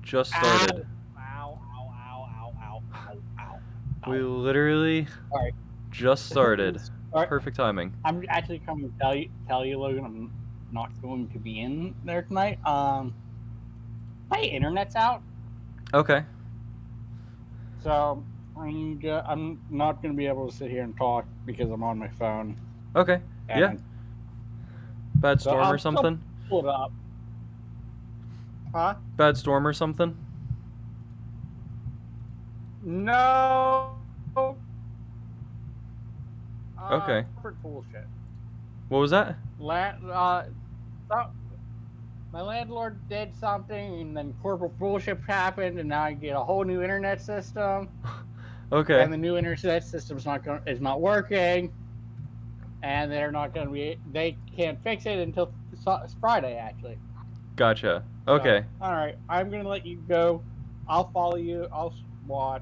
just Ow! started. Ow! Ow! Ow! Ow! Ow! Ow! Ow! We Ow! literally Sorry. just started. Sorry. Perfect timing. I'm actually coming to tell you, Logan. I'm not going to be in there tonight. My internet's out, Okay. so I'm not going to be able to sit here and talk because I'm on my phone. Okay. Yeah. And Bad so storm or I'll still something? pull it up. Huh? Bad storm or something? No. Okay. Corporate bullshit. What was that? My landlord did something, and then corporate bullshit happened, and now I get a whole new internet system. Okay. And the new internet system is not working, and they can't fix it until Friday, actually. Gotcha. Okay. So, all right, I'm gonna let you go. I'll follow you. I'll watch.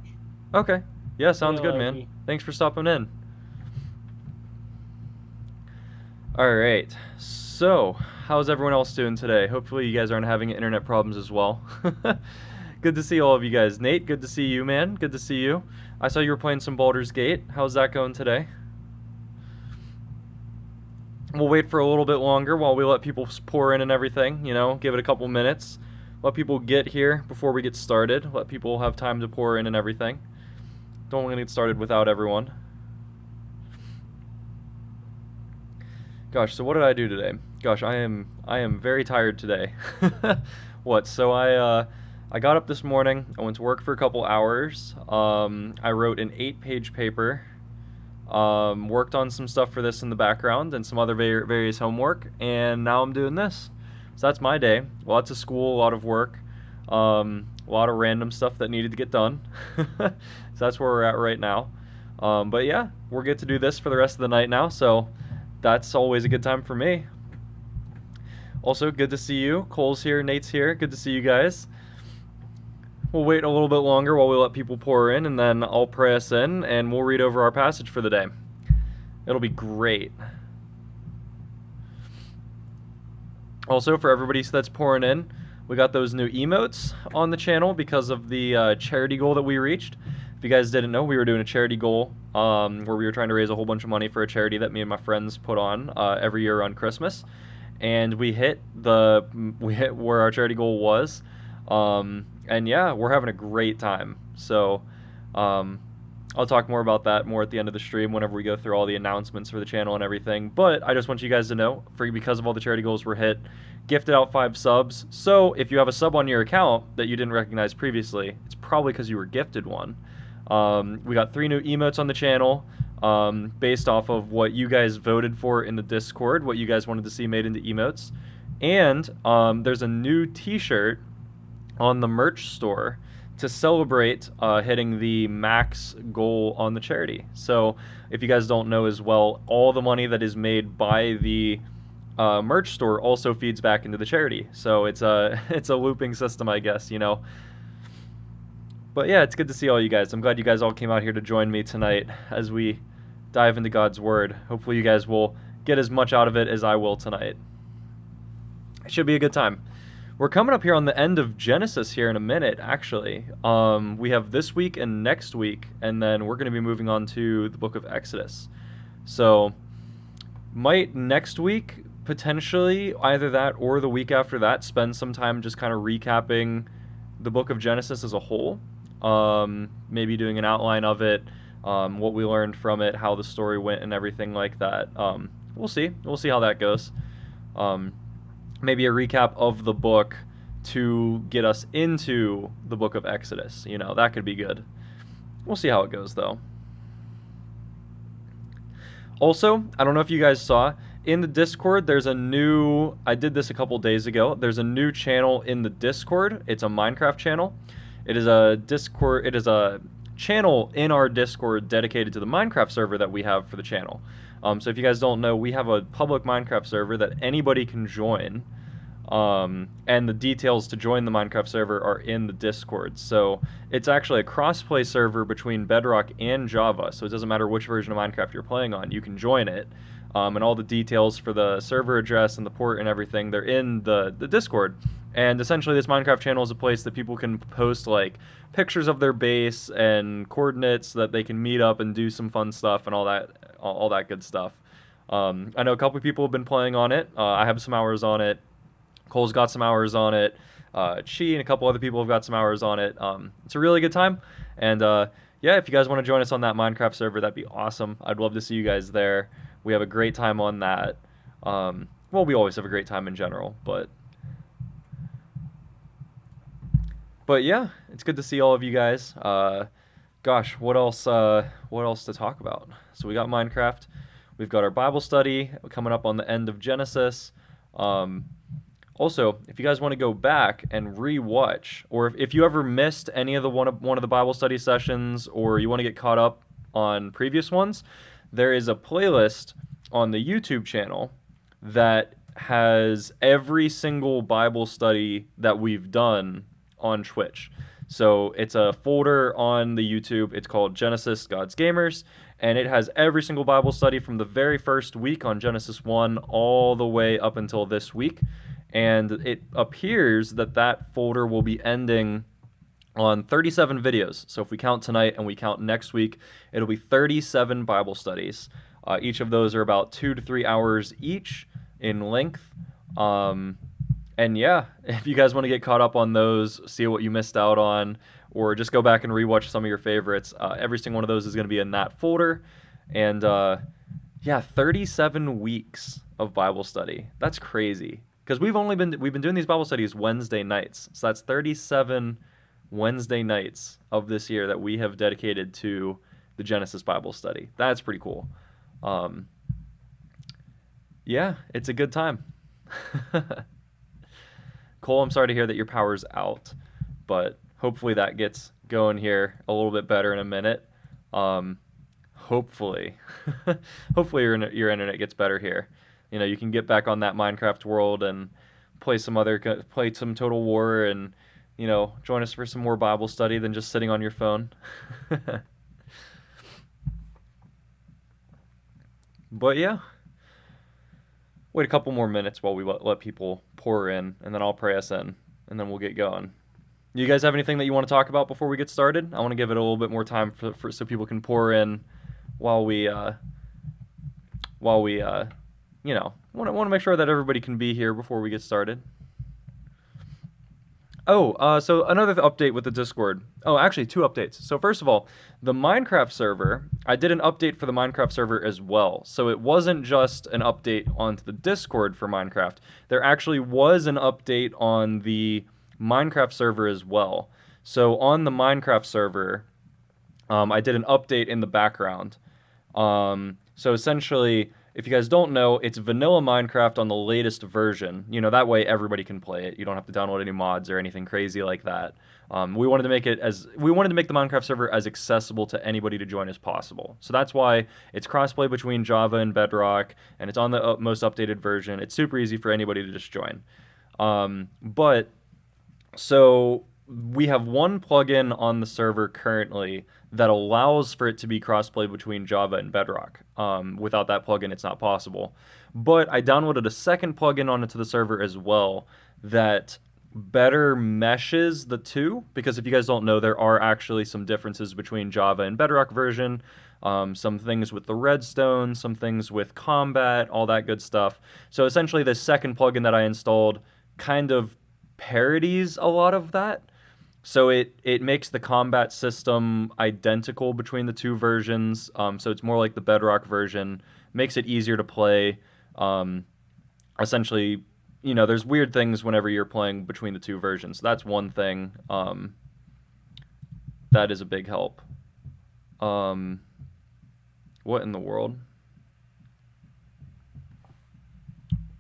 Okay. Yeah, sounds good, man. Loki. Thanks for stopping in. Alright. So, how's everyone else doing today? Hopefully you guys aren't having internet problems as well. Good to see all of you guys. Nate, good to see you, man. Good to see you. I saw you were playing some Baldur's Gate. How's that going today? We'll wait for a little bit longer while we let people pour in and everything, you know, give it a couple minutes. Let people get here before we get started. Let people have time to pour in and everything. Don't want to get started without everyone. Gosh, so what did I do today? Gosh, I am very tired today. What? So I got up this morning. I went to work for a couple hours. I wrote an 8-page paper. Worked on some stuff for this in the background and some other various homework, and now I'm doing this. So that's my day. Lots of school, a lot of work, a lot of random stuff that needed to get done. So that's where we're at right now. But yeah, we're good to do this for the rest of the night now, so that's always a good time for me. Also, good to see you. Cole's here, Nate's here. Good to see you guys. We'll wait a little bit longer while we let people pour in, and then I'll pray us in, and we'll read over our passage for the day. It'll be great. Also, for everybody that's pouring in, we got those new emotes on the channel because of the charity goal that we reached. If you guys didn't know, we were doing a charity goal where we were trying to raise a whole bunch of money for a charity that me and my friends put on every year on Christmas, and we hit where our charity goal was. And yeah, we're having a great time. So I'll talk more about that more at the end of the stream whenever we go through all the announcements for the channel and everything. But I just want you guys to know, because of all the charity goals we're hit, gifted out 5 subs. So if you have a sub on your account that you didn't recognize previously, it's probably because you were gifted one. We got 3 new emotes on the channel based off of what you guys voted for in the Discord, what you guys wanted to see made into emotes. And there's a new t-shirt on the merch store to celebrate hitting the max goal on the charity. So if you guys don't know as well, all the money that is made by the merch store also feeds back into the charity. So it's a looping system, I guess, you know. But yeah, it's good to see all you guys. I'm glad you guys all came out here to join me tonight as we dive into God's Word. Hopefully you guys will get as much out of it as I will tonight. It should be a good time. We're coming up here on the end of Genesis here in a minute, actually. We have this week and next week, and then we're going to be moving on to the book of Exodus. So, might next week, potentially, either that or the week after that, spend some time just kind of recapping the book of Genesis as a whole. Maybe doing an outline of it, what we learned from it, how the story went, and everything like that. We'll see. We'll see how that goes. Maybe a recap of the book to get us into the book of Exodus. You know, that could be good. We'll see how it goes, though. Also, I don't know if you guys saw, in the Discord, there's a new... I did this a couple days ago. There's a new channel in the Discord. It's a Minecraft channel. It is a channel in our Discord dedicated to the Minecraft server that we have for the channel. So if you guys don't know, we have a public Minecraft server that anybody can join, and the details to join the Minecraft server are in the Discord. So it's actually a cross-play server between Bedrock and Java, so it doesn't matter which version of Minecraft you're playing on, you can join it. and all the details for the server address and the port and everything, they're in the Discord. And essentially, this Minecraft channel is a place that people can post like pictures of their base and coordinates so that they can meet up and do some fun stuff and all that good stuff. I know a couple of people have been playing on it. I have some hours on it. Cole's got some hours on it. Chi and a couple other people have got some hours on it. It's a really good time. And yeah, if you guys want to join us on that Minecraft server, that'd be awesome. I'd love to see you guys there. We have a great time on that. Well, we always have a great time in general, but yeah, it's good to see all of you guys. Gosh, what else to talk about? So we got Minecraft. We've got our Bible study coming up on the end of Genesis. Also, if you guys want to go back and re-watch, or if you ever missed any of the one of the Bible study sessions, or you want to get caught up on previous ones, there is a playlist on the YouTube channel that has every single Bible study that we've done on Twitch. So it's a folder on the YouTube. It's called Genesis God's Gamers, and it has every single Bible study from the very first week on Genesis 1 all the way up until this week. And it appears that that folder will be ending on 37 videos. So if we count tonight and we count next week, it'll be 37 Bible studies. Each of those are about 2 to 3 hours each in length. And yeah, if you guys want to get caught up on those, see what you missed out on, or just go back and rewatch some of your favorites, every single one of those is going to be in that folder. And yeah, 37 weeks of Bible study. That's crazy. Because we've been doing these Bible studies Wednesday nights. So that's 37 Wednesday nights of this year that we have dedicated to the Genesis Bible study. That's pretty cool. Yeah, it's a good time. Cole, I'm sorry to hear that your power's out, but hopefully that gets going here a little bit better in a minute. Hopefully your internet gets better here. You know, you can get back on that Minecraft world and play some Total War and, you know, join us for some more Bible study than just sitting on your phone. But yeah, wait a couple more minutes while we let people pour in, and then I'll pray us in, and then we'll get going. You guys have anything that you want to talk about before we get started? I want to give it a little bit more time for so people can pour in while we you know, want to make sure that everybody can be here before we get started. Oh, so another update with the Discord. Oh, actually, 2 updates. So first of all, the Minecraft server, I did an update for the Minecraft server as well. So it wasn't just an update onto the Discord for Minecraft. There actually was an update on the Minecraft server as well. So on the Minecraft server, I did an update in the background. So essentially, if you guys don't know, it's vanilla Minecraft on the latest version. You know, that way everybody can play it. You don't have to download any mods or anything crazy like that. We wanted to make the Minecraft server as accessible to anybody to join as possible. So that's why it's crossplay between Java and Bedrock, and it's on the most updated version. It's super easy for anybody to just join. So we have one plugin on the server currently that allows for it to be crossplay between Java and Bedrock. Without that plugin, it's not possible. But I downloaded a second plugin onto the server as well that better meshes the two, because if you guys don't know, there are actually some differences between Java and Bedrock version. Some things with the redstone, some things with combat, all that good stuff. So essentially, the second plugin that I installed kind of parodies a lot of that. So it makes the combat system identical between the two versions. So it's more like the Bedrock version. Makes it easier to play. Essentially, you know, there's weird things whenever you're playing between the two versions. That's one thing. That is a big help. What in the world?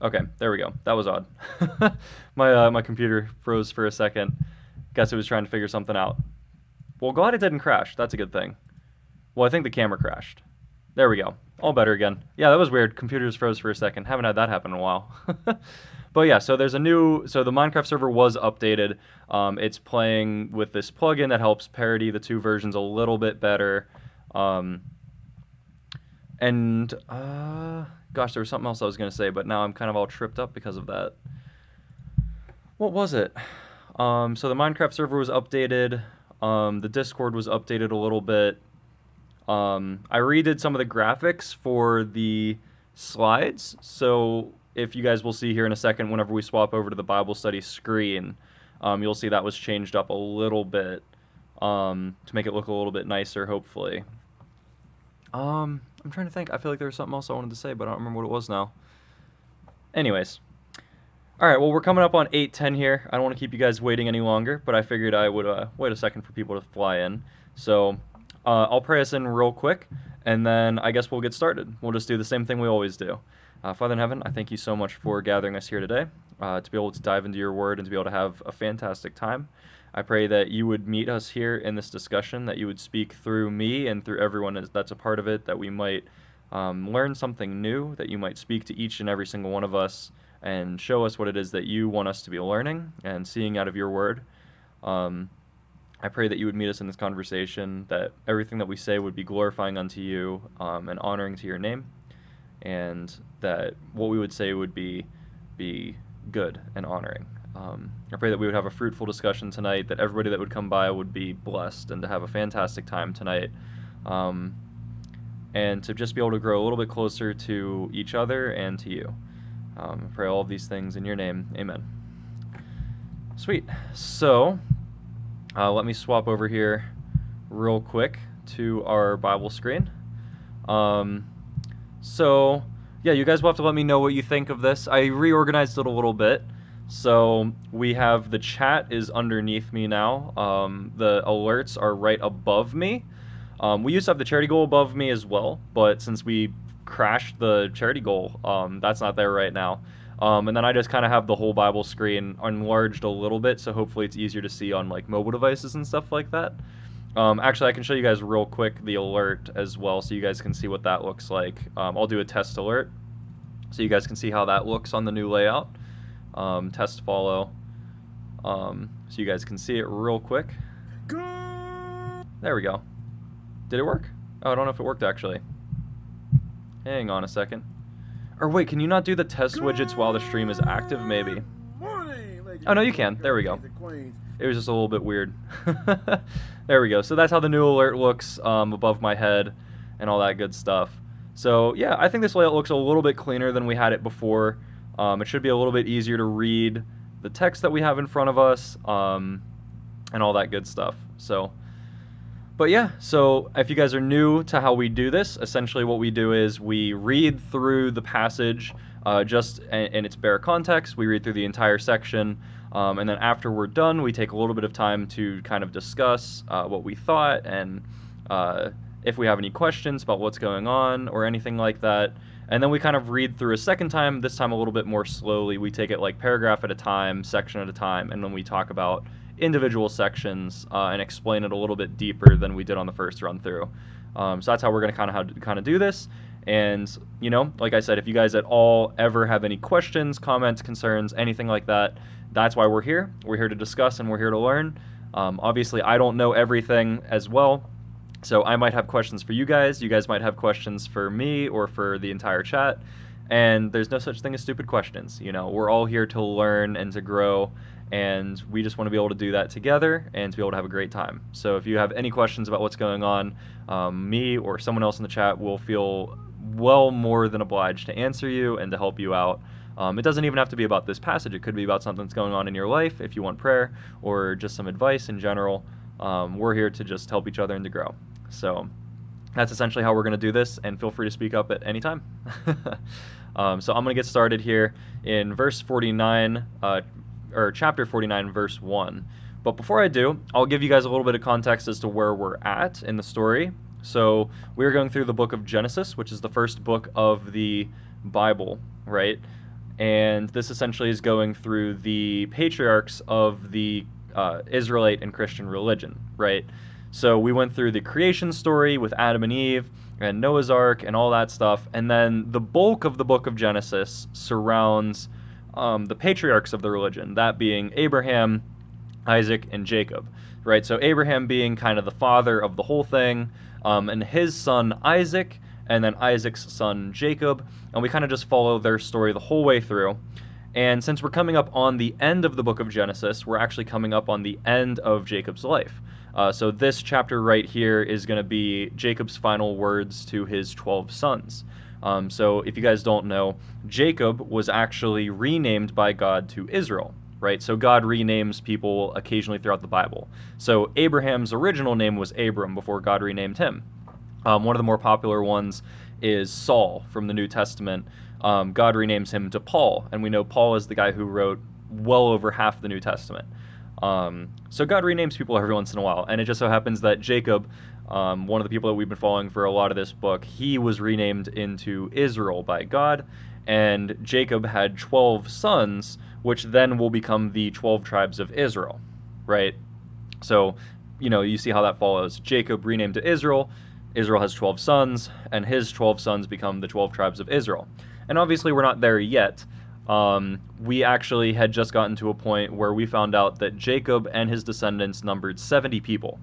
Okay, there we go. That was odd. My computer froze for a second. Guess it was trying to figure something out. Well, glad it didn't crash. That's a good thing. Well, I think the camera crashed. There we go. All better again. Yeah, that was weird. Computers froze for a second. Haven't had that happen in a while. But yeah, so the Minecraft server was updated. It's playing with this plugin that helps parody the two versions a little bit better. And gosh, there was something else I was gonna say, but now I'm kind of all tripped up because of that. What was it? So the Minecraft server was updated. The Discord was updated a little bit. I redid some of the graphics for the slides. So if you guys will see here in a second, whenever we swap over to the Bible study screen, you'll see that was changed up a little bit to make it look a little bit nicer, hopefully. I'm trying to think. I feel like there was something else I wanted to say, but I don't remember what it was now. Anyways. All right, well, we're coming up on 8:10 here. I don't want to keep you guys waiting any longer, but I figured I would wait a second for people to fly in. So I'll pray us in real quick, and then I guess we'll get started. We'll just do the same thing we always do. Father in heaven, I thank you so much for gathering us here today, to be able to dive into your word and to be able to have a fantastic time. I pray that you would meet us here in this discussion, that you would speak through me and through everyone that's a part of it, that we might learn something new, that you might speak to each and every single one of us and show us what it is that you want us to be learning and seeing out of your word. I pray that you would meet us in this conversation, that everything that we say would be glorifying unto you and honoring to your name, and that what we would say would be good and honoring. I pray that we would have a fruitful discussion tonight, that everybody that would come by would be blessed and to have a fantastic time tonight, and to just be able to grow a little bit closer to each other and to you. I pray all of these things in your name. Amen. Sweet. So, let me swap over here real quick to our Bible screen. So, yeah, you guys will have to let me know what you think of this. I reorganized it a little bit. So, we have the chat is underneath me now. The alerts are right above me. We used to have the charity goal above me as well, but since we crashed the charity goal, that's not there right now. And then I just kind of have the whole Bible screen enlarged a little bit, so hopefully it's easier to see on like mobile devices and stuff like that. Actually, I can show you guys real quick the alert as well, so you guys can see what that looks like. I'll do a test alert, so you guys can see how that looks on the new layout. Test follow, so you guys can see it real quick. There we go. Did it work? Oh, I don't know if it worked actually. Hang on a second. Or wait, can you not do the test widgets while the stream is active, maybe? Oh, no, you can. There we go. It was just a little bit weird. There we go. So that's how the new alert looks above my head and all that good stuff. So, yeah, I think this layout looks a little bit cleaner than we had it before. It should be a little bit easier to read the text that we have in front of us and all that good stuff. So... But yeah, so if you guys are new to how we do this, essentially what we do is we read through the passage just in its bare context. We read through the entire section, and then after we're done, we take a little bit of time to kind of discuss what we thought and if we have any questions about what's going on or anything like that. And then we kind of read through a second time, this time a little bit more slowly. We take it like paragraph at a time, section at a time, and then we talk about individual sections and explain it a little bit deeper than we did on the first run through. So that's how we're going to kind of do this. And, you know, like I said, if you guys at all ever have any questions, comments, concerns, anything like that, that's why we're here. We're here to discuss and we're here to learn. Obviously, I don't know everything as well, so I might have questions for you guys. You guys might have questions for me or for the entire chat. And there's no such thing as stupid questions. You know, we're all here to learn and to grow, and we just want to be able to do that together and to be able to have a great time. So if you have any questions about what's going on, me or someone else in the chat will feel well more than obliged to answer you and to help you out. It doesn't even have to be about this passage. It could be about something that's going on in your life if you want prayer or just some advice in general. We're here to just help each other and to grow. So that's essentially how we're going to do this, and feel free to speak up at any time. So I'm going to get started here in verse 49, or chapter 49, verse 1. But before I do, I'll give you guys a little bit of context as to where we're at in the story. So we're going through the book of Genesis, which is the first book of the Bible, right? And this essentially is going through the patriarchs of the Israelite and Christian religion, right? So we went through the creation story with Adam and Eve and Noah's Ark and all that stuff. And then the bulk of the book of Genesis surrounds the patriarchs of the religion, that being Abraham, Isaac, and Jacob, right? So Abraham being kind of the father of the whole thing, and his son Isaac and then Isaac's son Jacob, and we kind of just follow their story the whole way through. And since we're coming up on the end of the book of Genesis, we're actually coming up on the end of Jacob's life. So this chapter right here is going to be Jacob's final words to his 12 sons. So if you guys don't know, Jacob was actually renamed by God to Israel, right? So God renames people occasionally throughout the Bible. So Abraham's original name was Abram before God renamed him. One of the more popular ones is Saul from the New Testament. God renames him to Paul, and we know Paul is the guy who wrote well over half the New Testament. So God renames people every once in a while, and it just so happens that Jacob, one of the people that we've been following for a lot of this book, he was renamed into Israel by God, and Jacob had 12 sons, which then will become the 12 tribes of Israel, right? So, you see how that follows. Jacob renamed to Israel, Israel has 12 sons, and his 12 sons become the 12 tribes of Israel. And obviously we're not there yet. We actually had just gotten to a point where we found out that Jacob and his descendants numbered 70 people,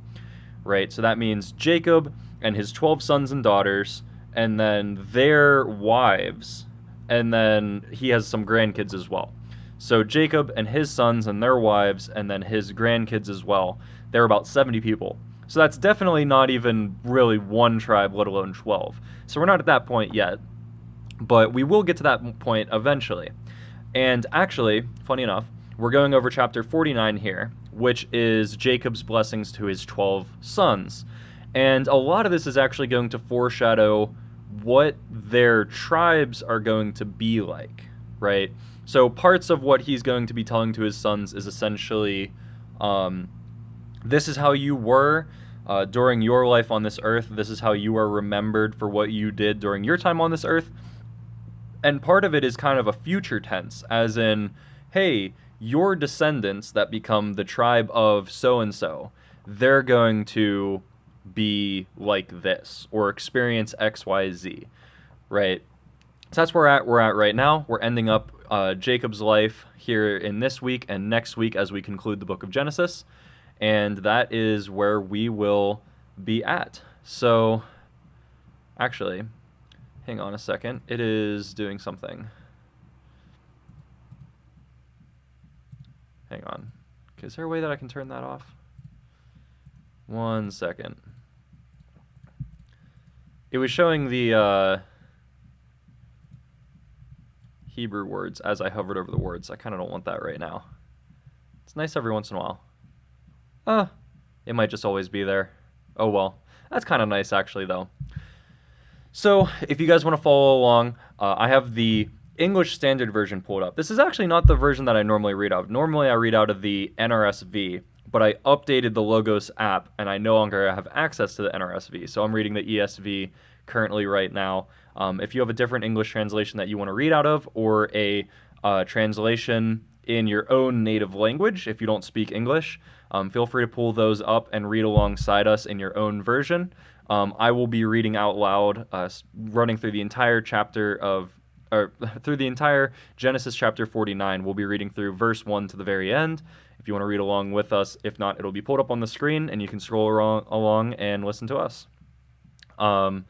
right? So that means Jacob and his 12 sons and daughters, and then their wives, and then he has some grandkids as well. So Jacob and his sons and their wives, and then his grandkids as well, they're about 70 people. So that's definitely not even really one tribe, let alone 12. So we're not at that point yet, but we will get to that point eventually. And actually, funny enough, we're going over chapter 49 here, which is Jacob's blessings to his 12 sons. And a lot of this is actually going to foreshadow what their tribes are going to be like, right? So parts of what he's going to be telling to his sons is essentially, this is how you were during your life on this earth. This is how you are remembered for what you did during your time on this earth. And part of it is kind of a future tense, as in, hey, your descendants that become the tribe of so-and-so, they're going to be like this, or experience X, Y, Z, right? So that's where we're at right now. We're ending up Jacob's life here in this week and next week as we conclude the book of Genesis. And that is where we will be at. So, actually, hang on a second. It is doing something. Hang on. Okay, is there a way that I can turn that off? 1 second. It was showing the Hebrew words as I hovered over the words. I kind of don't want that right now. It's nice every once in a while. It might just always be there. Oh well. That's kind of nice actually though. So if you guys want to follow along, I have the English Standard Version pulled up. This is actually not the version that I normally read out of. Normally I read out of the NRSV, but I updated the Logos app and I no longer have access to the NRSV. So I'm reading the ESV currently right now. If you have a different English translation that you want to read out of, or a translation in your own native language, if you don't speak English, feel free to pull those up and read alongside us in your own version. I will be reading out loud, running through the entire through the entire Genesis chapter 49. We'll be reading through verse 1 to the very end. If you want to read along with us, if not, it'll be pulled up on the screen and you can scroll along and listen to us. NKJV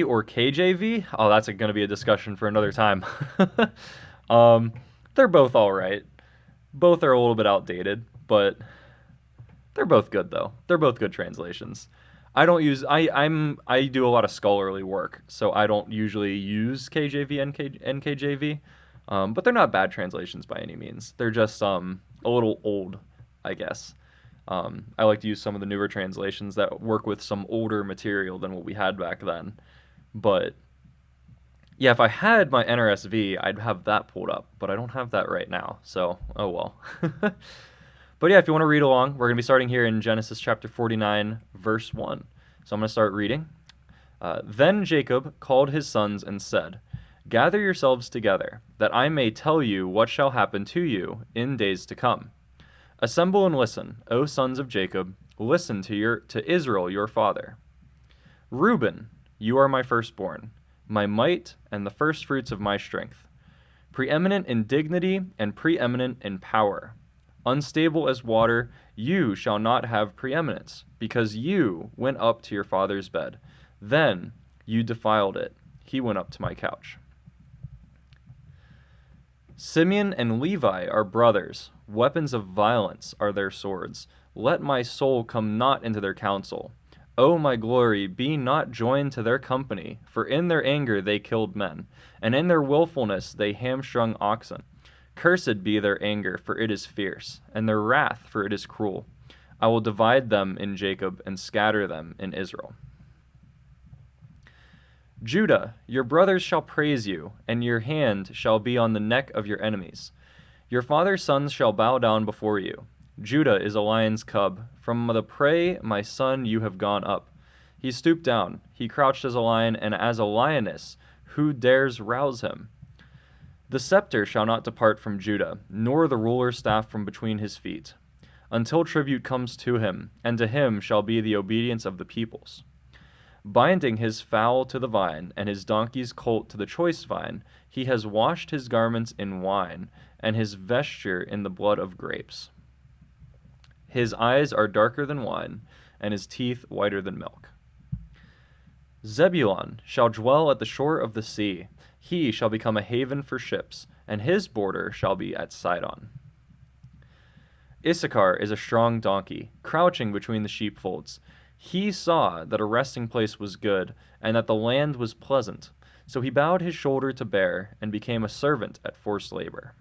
or KJV? Oh, that's going to be a discussion for another time. They're both all right. Both are a little bit outdated, but they're both good though. They're both good translations. I don't use I do a lot of scholarly work, so I don't usually use KJV and NKJV. But they're not bad translations by any means. They're just a little old, I guess. I like to use some of the newer translations that work with some older material than what we had back then. But yeah, if I had my NRSV, I'd have that pulled up, but I don't have that right now, so oh well. But yeah, if you want to read along, we're going to be starting here in Genesis chapter 49, verse 1. So I'm going to start reading. Then Jacob called his sons and said, "Gather yourselves together, that I may tell you what shall happen to you in days to come. Assemble and listen, O sons of Jacob, listen to Israel your father. Reuben, you are my firstborn, my might and the firstfruits of my strength, preeminent in dignity and preeminent in power. Unstable as water, you shall not have preeminence, because you went up to your father's bed. Then you defiled it. He went up to my couch. Simeon and Levi are brothers. Weapons of violence are their swords. Let my soul come not into their counsel. O my glory, be not joined to their company, for in their anger they killed men, and in their willfulness they hamstrung oxen. Cursed be their anger, for it is fierce, and their wrath, for it is cruel. I will divide them in Jacob and scatter them in Israel. Judah, your brothers shall praise you, and your hand shall be on the neck of your enemies. Your father's sons shall bow down before you. Judah is a lion's cub. From the prey, my son, you have gone up. He stooped down. He crouched as a lion, and as a lioness. Who dares rouse him? The scepter shall not depart from Judah, nor the ruler's staff from between his feet, until tribute comes to him, and to him shall be the obedience of the peoples. Binding his foal to the vine, and his donkey's colt to the choice vine, he has washed his garments in wine, and his vesture in the blood of grapes. His eyes are darker than wine, and his teeth whiter than milk. Zebulun shall dwell at the shore of the sea. He shall become a haven for ships, and his border shall be at Sidon. Issachar is a strong donkey, crouching between the sheepfolds. He saw that a resting place was good, and that the land was pleasant. So he bowed his shoulder to bear, and became a servant at forced labor.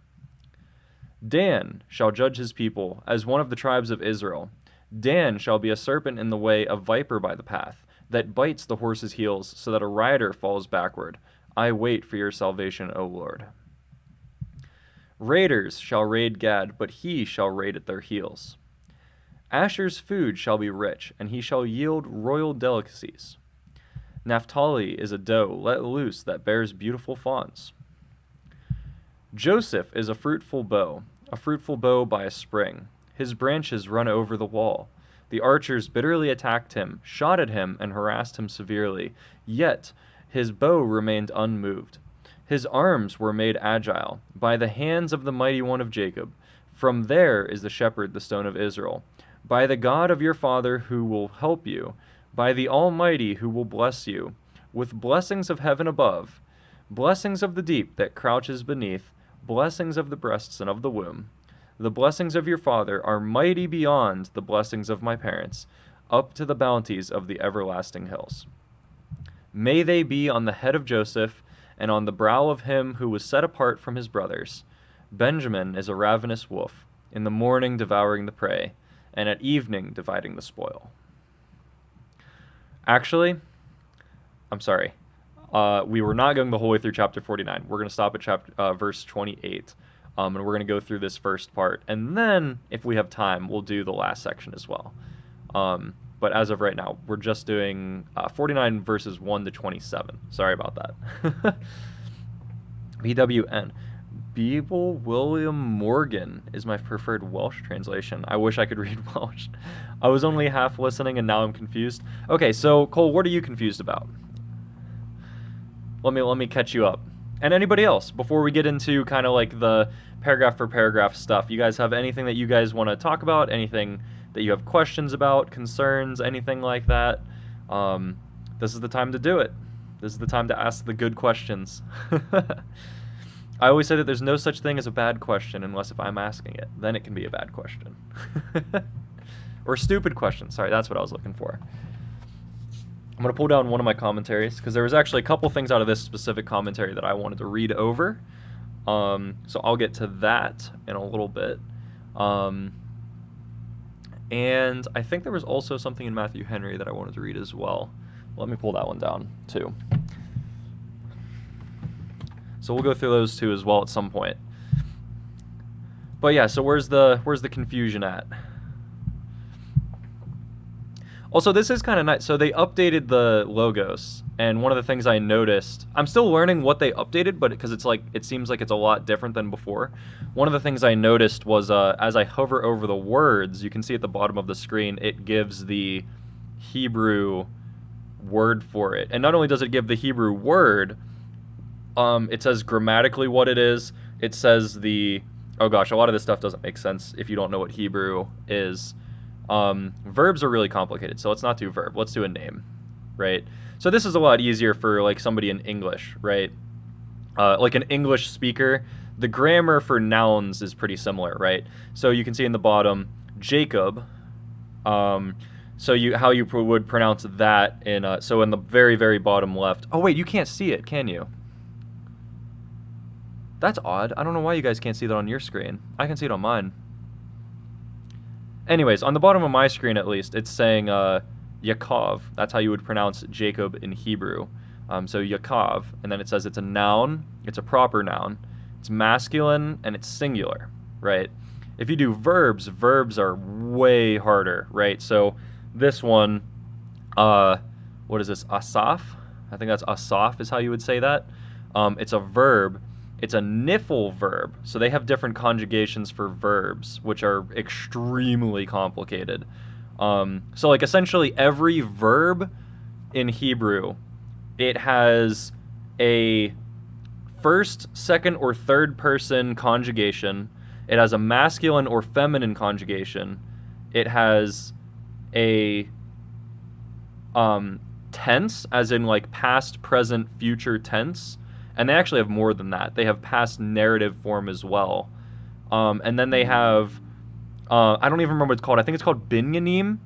Dan shall judge his people, as one of the tribes of Israel. Dan shall be a serpent in the way, a viper by the path, that bites the horse's heels, so that a rider falls backward. I wait for your salvation, O Lord. Raiders shall raid Gad, but he shall raid at their heels. Asher's food shall be rich, and he shall yield royal delicacies. Naphtali is a doe let loose that bears beautiful fawns. Joseph is a fruitful bow by a spring. His branches run over the wall. The archers bitterly attacked him, shot at him, and harassed him severely. Yet his bow remained unmoved. His arms were made agile by the hands of the mighty one of Jacob. From there is the shepherd, the stone of Israel. By the God of your father who will help you, by the Almighty who will bless you, with blessings of heaven above, blessings of the deep that crouches beneath, blessings of the breasts and of the womb. The blessings of your father are mighty beyond the blessings of my parents, up to the bounties of the everlasting hills. May they be on the head of Joseph, and on the brow of him who was set apart from his brothers. Benjamin is a ravenous wolf, in the morning devouring the prey, and at evening dividing the spoil. Actually, I'm sorry. We were not going the whole way through chapter 49. We're going to stop at verse 28, and we're going to go through this first part. And then, if we have time, we'll do the last section as well. But as of right now, we're just doing 49 verses 1 to 27. Sorry about that. BWN. Beeble William Morgan is my preferred Welsh translation. I wish I could read Welsh. I was only half listening and now I'm confused. Okay, so Cole, what are you confused about? Let me catch you up. And anybody else, before we get into kind of like the paragraph for paragraph stuff, you guys have anything that you guys want to talk about? Anything that you have questions about, concerns, anything like that? This is the time to do it. This is the time to ask the good questions. I always say that there's no such thing as a bad question unless if I'm asking it. Then it can be a bad question. Or stupid question. Sorry, that's what I was looking for. I'm going to pull down one of my commentaries because there was actually a couple things out of this specific commentary that I wanted to read over. So I'll get to that in a little bit. And I think there was also something in Matthew Henry that I wanted to read as well. Let me pull that one down too. So we'll go through those two as well at some point. But yeah, so where's the confusion at? Also, this is kind of nice. So they updated the logos, and one of the things I noticed, I'm still learning what they updated, but because it seems like it's a lot different than before. One of the things I noticed was as I hover over the words, you can see at the bottom of the screen, it gives the Hebrew word for it. And not only does it give the Hebrew word, it says grammatically what it is. It says oh gosh, a lot of this stuff doesn't make sense if you don't know what Hebrew is. Verbs are really complicated, so let's not do verb. Let's do a name, right? So this is a lot easier for like somebody in English, right? Like an English speaker, the grammar for nouns is pretty similar, right? So you can see in the bottom, Jacob. So how you would pronounce that in so in the very, very bottom left. Oh wait, you can't see it, can you? That's odd. I don't know why you guys can't see that on your screen. I can see it on mine. Anyways, on the bottom of my screen at least, it's saying Yaakov. That's how you would pronounce Jacob in Hebrew. So Yaakov, and then it says it's a noun, it's a proper noun, it's masculine, and it's singular, right? If you do verbs, verbs are way harder, right? So this one, what is this, Asaph? I think that's Asaph is how you would say that. It's a verb. It's a niffle verb. So they have different conjugations for verbs, which are extremely complicated. So like essentially every verb in Hebrew, it has a first, second, or third person conjugation. It has a masculine or feminine conjugation. It has a tense, as in like past, present, future tense. And they actually have more than that. They have past narrative form as well. And then they have, I don't even remember what it's called. I think it's called binyanim.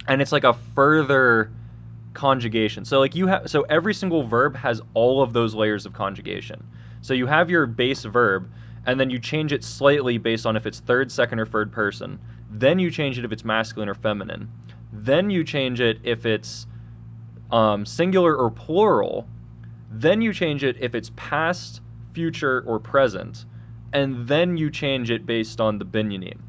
And it's like a further conjugation. So like so every single verb has all of those layers of conjugation. So you have your base verb, and then you change it slightly based on if it's third, second, or third person. Then you change it if it's masculine or feminine. Then you change it if it's singular or plural. Then you change it if it's past, future, or present. And then you change it based on the binyanim.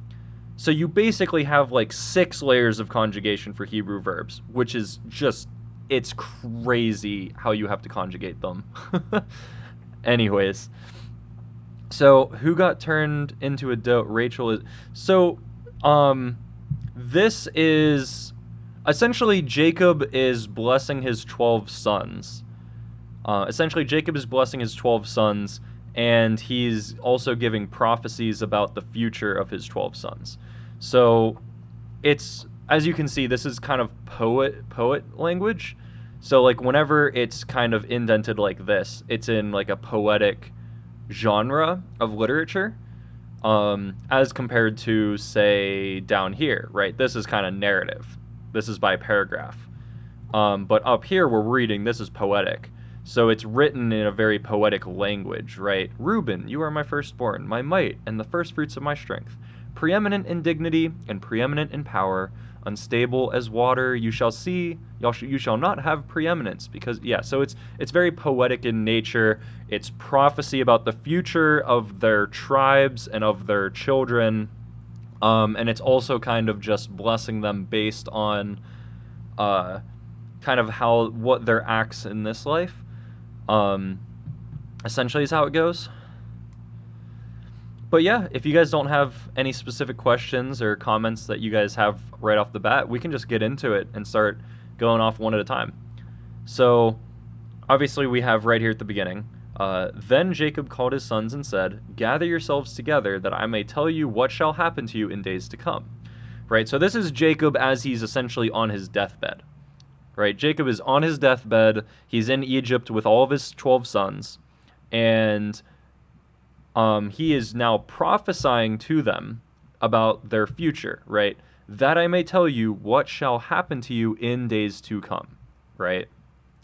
So you basically have like 6 layers of conjugation for Hebrew verbs, which is just, it's crazy how you have to conjugate them. Anyways. So, who got turned into a doe? Rachel is... So, this is... Essentially, Jacob is blessing his 12 sons. Jacob is blessing his 12 sons, and he's also giving prophecies about the future of his 12 sons. So, it's... As you can see, this is kind of poet language. So, like, whenever it's kind of indented like this, it's in, like, a poetic genre of literature, as compared to, say, down here, right? This is kind of narrative. This is by paragraph. But up here, we're reading, this is poetic. So it's written in a very poetic language, right? Reuben, you are my firstborn, my might, and the firstfruits of my strength. Preeminent in dignity and preeminent in power, unstable as water, you shall see, you shall not have preeminence. Because, yeah, so it's very poetic in nature. It's prophecy about the future of their tribes and of their children. And it's also kind of just blessing them based on kind of what their acts in this life. Essentially is how it goes. But yeah, if you guys don't have any specific questions or comments that you guys have right off the bat, we can just get into it and start going off one at a time. So, obviously we have right here at the beginning, then Jacob called his sons and said, "Gather yourselves together, that I may tell you what shall happen to you in days to come." Right, so this is Jacob as he's essentially on his deathbed. Right, Jacob is on his deathbed, he's in Egypt with all of his 12 sons, and he is now prophesying to them about their future, right? That I may tell you what shall happen to you in days to come, right?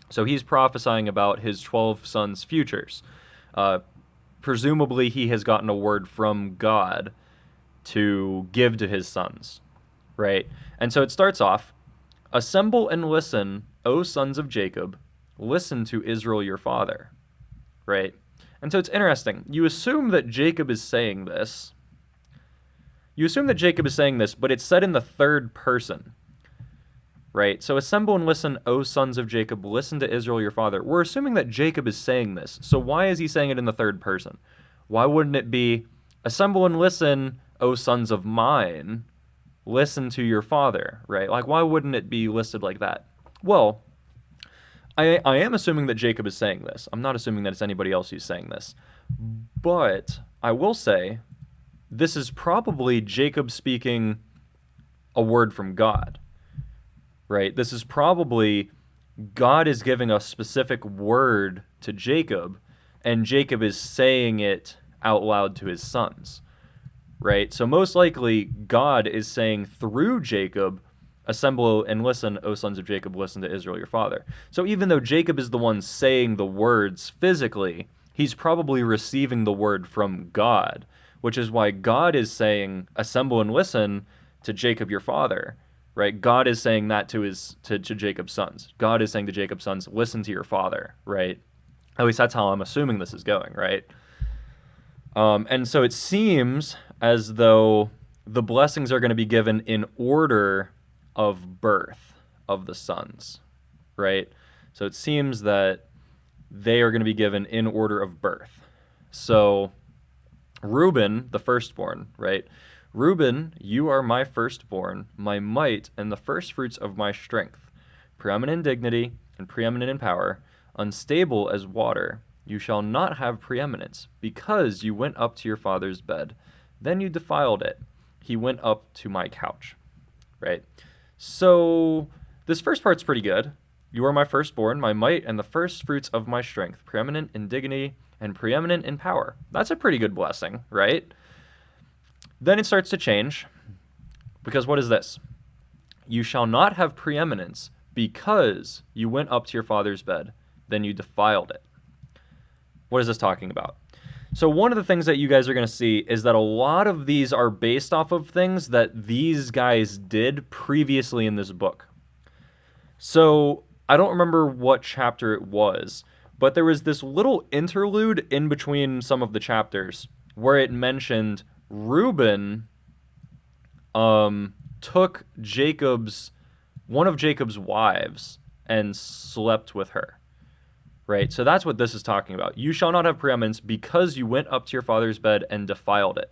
So he's prophesying about his 12 sons' futures. Presumably he has gotten a word from God to give to his sons, right? And so it starts off, "Assemble and listen, O sons of Jacob, listen to Israel your father," right? And so it's interesting. You assume that Jacob is saying this. But it's said in the third person, right? So assemble and listen, O sons of Jacob, listen to Israel your father. We're assuming that Jacob is saying this. So why is he saying it in the third person? Why wouldn't it be, assemble and listen, O sons of mine, listen to your father, right? Like, why wouldn't it be listed like that? Well, I am assuming that Jacob is saying this. I'm not assuming that it's anybody else who's saying this. But I will say, this is probably Jacob speaking a word from God, right? This is probably God is giving a specific word to Jacob, and Jacob is saying it out loud to his sons, right? So most likely, God is saying through Jacob, assemble and listen, O sons of Jacob, listen to Israel your father. So even though Jacob is the one saying the words physically, he's probably receiving the word from God, which is why God is saying, assemble and listen to Jacob your father, right? God is saying that to Jacob's sons. God is saying to Jacob's sons, listen to your father, right? At least that's how I'm assuming this is going, right? And so it seems as though the blessings are going to be given in order of birth of the sons, right? So it seems that they are going to be given in order of birth. So Reuben, the firstborn, right? Reuben, you are my firstborn, my might, and the firstfruits of my strength, preeminent in dignity and preeminent in power, unstable as water. You shall not have preeminence, because you went up to your father's bed. Then you defiled it. He went up to my couch, right? So this first part's pretty good. You are my firstborn, my might, and the firstfruits of my strength, preeminent in dignity and preeminent in power. That's a pretty good blessing, right? Then it starts to change, because what is this? You shall not have preeminence because you went up to your father's bed, then you defiled it. What is this talking about? So one of the things that you guys are going to see is that a lot of these are based off of things that these guys did previously in this book. So I don't remember what chapter it was, but there was this little interlude in between some of the chapters where it mentioned Reuben took one of Jacob's wives and slept with her. Right, so that's what this is talking about. You shall not have preeminence because you went up to your father's bed and defiled it.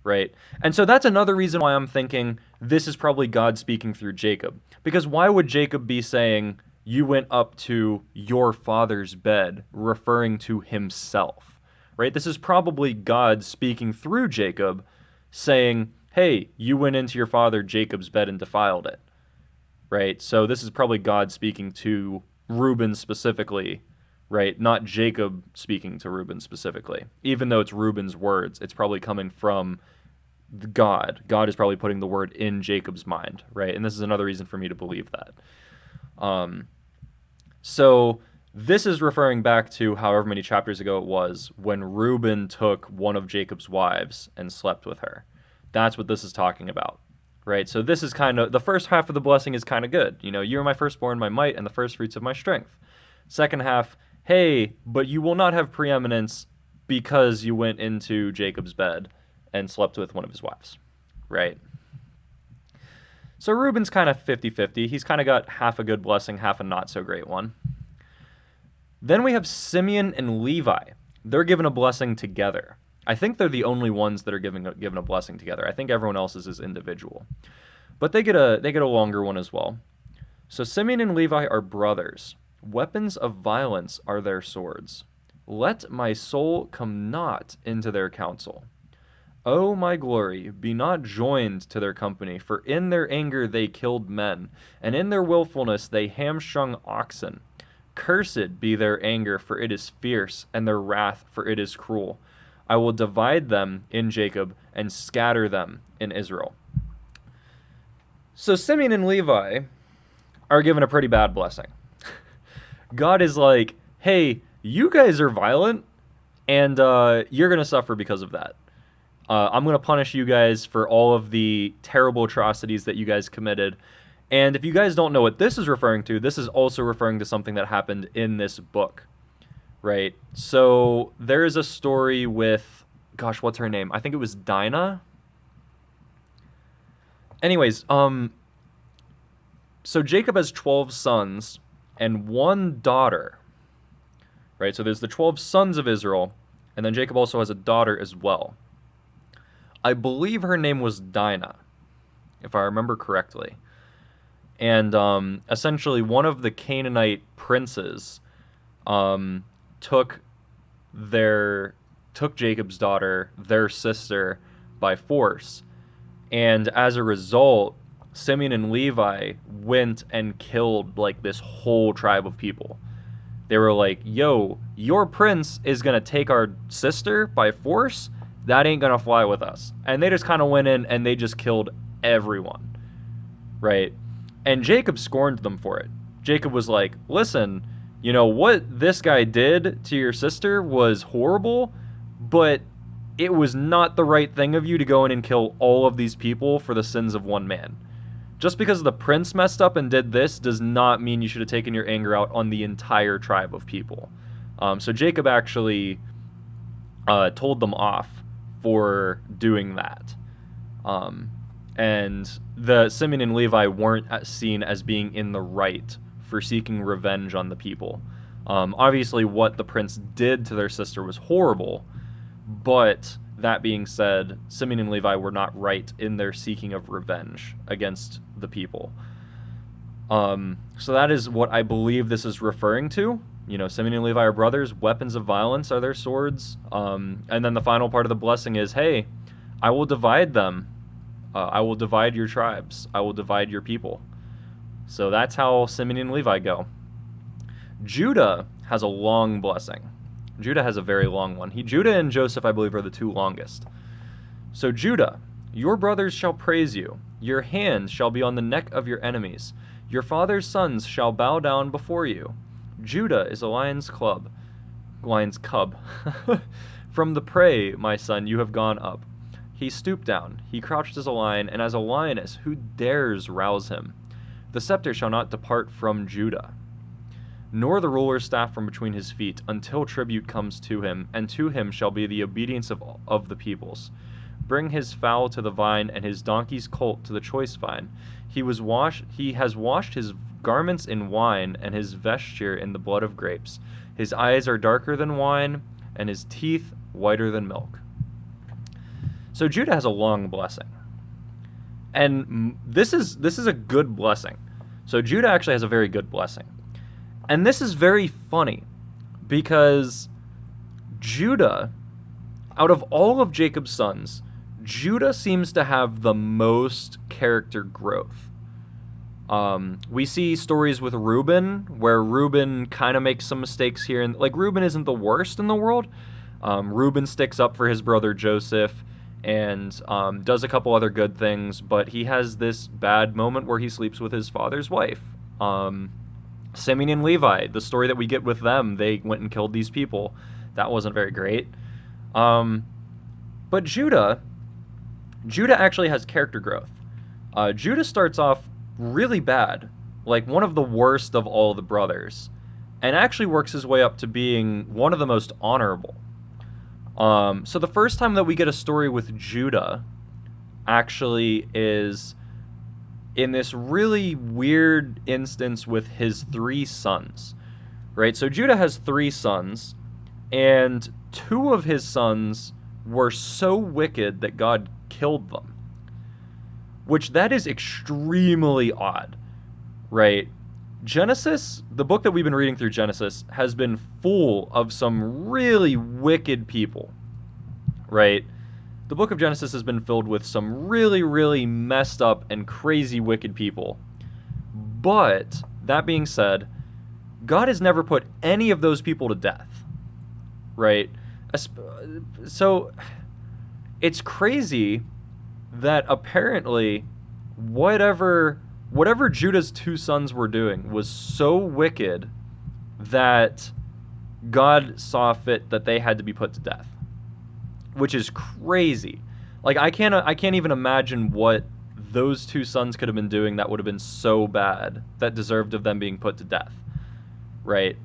Right, and so that's another reason why I'm thinking this is probably God speaking through Jacob. Because why would Jacob be saying, you went up to your father's bed, referring to himself? Right, this is probably God speaking through Jacob, saying, hey, you went into your father Jacob's bed and defiled it. Right, so this is probably God speaking to Reuben specifically, right? Not Jacob speaking to Reuben specifically. Even though it's Reuben's words, it's probably coming from God. God is probably putting the word in Jacob's mind, right? And this is another reason for me to believe that. So this is referring back to however many chapters ago it was when Reuben took one of Jacob's wives and slept with her. That's what this is talking about. Right, so this is kind of, the first half of the blessing is kind of good. You know, you are my firstborn, my might, and the firstfruits of my strength. Second half, hey, but you will not have preeminence because you went into Jacob's bed and slept with one of his wives. Right? So Reuben's kind of 50-50. He's kind of got half a good blessing, half a not so great one. Then we have Simeon and Levi. They're given a blessing together. I think they're the only ones that are given a blessing together. I think everyone else's is individual. But they get a longer one as well. So Simeon and Levi are brothers. Weapons of violence are their swords. Let my soul come not into their counsel. O my glory, be not joined to their company, for in their anger they killed men, and in their willfulness they hamstrung oxen. Cursed be their anger, for it is fierce, and their wrath, for it is cruel. I will divide them in Jacob and scatter them in Israel. So Simeon and Levi are given a pretty bad blessing. God is like, hey, you guys are violent, and you're going to suffer because of that. I'm going to punish you guys for all of the terrible atrocities that you guys committed. And if you guys don't know what this is referring to, this is also referring to something that happened in this book. Right, so there is a story with, gosh, what's her name? I think it was Dinah. Anyways, so Jacob has 12 sons and one daughter. Right, so there's the 12 sons of Israel, and then Jacob also has a daughter as well. I believe her name was Dinah, if I remember correctly. And essentially one of the Canaanite princes took Jacob's daughter, their sister, by force, and as a result, Simeon and Levi went and killed like this whole tribe of people. They were like, yo, your prince is going to take our sister by force. That ain't going to fly with us. And they just kind of went in and they just killed everyone. Right? And Jacob scorned them for it. Jacob was like, listen, you know, what this guy did to your sister was horrible, but it was not the right thing of you to go in and kill all of these people for the sins of one man. Just because the prince messed up and did this does not mean you should have taken your anger out on the entire tribe of people. So Jacob actually told them off for doing that. And the Simeon and Levi weren't seen as being in the right for seeking revenge on the people. Obviously, what the prince did to their sister was horrible, but that being said, Simeon and Levi were not right in their seeking of revenge against the people. So that is what I believe this is referring to. You know, Simeon and Levi are brothers. Weapons of violence are their swords. And then the final part of the blessing is, hey, I will divide them. I will divide your tribes. I will divide your people. So that's how Simeon and Levi go. Judah has a long blessing. Judah has a very long one. Judah and Joseph, I believe, are the two longest. So Judah, your brothers shall praise you. Your hands shall be on the neck of your enemies. Your father's sons shall bow down before you. Judah is a lion's cub. From the prey, my son, you have gone up. He stooped down. He crouched as a lion, and as a lioness, who dares rouse him? The scepter shall not depart from Judah, nor the ruler's staff from between his feet, until tribute comes to him, and to him shall be the obedience of the peoples. Bring his fowl to the vine, and his donkey's colt to the choice vine. He has washed his garments in wine, and his vesture in the blood of grapes. His eyes are darker than wine, and his teeth whiter than milk. So Judah has a long blessing. And this is a good blessing. So Judah actually has a very good blessing. And this is very funny because Judah, out of all of Jacob's sons, Judah seems to have the most character growth. We see stories with Reuben where Reuben kind of makes some mistakes here. And like, Reuben isn't the worst in the world. Reuben sticks up for his brother Joseph and does a couple other good things, but he has this bad moment where he sleeps with his father's wife. Simeon and Levi, the story that we get with them, they went and killed these people. That wasn't very great. But Judah actually has character growth. Judah starts off really bad, like one of the worst of all the brothers, and actually works his way up to being one of the most honorable. So the first time that we get a story with Judah actually is in this really weird instance with his 3 sons, right? So Judah has 3 sons, and 2 of his sons were so wicked that God killed them, which that is extremely odd, right? Genesis, the book that we've been reading through, Genesis, has been full of some really wicked people, right? The book of Genesis has been filled with some really, really messed up and crazy wicked people. But, that being said, God has never put any of those people to death, right? So, it's crazy that apparently whatever Judah's 2 sons were doing was so wicked that God saw fit that they had to be put to death, which is crazy. Like, I can't even imagine what those 2 sons could have been doing that would have been so bad that deserved of them being put to death, right?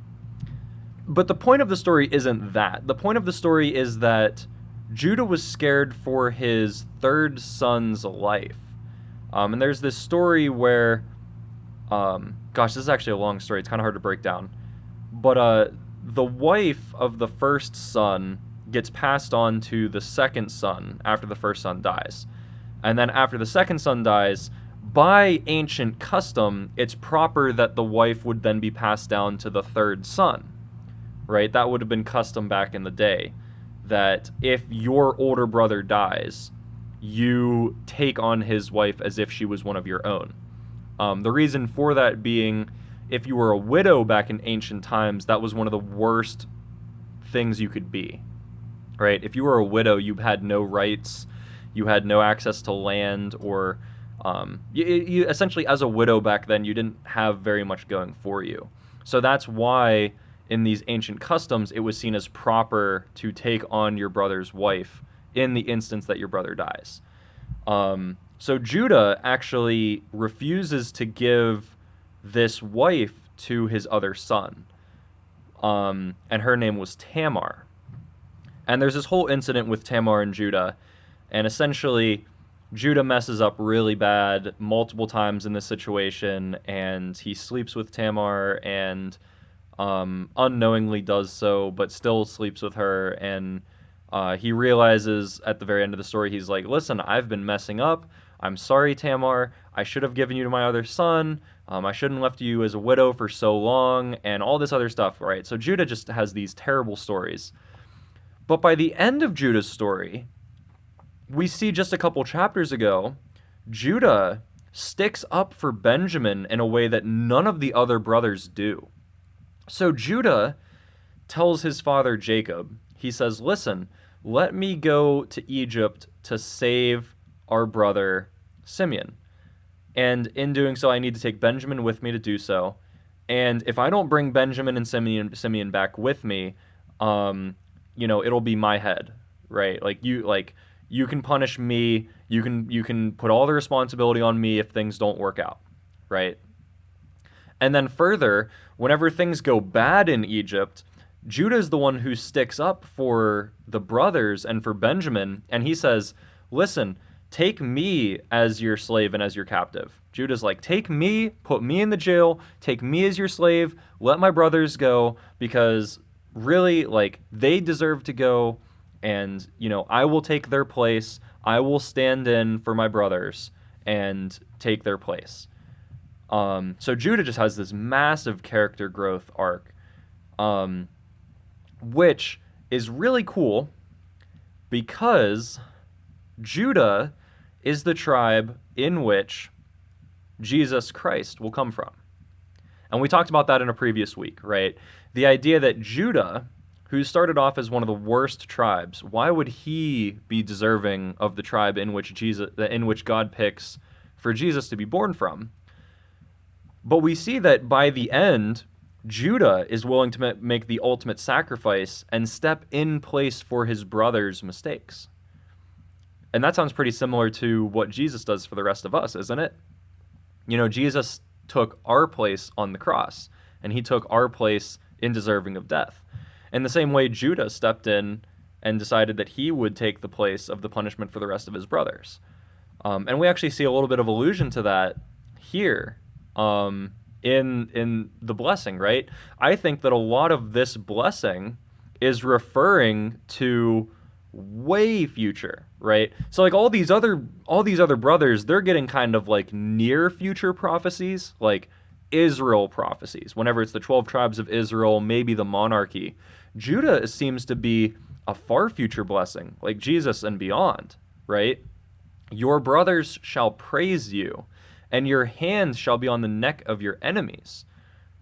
But the point of the story isn't that. The point of the story is that Judah was scared for his 3rd son's life. And there's this story where, this is actually a long story. It's kind of hard to break down. But the wife of the first son gets passed on to the second son after the first son dies. And then after the second son dies, by ancient custom, it's proper that the wife would then be passed down to the 3rd son, right? That would have been custom back in the day, that if your older brother dies, you take on his wife as if she was one of your own. The reason for that being, if you were a widow back in ancient times, that was one of the worst things you could be, right? If you were a widow, you had no rights, you had no access to land, or you essentially, as a widow back then, you didn't have very much going for you. So that's why in these ancient customs, it was seen as proper to take on your brother's wife in the instance that your brother dies. So Judah actually refuses to give this wife to his other son. And her name was Tamar. And there's this whole incident with Tamar and Judah. And essentially, Judah messes up really bad multiple times in this situation. And he sleeps with Tamar and unknowingly does so, but still sleeps with her. And he realizes at the very end of the story, he's like, listen, I've been messing up. I'm sorry, Tamar. I should have given you to my other son. I shouldn't have left you as a widow for so long, and all this other stuff, right? So Judah just has these terrible stories. But by the end of Judah's story, we see just a couple chapters ago, Judah sticks up for Benjamin in a way that none of the other brothers do. So Judah tells his father Jacob, he says, listen, let me go to Egypt to save our brother Simeon. And in doing so, I need to take Benjamin with me to do so. And if I don't bring Benjamin and Simeon back with me, it'll be my head, right? Like you can punish me. You can put all the responsibility on me if things don't work out, right? And then further, whenever things go bad in Egypt, Judah is the one who sticks up for the brothers and for Benjamin, and he says, listen, take me as your slave and as your captive. Judah's like, take me, put me in the jail, take me as your slave, let my brothers go, because really, they deserve to go, and, I will take their place. I will stand in for my brothers and take their place. So Judah just has this massive character growth arc, which is really cool because Judah is the tribe in which Jesus Christ will come from. And we talked about that in a previous week, right? The idea that Judah, who started off as one of the worst tribes, why would he be deserving of the tribe in which God picks for Jesus to be born from? But we see that by the end, Judah is willing to make the ultimate sacrifice and step in place for his brother's mistakes. And that sounds pretty similar to what Jesus does for the rest of us, isn't it? Jesus took our place on the cross, and he took our place in deserving of death. In the same way, Judah stepped in and decided that he would take the place of the punishment for the rest of his brothers. And we actually see a little bit of allusion to that here in the blessing, right? I think that a lot of this blessing is referring to way future, right? So all these other brothers, they're getting kind of near future prophecies, like Israel prophecies. Whenever it's the 12 tribes of Israel, maybe the monarchy. Judah seems to be a far future blessing, like Jesus and beyond, right? Your brothers shall praise you, and your hands shall be on the neck of your enemies,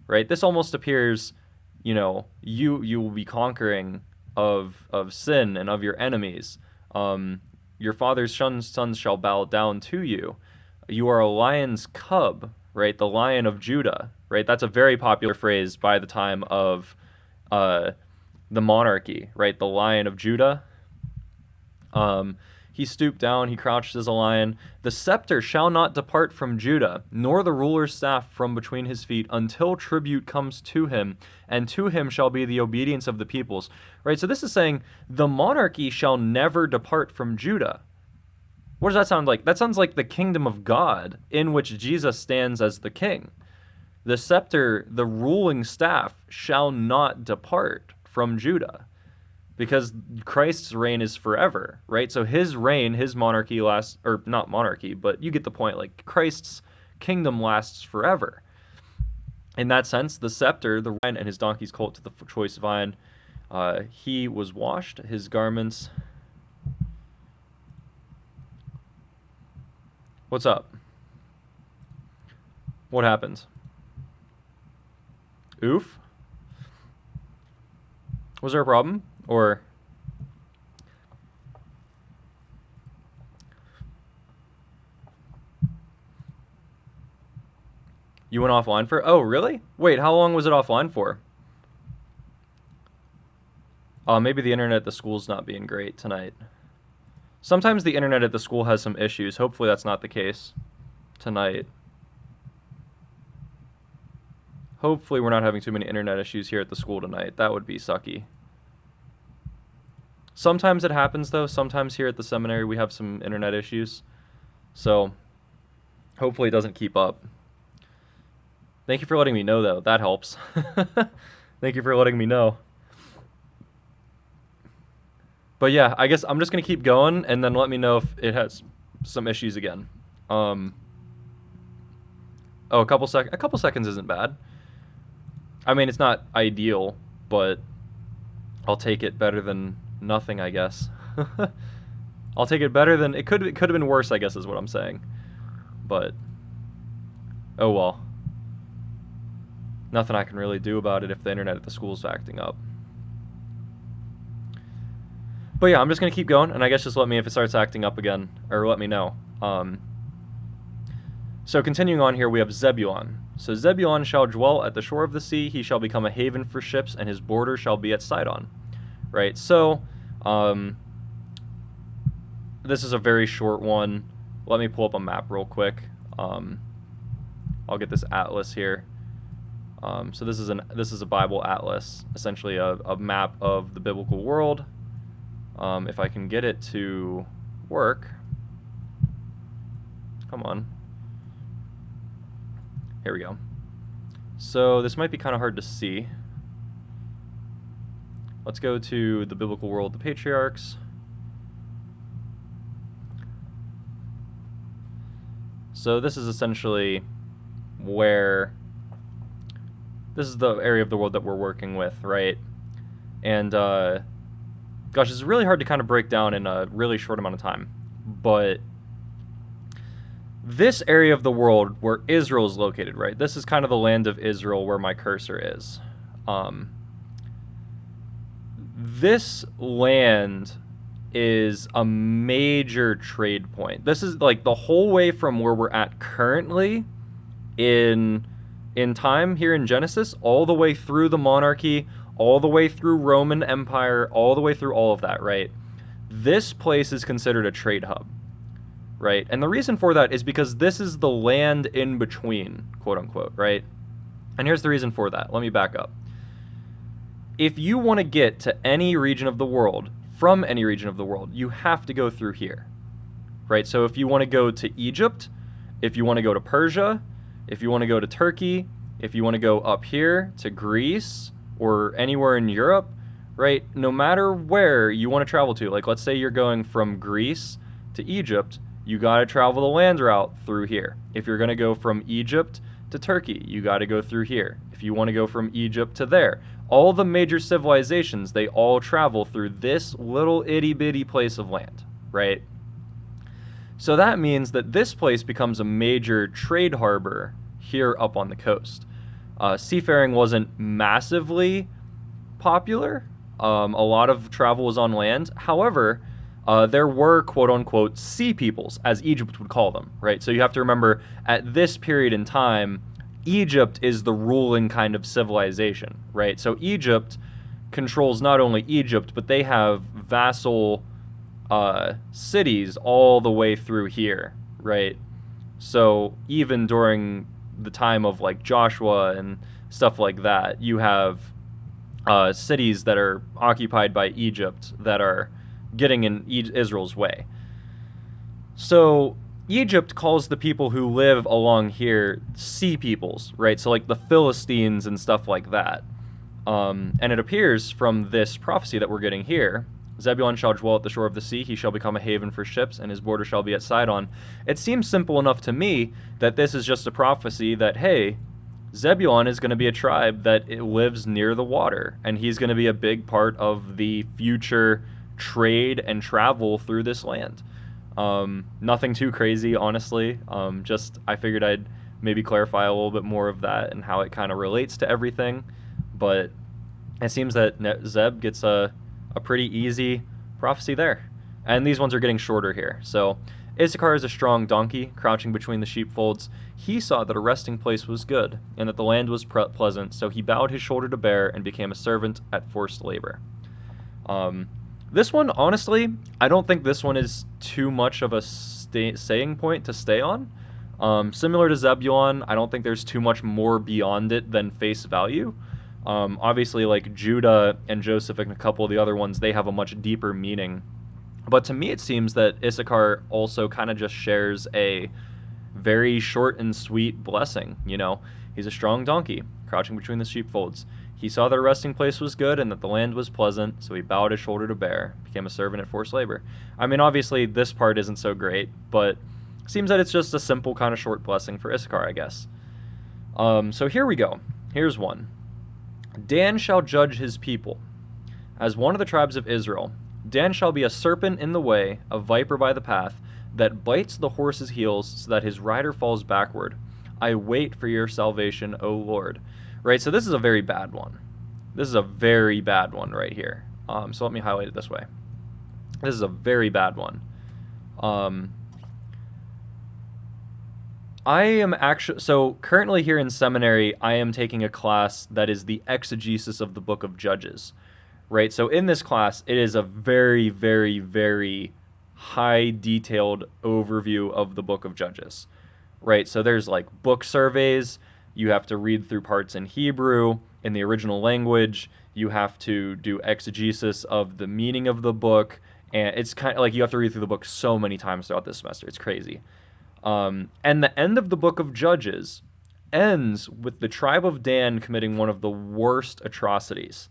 right? This almost appears, you will be conquering of sin and of your enemies. Your father's sons shall bow down to you. You are a lion's cub, right? The Lion of Judah, right? That's a very popular phrase by the time of the monarchy, right? The Lion of Judah. He stooped down, he crouched as a lion. The scepter shall not depart from Judah, nor the ruler's staff from between his feet, until tribute comes to him, and to him shall be the obedience of the peoples. Right, so this is saying the monarchy shall never depart from Judah. What does that sound like? That sounds like the kingdom of God, in which Jesus stands as the king. The scepter, the ruling staff, shall not depart from Judah, because Christ's reign is forever, right? So his reign, his monarchy lasts, or not monarchy, but you get the point. Christ's kingdom lasts forever. In that sense, the scepter, the vine, and his donkey's colt to the choice vine, he was washed, his garments What's up? What happened? Oof? Was there a problem? Or... You went offline for... Oh, really? Wait, how long was it offline for? Maybe the internet at the school's not being great tonight. Sometimes the internet at the school has some issues. Hopefully that's not the case tonight. Hopefully we're not having too many internet issues here at the school tonight. That would be sucky. Sometimes it happens, though. Sometimes here at the seminary we have some internet issues. So, hopefully it doesn't keep up. Thank you for letting me know, though. That helps. Thank you for letting me know. But yeah, I guess I'm just going to keep going, and then let me know if it has some issues again. Oh, a couple seconds isn't bad. I mean, it's not ideal, but I'll take it better than nothing, I guess. I'll take it better than... It could have been worse, I guess, is what I'm saying. But... oh, well. Nothing I can really do about it if the internet at the school's acting up. But yeah, I'm just going to keep going, and I guess just let me if it starts acting up again, or let me know. So continuing on here, we have Zebulon. So Zebulon shall dwell at the shore of the sea, he shall become a haven for ships, and his border shall be at Sidon. Right, so this is a very short one. Let me pull up a map real quick. I'll get this atlas here. So this is a Bible atlas, essentially a map of the biblical world. If I can get it to work. Come on. Here we go. So this might be kind of hard to see. Let's go to the biblical world, the patriarchs. So this is essentially where... this is the area of the world that we're working with, right? And, gosh, it's really hard to kind of break down in a really short amount of time. But this area of the world where Israel is located, right? This is kind of the land of Israel where my cursor is. This land is a major trade point. This is like the whole way from where we're at currently in time here in Genesis, all the way through the monarchy, all the way through Roman Empire, all the way through all of that, right? This place is considered a trade hub, right? And the reason for that is because this is the land in between, quote unquote, right? And here's the reason for that. Let me back up. If you want to get to any region of the world, from any region of the world, you have to go through here, right? So if you want to go to Egypt, if you want to go to Persia, if you want to go to Turkey, if you want to go up here to Greece or anywhere in Europe, right? No matter where you want to travel to, like let's say you're going from Greece to Egypt, you got to travel the land route through here. If you're going to go from Egypt to Turkey, you got to go through here. If you want to go from Egypt to there, all the major civilizations, they all travel through this little itty bitty place of land, right? So that means that this place becomes a major trade harbor here up on the coast. Seafaring wasn't massively popular. A lot of travel was on land. However, there were quote-unquote sea peoples, as Egypt would call them, right? So you have to remember, at this period in time, Egypt is the ruling kind of civilization, right? So Egypt controls not only Egypt, but they have vassal cities all the way through here, right? So even during the time of like Joshua and stuff like that, you have cities that are occupied by Egypt that are getting in Israel's way. So Egypt calls the people who live along here sea peoples, right? So like the Philistines and stuff like that. And it appears from this prophecy that we're getting here, Zebulun shall dwell at the shore of the sea, he shall become a haven for ships, and his border shall be at Sidon. It seems simple enough to me that this is just a prophecy that, hey, Zebulun is going to be a tribe that it lives near the water, and he's going to be a big part of the future trade and travel through this land. Nothing too crazy, honestly. Just I figured I'd maybe clarify a little bit more of that and how it kind of relates to everything. But it seems that Zeb gets a pretty easy prophecy there. And these ones are getting shorter here. So Issachar is a strong donkey, crouching between the sheepfolds. He saw that a resting place was good, and that the land was pleasant, so he bowed his shoulder to bear and became a servant at forced labor. This one, honestly, I don't think this one is too much of a saying point to stay on. Similar to Zebulon, I don't think there's too much more beyond it than face value. Obviously, like Judah and Joseph and a couple of the other ones, they have a much deeper meaning. But to me, it seems that Issachar also kind of just shares a very short and sweet blessing. You know, he's a strong donkey, crouching between the sheepfolds. He saw that a resting place was good and that the land was pleasant, so he bowed his shoulder to bear, became a servant at forced labor. I mean, obviously, this part isn't so great, but seems that it's just a simple kind of short blessing for Issachar, I guess. So here we go. Here's one. Dan shall judge his people. As one of the tribes of Israel, Dan shall be a serpent in the way, a viper by the path, that bites the horse's heels so that his rider falls backward. I wait for your salvation, O Lord. Right, so this is a very bad one. This is a very bad one right here. So let me highlight it this way. This is a very bad one. I am actually, so currently here in seminary, I am taking a class that is the exegesis of the book of Judges, right? So in this class, it is a very, very, very high detailed overview of the book of Judges, right? So there's like book surveys. You have to read through parts in Hebrew, in the original language. You have to do exegesis of the meaning of the book. And it's kind of like you have to read through the book so many times throughout this semester. It's crazy. And the end of the book of Judges ends with the tribe of Dan committing one of the worst atrocities.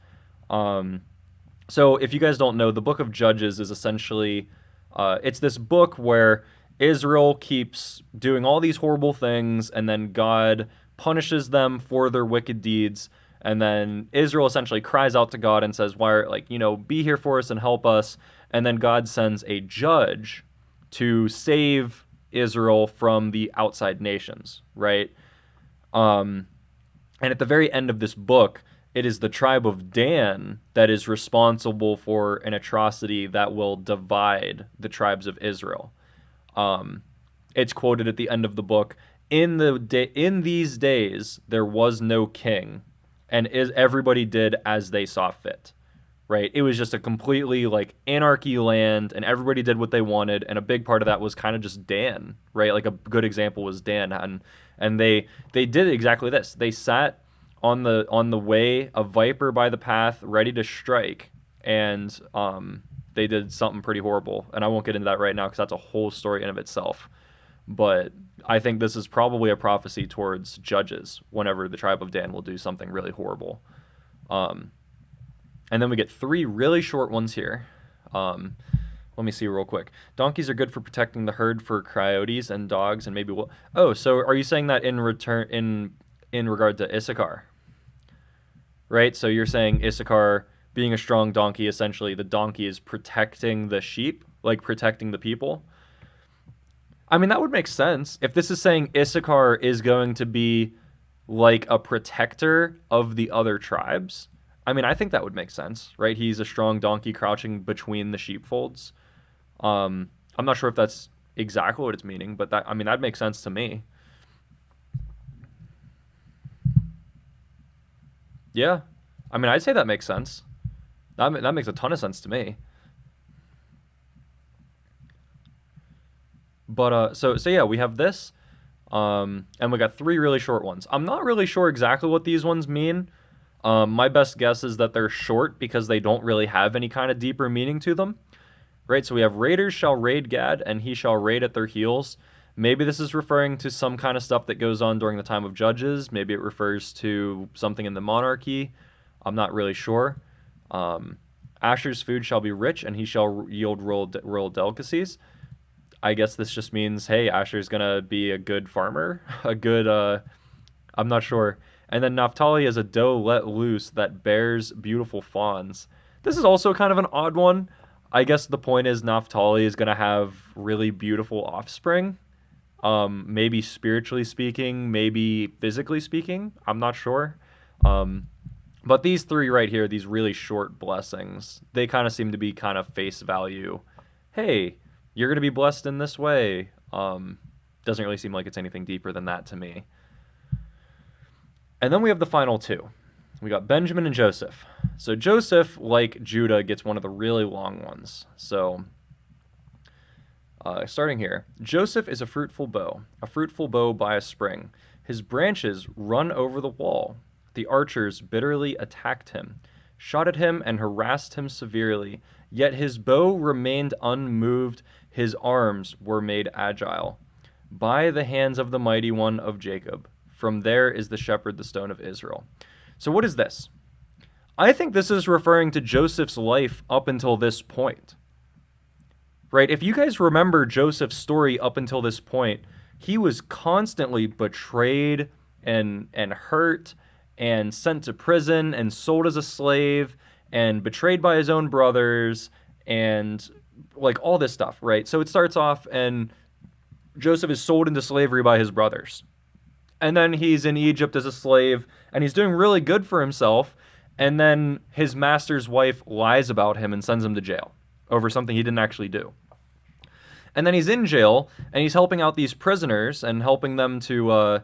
So if you guys don't know, the book of Judges is essentially, it's this book where Israel keeps doing all these horrible things, and then God punishes them for their wicked deeds. And then Israel essentially cries out to God and says, why, like, you know, be here for us and help us. And then God sends a judge to save Israel from the outside nations, right? And at the very end of this book, it is the tribe of Dan that is responsible for an atrocity that will divide the tribes of Israel. It's quoted at the end of the book, in these days there was no king, and everybody did as they saw fit. Right? It was just a completely like anarchy land, and everybody did what they wanted, and a big part of that was kind of just Dan, right? Like a good example was Dan, and they did exactly this. They sat on the way, a viper by the path, ready to strike, and they did something pretty horrible. And I won't get into that right now because that's a whole story in of itself. But I think this is probably a prophecy towards Judges, whenever the tribe of Dan will do something really horrible. And then we get three really short ones here. Let me see real quick. Donkeys are good for protecting the herd for coyotes and dogs, and maybe so are you saying that in regard to Issachar? Right? So you're saying Issachar being a strong donkey, essentially the donkey is protecting the sheep, like protecting the people. I mean, that would make sense. If this is saying Issachar is going to be like a protector of the other tribes, I mean, I think that would make sense, right? He's a strong donkey crouching between the sheepfolds. I'm not sure if that's exactly what it's meaning, but that makes sense to me. Yeah. I mean, I'd say that makes sense. That makes a ton of sense to me. But so yeah, we have this, and we got three really short ones. I'm not really sure exactly what these ones mean. My best guess is that they're short because they don't really have any kind of deeper meaning to them, right? So we have raiders shall raid Gad, and he shall raid at their heels. Maybe this is referring to some kind of stuff that goes on during the time of Judges. Maybe it refers to something in the monarchy. I'm not really sure. Asher's food shall be rich, and he shall yield royal delicacies. I guess this just means, hey, Asher's going to be a good farmer, a good, I'm not sure. And then Naphtali is a doe let loose that bears beautiful fawns. This is also kind of an odd one. I guess the point is Naphtali is going to have really beautiful offspring. Maybe spiritually speaking, maybe physically speaking. I'm not sure. But these three right here, these really short blessings, they kind of seem to be kind of face value. Hey, you're going to be blessed in this way. Doesn't really seem like it's anything deeper than that to me. And then we have the final two. We got Benjamin and Joseph. So Joseph, like Judah, gets one of the really long ones. So starting here. Joseph is a fruitful bow by a spring. His branches run over the wall. The archers bitterly attacked him, shot at him, and harassed him severely. Yet his bow remained unmoved. His arms were made agile by the hands of the mighty one of Jacob. From there is the shepherd, the stone of Israel. So what is this? I think this is referring to Joseph's life up until this point. Right? If you guys remember Joseph's story up until this point, he was constantly betrayed and hurt and sent to prison and sold as a slave and betrayed by his own brothers and like all this stuff, right? So it starts off and Joseph is sold into slavery by his brothers. And then he's in Egypt as a slave and he's doing really good for himself. And then his master's wife lies about him and sends him to jail over something he didn't actually do. And then he's in jail and he's helping out these prisoners and helping them to,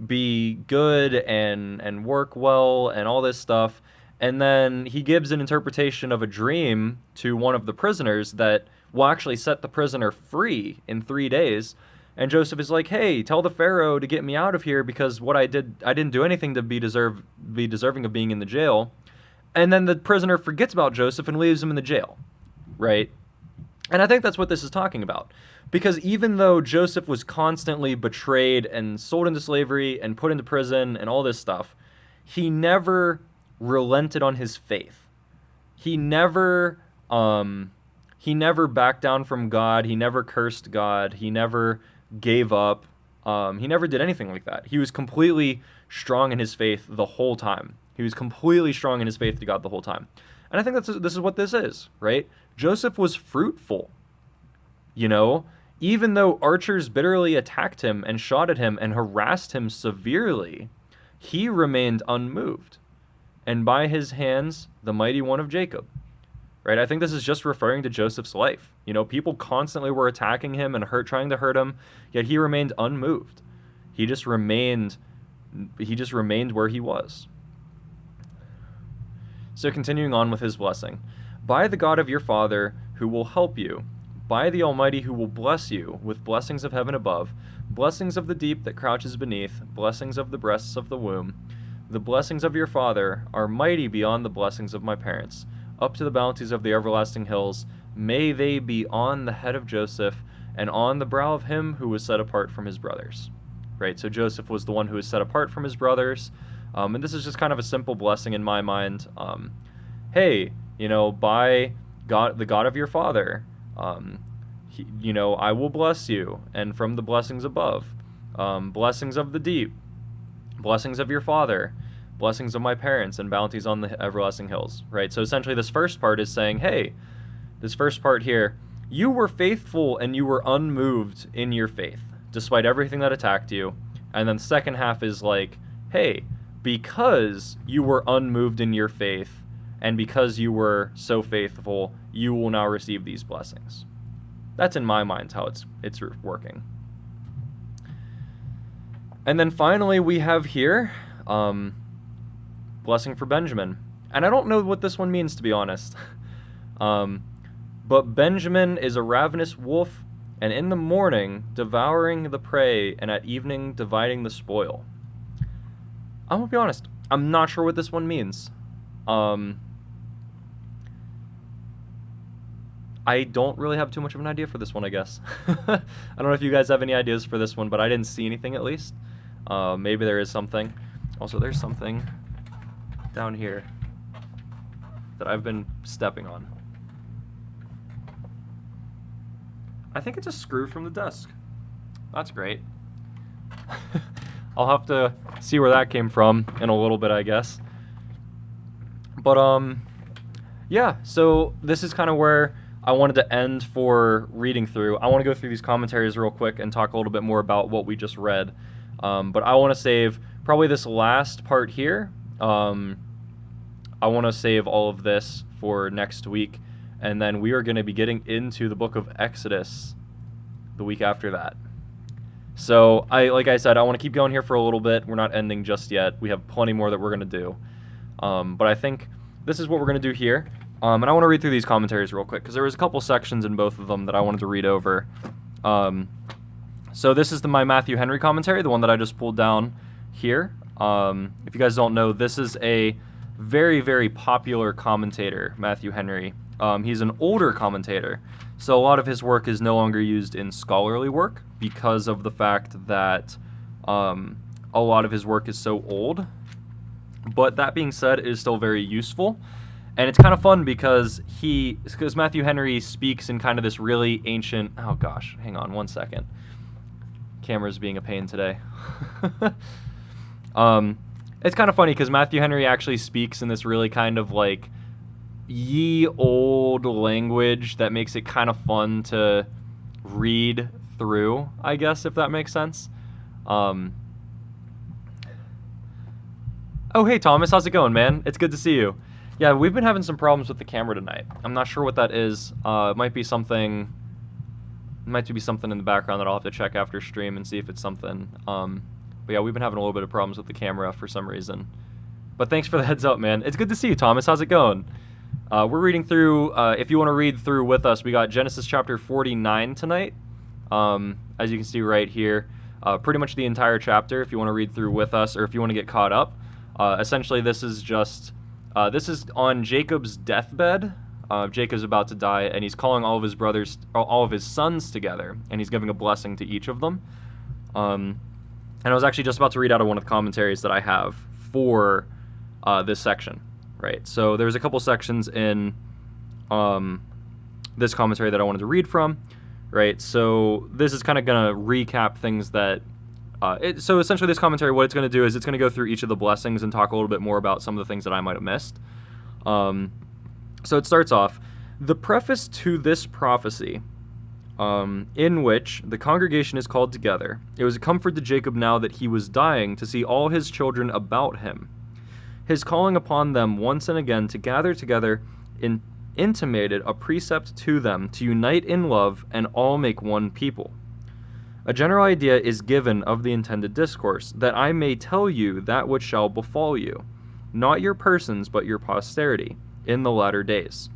be good and work well and all this stuff. And then he gives an interpretation of a dream to one of the prisoners that will actually set the prisoner free in 3 days. And Joseph is like, hey, tell the Pharaoh to get me out of here because what I didn't do anything to be deserving of being in the jail. And then the prisoner forgets about Joseph and leaves him in the jail, right? And I think that's what this is talking about. Because even though Joseph was constantly betrayed and sold into slavery and put into prison and all this stuff, he never relented on his faith. He never backed down from God. He never cursed God. He never gave up. He never did anything like that. He was completely strong in his faith the whole time. He was completely strong in his faith to God the whole time. And I think this is what this is, right? Joseph was fruitful. Even though archers bitterly attacked him and shot at him and harassed him severely, he remained unmoved. And by his hands, the mighty one of Jacob. Right? I think this is just referring to Joseph's life. People constantly were attacking him and trying to hurt him, yet he remained unmoved. He just remained where he was. So continuing on with his blessing. By the God of your father who will help you, by the Almighty who will bless you with blessings of heaven above, blessings of the deep that crouches beneath, blessings of the breasts of the womb. The blessings of your father are mighty beyond the blessings of my parents, up to the bounties of the everlasting hills. May they be on the head of Joseph and on the brow of him who was set apart from his brothers. Right, so Joseph was the one who was set apart from his brothers. And this is just kind of a simple blessing in my mind. Hey, by God, the God of your father, I will bless you, and from the blessings above, blessings of the deep, blessings of your father, blessings of my parents, and bounties on the everlasting hills, right? So essentially this first part is saying, hey, this first part here, you were faithful and you were unmoved in your faith, despite everything that attacked you. And then the second half is like, hey, because you were unmoved in your faith, and because you were so faithful, you will now receive these blessings. That's in my mind how it's working. And then finally we have here, blessing for Benjamin. And I don't know what this one means, to be honest. But Benjamin is a ravenous wolf, and in the morning devouring the prey, and at evening dividing the spoil. I'm gonna be honest, I'm not sure what this one means. I don't really have too much of an idea for this one, I guess. I don't know if you guys have any ideas for this one, but I didn't see anything at least. Maybe there is something. Also, there's something down here that I've been stepping on. I think it's a screw from the desk. That's great. I'll have to see where that came from in a little bit, I guess. But, Yeah, so this is kind of where I wanted to end for reading through. I want to go through these commentaries real quick and talk a little bit more about what we just read. But I want to save probably this last part here. I want to save all of this for next week. And then we are going to be getting into the book of Exodus the week after that. So, like I said, I want to keep going here for a little bit. We're not ending just yet. We have plenty more that we're going to do. But I think this is what we're going to do here. And I want to read through these commentaries real quick because there was a couple sections in both of them that I wanted to read over. So this is my Matthew Henry commentary, the one that I just pulled down here. If you guys don't know, this is a very, very popular commentator, Matthew Henry. He's an older commentator, so a lot of his work is no longer used in scholarly work because of the fact that a lot of his work is so old. But that being said, it is still very useful. And it's kind of fun because Matthew Henry speaks in kind of this really ancient... Oh gosh, hang on one second. Camera's being a pain today. It's kind of funny because Matthew Henry actually speaks in this really kind of like ye old language that makes it kind of fun to read through, I guess, if that makes sense. Oh, hey Thomas, how's it going, man? It's good to see you. Yeah, we've been having some problems with the camera tonight. I'm not sure what that is. It might be something in the background that I'll have to check after stream and see if it's something. But yeah, we've been having a little bit of problems with the camera for some reason. But thanks for the heads up, man. It's good to see you, Thomas. How's it going? We're reading through, if you want to read through with us, we got Genesis chapter 49 tonight. As you can see right here, pretty much the entire chapter if you want to read through with us or if you want to get caught up. Essentially, this is on Jacob's deathbed. Jacob's about to die, and he's calling all of his sons together, and he's giving a blessing to each of them. And I was actually just about to read out of one of the commentaries that I have for this section, right? So there's a couple sections in this commentary that I wanted to read from, right? So this is kind of going to recap things that... so essentially this commentary, what it's going to do is it's going to go through each of the blessings and talk a little bit more about some of the things that I might have missed. So it starts off, the preface to this prophecy, in which the congregation is called together. It was a comfort to Jacob now that he was dying to see all his children about him. His calling upon them once and again to gather together intimated a precept to them to unite in love and all make one people. A general idea is given of the intended discourse, that I may tell you that which shall befall you, not your persons, but your posterity, in the latter days.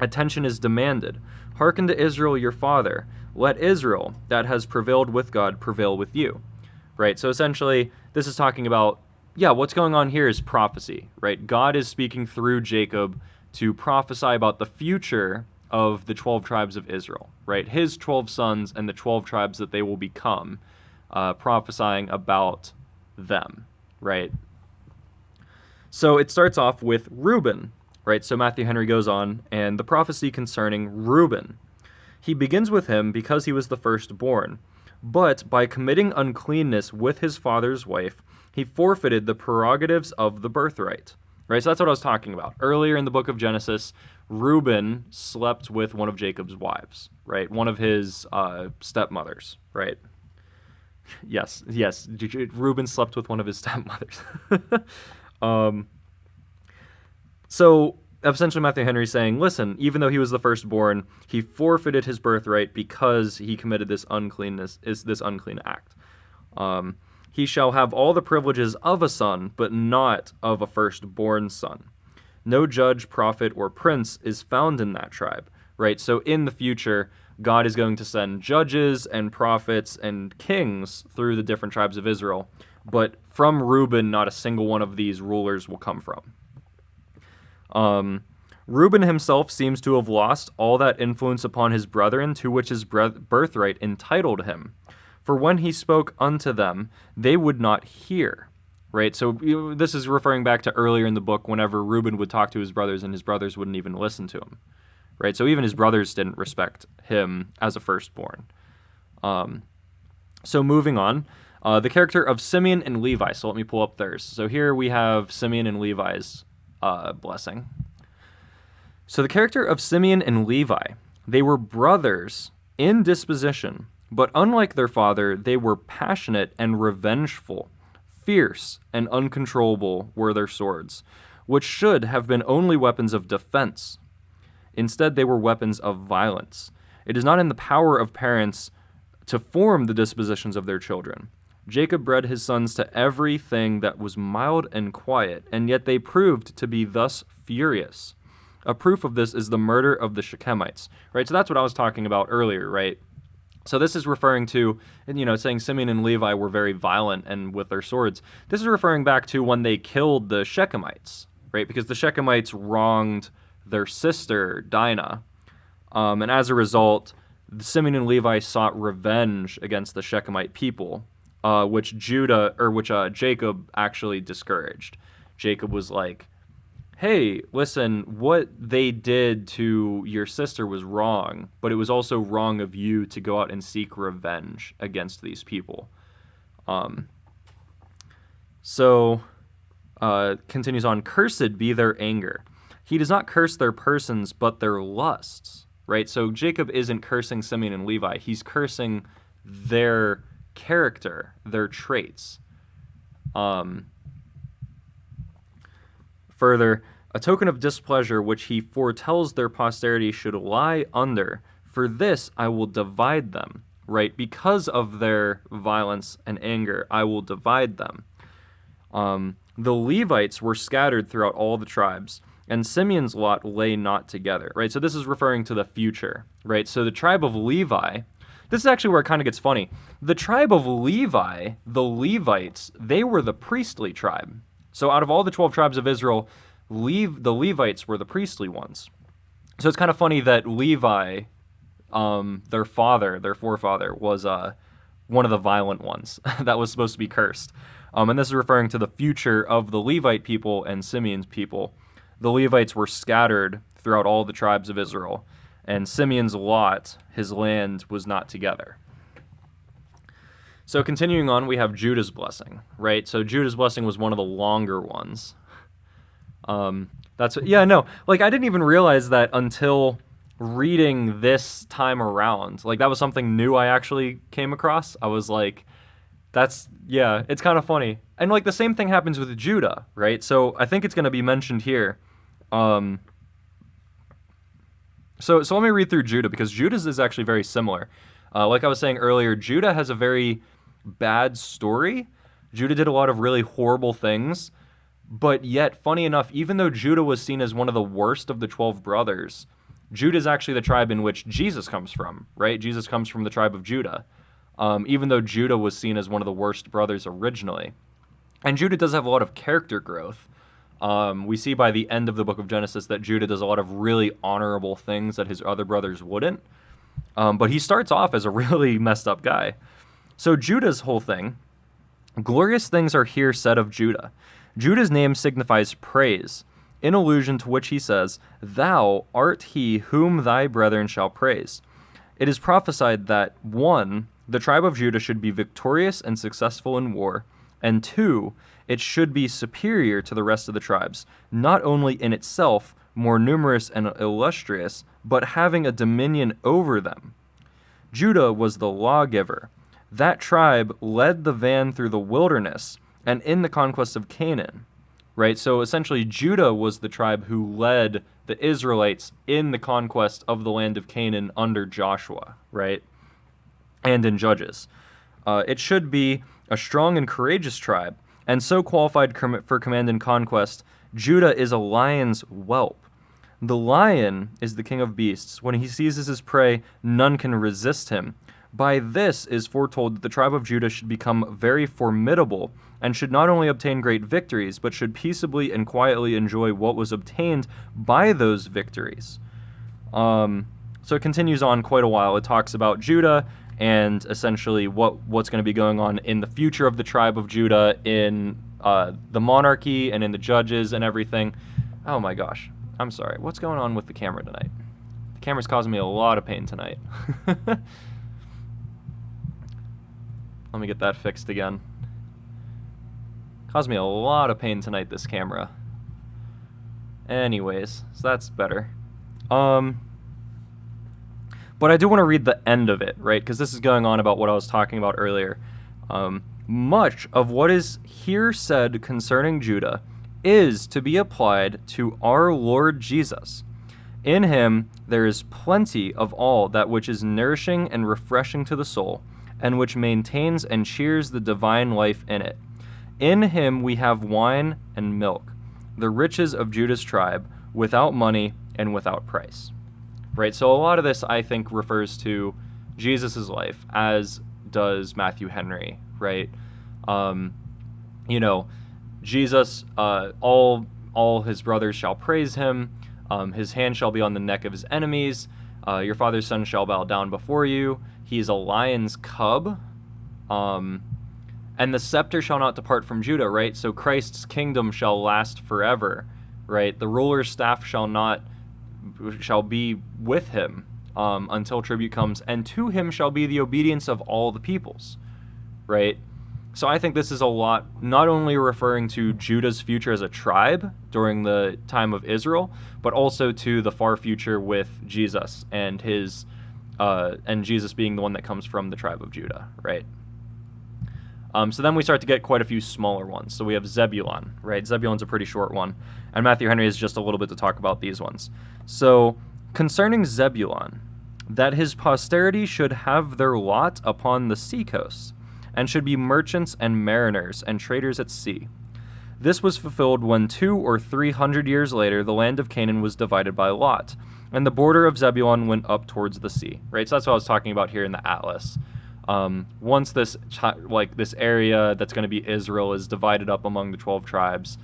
Attention is demanded. Hearken to Israel your father. Let Israel, that has prevailed with God, prevail with you. Right, so essentially, this is talking about, what's going on here is prophecy, right? God is speaking through Jacob to prophesy about the future of the 12 tribes of Israel, right? His 12 sons and the 12 tribes that they will become, prophesying about them, right? So it starts off with Reuben, right? So Matthew Henry goes on, and the prophecy concerning Reuben. He begins with him because he was the firstborn, but by committing uncleanness with his father's wife, he forfeited the prerogatives of the birthright, right? So that's what I was talking about. Earlier in the book of Genesis, Reuben slept with one of Jacob's wives, right? One of his stepmothers, right? Yes. Reuben slept with one of his stepmothers. So essentially Matthew Henry is saying, listen, even though he was the firstborn, he forfeited his birthright because he committed this unclean act. He shall have all the privileges of a son, but not of a firstborn son. No judge, prophet, or prince is found in that tribe, right? So in the future, God is going to send judges and prophets and kings through the different tribes of Israel, but from Reuben, not a single one of these rulers will come from. Reuben himself seems to have lost all that influence upon his brethren to which his birthright entitled him. For when he spoke unto them, they would not hear. Right, so this is referring back to earlier in the book whenever Reuben would talk to his brothers and his brothers wouldn't even listen to him. Right, so even his brothers didn't respect him as a firstborn. So moving on, the character of Simeon and Levi. So let me pull up theirs. So here we have Simeon and Levi's blessing. So the character of Simeon and Levi, they were brothers in disposition, but unlike their father, they were passionate and revengeful. Fierce and uncontrollable were their swords, which should have been only weapons of defense. Instead, they were weapons of violence. It is not in the power of parents to form the dispositions of their children. Jacob bred his sons to everything that was mild and quiet, and yet they proved to be thus furious. A proof of this is the murder of the Shechemites, right? So that's what I was talking about earlier, right? So this is referring to, saying Simeon and Levi were very violent and with their swords. This is referring back to when they killed the Shechemites, right? Because the Shechemites wronged their sister, Dinah. And as a result, Simeon and Levi sought revenge against the Shechemite people, which Jacob actually discouraged. Jacob was like, hey, listen, what they did to your sister was wrong, but it was also wrong of you to go out and seek revenge against these people. Continues on, cursed be their anger. He does not curse their persons, but their lusts, right? So Jacob isn't cursing Simeon and Levi. He's cursing their character, their traits. Further, a token of displeasure which he foretells their posterity should lie under. For this I will divide them, right? Because of their violence and anger, I will divide them. The Levites were scattered throughout all the tribes, and Simeon's lot lay not together, right? So this is referring to the future, right? So the tribe of Levi, this is actually where it kind of gets funny. The tribe of Levi, the Levites, they were the priestly tribe. So out of all the 12 tribes of Israel, the Levites were the priestly ones. So it's kind of funny that Levi, their forefather, was one of the violent ones that was supposed to be cursed. And this is referring to the future of the Levite people and Simeon's people. The Levites were scattered throughout all the tribes of Israel, and Simeon's lot, his land, was not together. So continuing on, we have Judah's blessing, right? So Judah's blessing was one of the longer ones. I didn't even realize that until reading this time around. Like, that was something new I actually came across. I was like, it's kind of funny. And like the same thing happens with Judah, right? So I think it's going to be mentioned here. So let me read through Judah, because Judah's is actually very similar. Like I was saying earlier, Judah has a very bad story. Judah did a lot of really horrible things, but yet, funny enough, even though Judah was seen as one of the worst of the 12 brothers, Judah is actually the tribe in which Jesus comes from, right? Jesus comes from the tribe of Judah, even though Judah was seen as one of the worst brothers originally. And Judah does have a lot of character growth. We see by the end of the book of Genesis that Judah does a lot of really honorable things that his other brothers wouldn't. But he starts off as a really messed up guy. So Judah's whole thing, glorious things are here said of Judah. Judah's name signifies praise, in allusion to which he says, Thou art he whom thy brethren shall praise. It is prophesied that 1, the tribe of Judah should be victorious and successful in war, and 2, it should be superior to the rest of the tribes, not only in itself more numerous and illustrious, but having a dominion over them. Judah was the lawgiver. That tribe led the van through the wilderness and in the conquest of Canaan, right? So essentially, Judah was the tribe who led the Israelites in the conquest of the land of Canaan under Joshua, right? And in Judges. It should be a strong and courageous tribe, and so qualified for command and conquest. Judah is a lion's whelp. The lion is the king of beasts. When he seizes his prey, none can resist him. By this is foretold that the tribe of Judah should become very formidable, and should not only obtain great victories, but should peaceably and quietly enjoy what was obtained by those victories. So it continues on quite a while. It talks about Judah and essentially what's going to be going on in the future of the tribe of Judah, in the monarchy and in the judges and everything. Oh my gosh. I'm sorry. What's going on with the camera tonight? The camera's causing me a lot of pain tonight. Let me get that fixed again. Caused me a lot of pain tonight, this camera. Anyways, so that's better. But I do want to read the end of it, right? Because this is going on about what I was talking about earlier. Much of what is here said concerning Judah is to be applied to our Lord Jesus. In him there is plenty of all that which is nourishing and refreshing to the soul, and which maintains and cheers the divine life in it. In him we have wine and milk, the riches of Judah's tribe, without money and without price. Right, so a lot of this, I think, refers to Jesus' life, as does Matthew Henry, right? Jesus, all his brothers shall praise him. His hand shall be on the neck of his enemies. Your father's son shall bow down before you. He is a lion's cub. And the scepter shall not depart from Judah, right? So Christ's kingdom shall last forever, right? The ruler's staff shall be with him until tribute comes, and to him shall be the obedience of all the peoples, right? So I think this is a lot, not only referring to Judah's future as a tribe during the time of Israel, but also to the far future with Jesus and Jesus being the one that comes from the tribe of Judah, right? So then we start to get quite a few smaller ones. So we have Zebulun, right? Zebulun's a pretty short one, and Matthew Henry is just a little bit to talk about these ones. So concerning Zebulun, that his posterity should have their lot upon the seacoasts, and should be merchants and mariners and traders at sea. This was fulfilled when 200 or 300 years later the land of Canaan was divided by lot, and the border of Zebulun went up towards the sea. Right, so that's what I was talking about here in the Atlas. Once this area that's going to be Israel is divided up among the 12 tribes,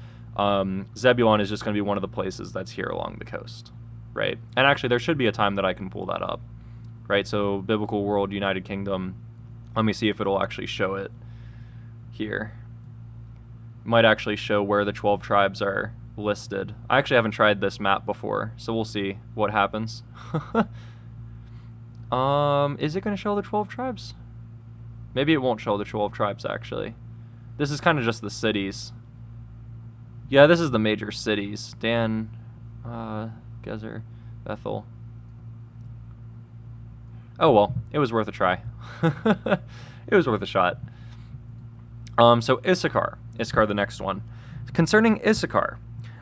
Zebulun is just going to be one of the places that's here along the coast, right? And actually, there should be a time that I can pull that up, right? So Biblical World United Kingdom. Let me see if it'll actually show it here. It might actually show where the 12 tribes are listed. I actually haven't tried this map before, so we'll see what happens. Is it going to show the 12 tribes? Maybe it won't show the 12 tribes, actually. This is kind of just the cities. Yeah, this is the major cities. Dan, Gezer, Bethel. Oh well, it was worth a try. It was worth a shot. So Issachar, the next one. Concerning Issachar,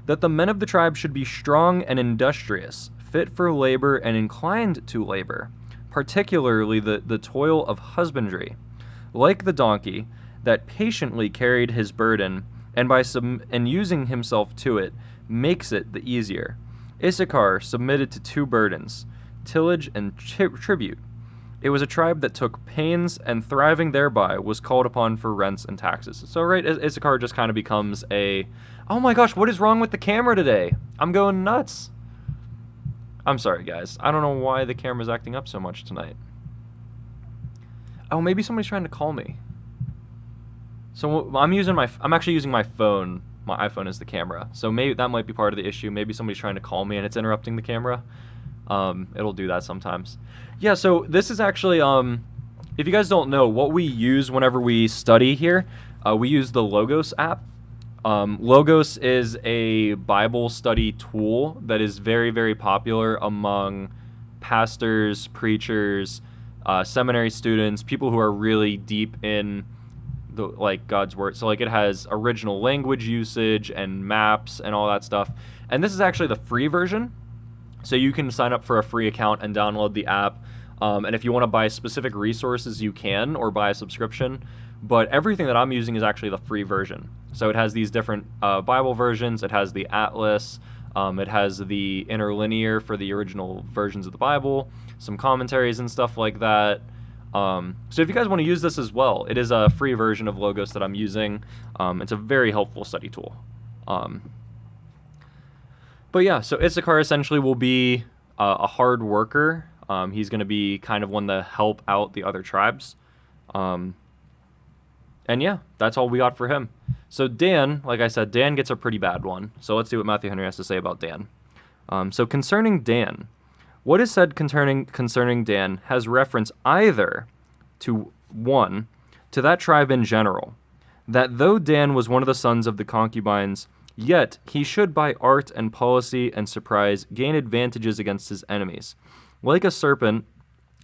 that the men of the tribe should be strong and industrious, fit for labor and inclined to labor, particularly the toil of husbandry, like the donkey, that patiently carried his burden, and and using himself to it, makes it the easier. Issachar submitted to 2 burdens, tillage and tribute. It was a tribe that took pains, and thriving thereby was called upon for rents and taxes. So right, Issachar just kind of becomes a, oh my gosh, what is wrong with the camera today? I'm going nuts. I'm sorry, guys. I don't know why the camera's acting up so much tonight. Oh, maybe somebody's trying to call me. So I'm actually using my phone. My iPhone is the camera. So maybe that might be part of the issue. Maybe somebody's trying to call me and it's interrupting the camera. It'll do that sometimes. Yeah, so this is actually, if you guys don't know, what we use whenever we study here, we use the Logos app. Logos is a Bible study tool that is very, very popular among pastors, preachers, seminary students, people who are really deep in God's word. So it has original language usage and maps and all that stuff. And this is actually the free version. So you can sign up for a free account and download the app. And if you want to buy specific resources, you can, or buy a subscription. But everything that I'm using is actually the free version. So it has these different Bible versions. It has the Atlas. It has the interlinear for the original versions of the Bible, some commentaries and stuff like that. So if you guys want to use this as well, it is a free version of Logos that I'm using. It's a very helpful study tool. But yeah, so Issachar essentially will be a hard worker. He's going to be kind of one to help out the other tribes. And yeah, that's all we got for him. So Dan, like I said, Dan gets a pretty bad one. So let's see what Matthew Henry has to say about Dan. So concerning Dan, what is said concerning Dan has reference either to that tribe in general, that though Dan was one of the sons of the concubines Yet he should by art and policy and surprise gain advantages against his enemies. Like a serpent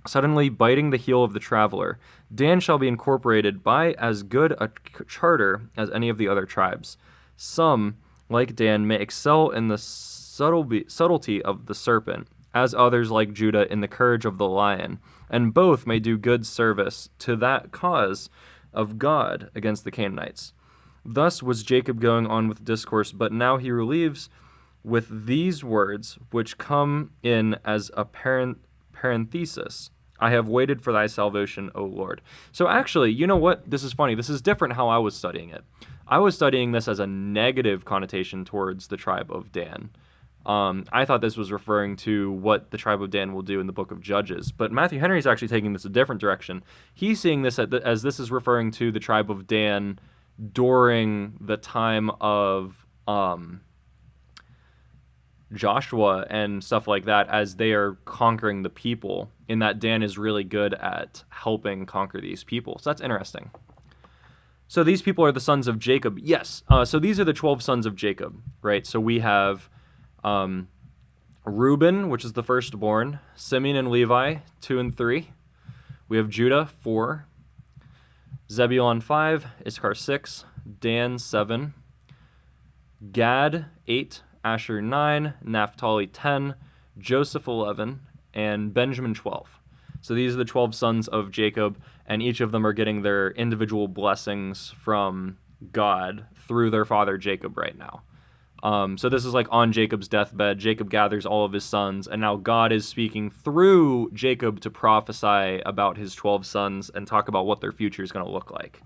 suddenly biting the heel of the traveler, Dan shall be incorporated by as good a charter as any of the other tribes. Some, like Dan, may excel in the subtlety of the serpent, as others, like Judah, in the courage of the lion, and both may do good service to that cause of God against the Canaanites. Thus was Jacob going on with discourse, but now he relieves with these words, which come in as a parenthesis. I have waited for thy salvation, O Lord. So actually, you know what? This is funny. This is different how I was studying it. I was studying this as a negative connotation towards the tribe of Dan. I thought this was referring to what the tribe of Dan will do in the book of Judges. But Matthew Henry is actually taking this a different direction. He's seeing this as this is referring to the tribe of Dan during the time of Joshua and stuff like that, as they are conquering the people, in that Dan is really good at helping conquer these people. So that's interesting. So these people are the sons of Jacob. Yes. So these are the 12 sons of Jacob, right? So we have Reuben, which is the firstborn, Simeon and Levi, 2 and 3. We have Judah, 4. Zebulun, 5. Issachar, 6. Dan, 7. Gad, 8. Asher, 9. Naphtali, 10. Joseph, 11. And Benjamin, 12. So these are the 12 sons of Jacob, and each of them are getting their individual blessings from God through their father Jacob right now. So this is like on Jacob's deathbed. Jacob gathers all of his sons, and now God is speaking through Jacob to prophesy about his 12 sons and talk about what their future is going to look like.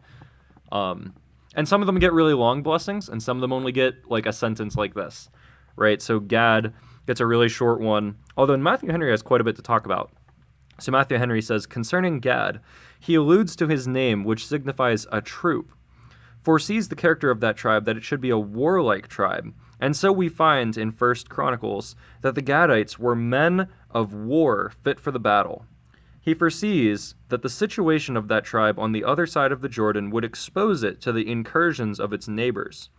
And some of them get really long blessings, and some of them only get like a sentence like this, right? So Gad gets a really short one, although Matthew Henry has quite a bit to talk about. So Matthew Henry says, concerning Gad, he alludes to his name, which signifies a troop, foresees the character of that tribe, that it should be a warlike tribe. And so we find in 1 Chronicles that the Gadites were men of war fit for the battle. He foresees that the situation of that tribe on the other side of the Jordan would expose it to the incursions of its neighbors,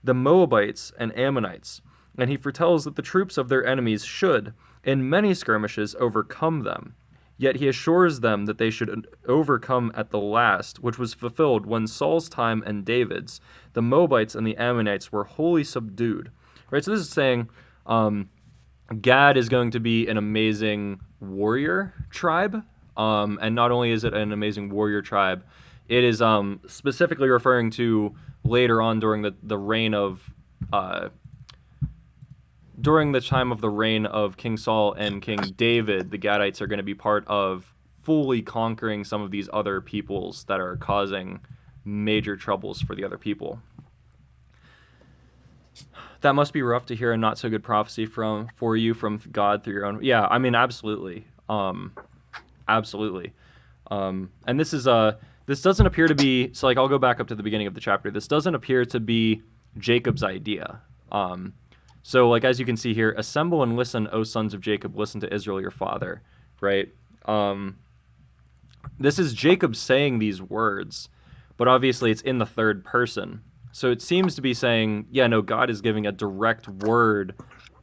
the Moabites and Ammonites, and he foretells that the troops of their enemies should, in many skirmishes, overcome them. Yet he assures them that they should overcome at the last, which was fulfilled when Saul's time and David's, the Moabites and the Ammonites were wholly subdued. Right, so this is saying Gad is going to be an amazing warrior tribe, and not only is it an amazing warrior tribe, it is specifically referring to later on during the reign of during the time of the reign of King Saul and King David, the Gadites are going to be part of fully conquering some of these other peoples that are causing major troubles for the other people. That must be rough to hear a not so good prophecy for you from God through your own. Yeah, I mean, absolutely. Absolutely. And this is this doesn't appear to be, so like I'll go back up to the beginning of the chapter. This doesn't appear to be Jacob's idea. So, like, as you can see here, assemble and listen, O sons of Jacob, listen to Israel, your father, right? This is Jacob saying these words, but obviously it's in the third person. So it seems to be saying, yeah, no, God is giving a direct word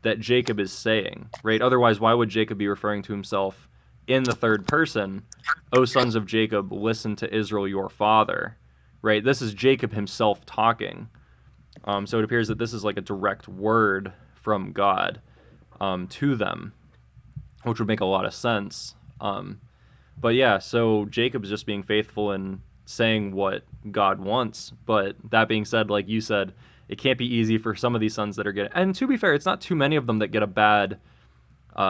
that Jacob is saying, right? Otherwise, why would Jacob be referring to himself in the third person? O sons of Jacob, listen to Israel, your father, right? This is Jacob himself talking. So it appears that this is like a direct word from God to them, which would make a lot of sense. But yeah, so Jacob's just being faithful and saying what God wants. But that being said, like you said, it can't be easy for some of these sons that are getting... And to be fair, it's not too many of them that get a bad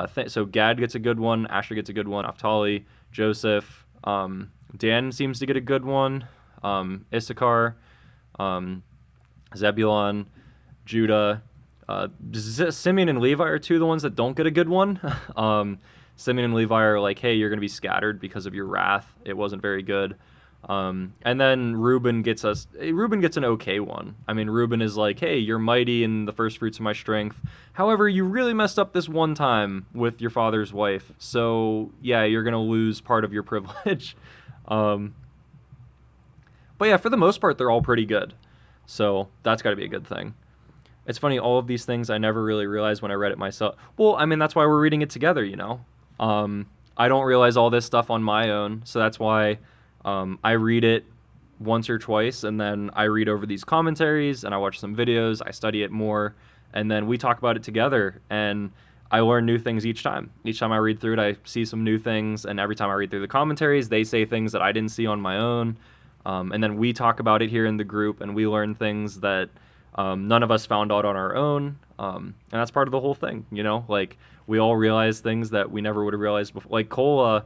thing. So Gad gets a good one, Asher gets a good one, Naphtali, Joseph, Dan seems to get a good one, Issachar, Zebulun, Judah, Simeon and Levi are two of the ones that don't get a good one. Simeon and Levi are like, hey, you're going to be scattered because of your wrath. It wasn't very good. And then Reuben gets an okay one. I mean, Reuben is like, hey, you're mighty in the first fruits of my strength. However, you really messed up this one time with your father's wife. So yeah, you're going to lose part of your privilege. But yeah, for the most part, they're all pretty good. So that's got to be a good thing. It's funny, all of these things I never really realized when I read it myself. Well, I mean, that's why we're reading it together, you know? I don't realize all this stuff on my own, so that's why I read it once or twice, and then I read over these commentaries, and I watch some videos, I study it more, and then we talk about it together, and I learn new things each time. Each time I read through it, I see some new things, and every time I read through the commentaries, they say things that I didn't see on my own, and then we talk about it here in the group, and we learn things that none of us found out on our own, and that's part of the whole thing, you know? Like, we all realize things that we never would have realized before. Like, Cole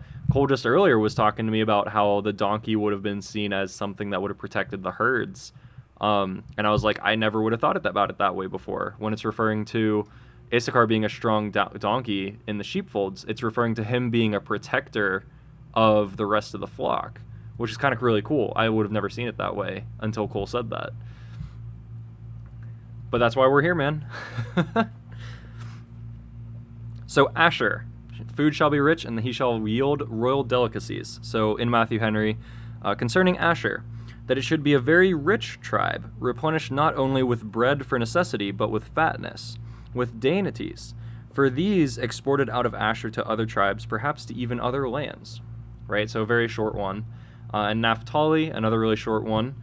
just earlier was talking to me about how the donkey would have been seen as something that would have protected the herds. And I was like, I never would have thought about it that way before. When it's referring to Issachar being a strong donkey in the sheepfolds, it's referring to him being a protector of the rest of the flock, which is kind of really cool. I would have never seen it that way until Cole said that. But that's why we're here, man. So Asher, food shall be rich, and he shall yield royal delicacies. So in Matthew Henry, concerning Asher, that it should be a very rich tribe, replenished not only with bread for necessity, but with fatness, with dainties. For these exported out of Asher to other tribes, perhaps to even other lands. Right, so a very short one. And Naphtali, another really short one.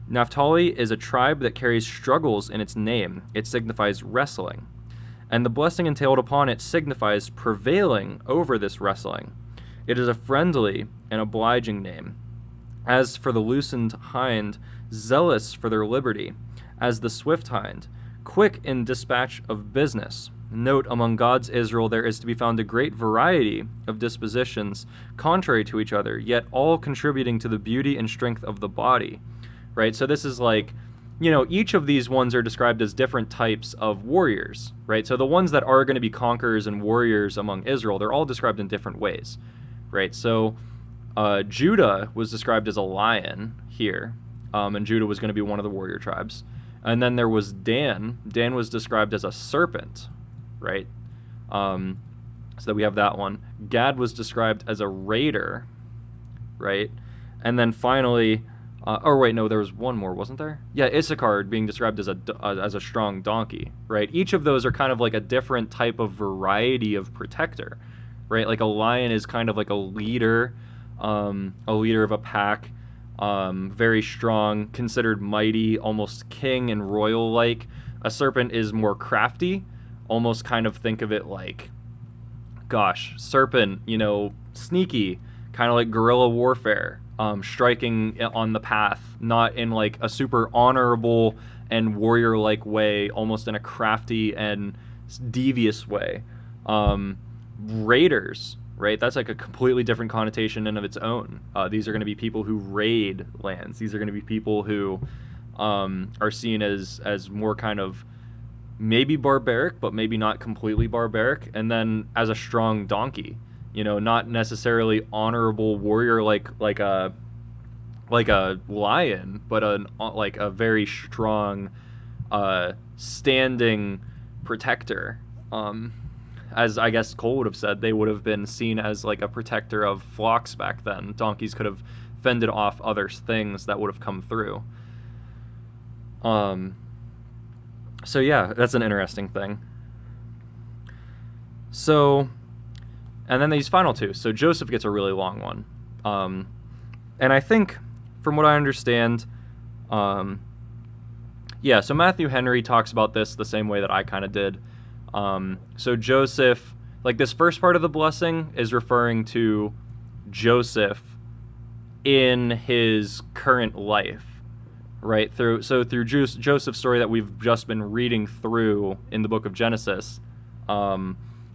Naphtali is a tribe that carries struggles in its name. It signifies wrestling. And the blessing entailed upon it signifies prevailing over this wrestling. It is a friendly and obliging name. As for the loosened hind, zealous for their liberty. As the swift hind, quick in dispatch of business. Note, among God's Israel there is to be found a great variety of dispositions, contrary to each other, yet all contributing to the beauty and strength of the body. Right, so this is like, you know, each of these ones are described as different types of warriors, right? So the ones that are going to be conquerors and warriors among Israel, they're all described in different ways, right? So Judah was described as a lion here, and Judah was going to be one of the warrior tribes. And then there was Dan. Dan was described as a serpent, right? So that we have that one. Gad was described as a raider, right? And then finally... there was one more, wasn't there? Yeah, Issachar being described as a strong donkey, right? Each of those are kind of like a different type of variety of protector, right? Like a lion is kind of like a leader of a pack, very strong, considered mighty, almost king and royal-like. A serpent is more crafty, almost kind of think of it like, serpent, you know, sneaky, kind of like guerrilla warfare. Striking on the path, not in like a super honorable and warrior-like way, almost in a crafty and devious way. Raiders, right? That's like a completely different connotation in of its own. These are going to be people who raid lands. These are going to be people who are seen as more kind of maybe barbaric, but maybe not completely barbaric. And then as a strong donkey. You know, not necessarily honorable warrior like a lion, but a very strong, standing protector. As I guess Cole would have said, they would have been seen as like a protector of flocks back then. Donkeys could have fended off other things that would have come through. So yeah, that's an interesting thing. So. And then these final two. So Joseph gets a really long one. And I think, from what I understand, so Matthew Henry talks about this the same way that I kind of did. So Joseph, like this first part of the blessing is referring to Joseph in his current life, right? Through Joseph's story that we've just been reading through in the book of Genesis,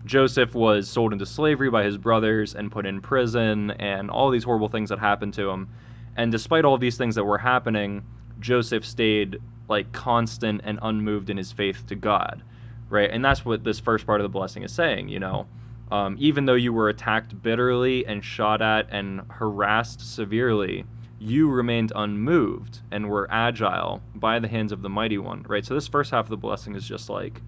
Joseph was sold into slavery by his brothers and put in prison and all these horrible things that happened to him. And despite all of these things that were happening, Joseph stayed like constant and unmoved in his faith to God, right? And that's what this first part of the blessing is saying, you know. Even though you were attacked bitterly and shot at and harassed severely, you remained unmoved and were agile by the hands of the Mighty One, right? So this first half of the blessing is just like,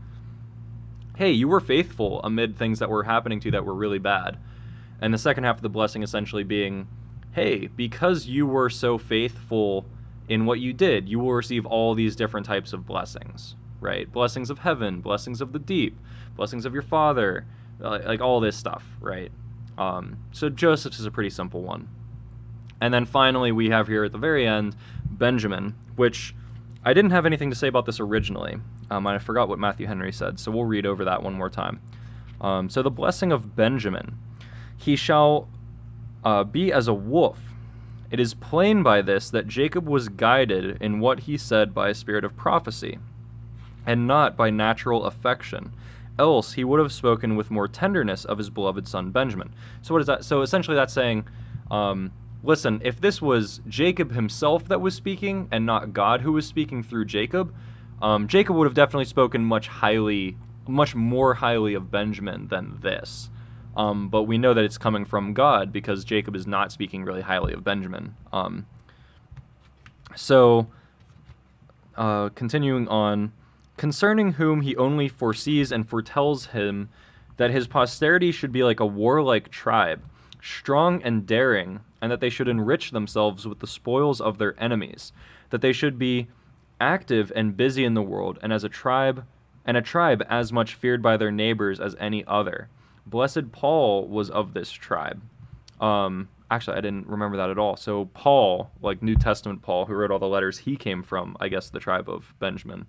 hey, you were faithful amid things that were happening to you that were really bad. And the second half of the blessing essentially being, hey, because you were so faithful in what you did, you will receive all these different types of blessings, right? Blessings of heaven, blessings of the deep, blessings of your father, like all this stuff, right? So Joseph's is a pretty simple one. And then finally, we have here at the very end, Benjamin, which I didn't have anything to say about this originally. I forgot what Matthew Henry said, so we'll read over that one more time. So the blessing of Benjamin. He shall be as a wolf. It is plain by this that Jacob was guided in what he said by a spirit of prophecy, and not by natural affection. Else he would have spoken with more tenderness of his beloved son Benjamin. So what is that? So essentially that's saying, listen, if this was Jacob himself that was speaking and not God who was speaking through Jacob, Jacob would have definitely spoken much more highly of Benjamin than this. But we know that it's coming from God because Jacob is not speaking really highly of Benjamin. Continuing on, concerning whom he only foresees and foretells him that his posterity should be like a warlike tribe, strong and daring, and that they should enrich themselves with the spoils of their enemies, that they should be active and busy in the world, and a tribe as much feared by their neighbors as any other. Blessed Paul was of this tribe. Actually, I didn't remember that at all. So Paul, like New Testament Paul, who wrote all the letters, he came from, I guess, the tribe of Benjamin.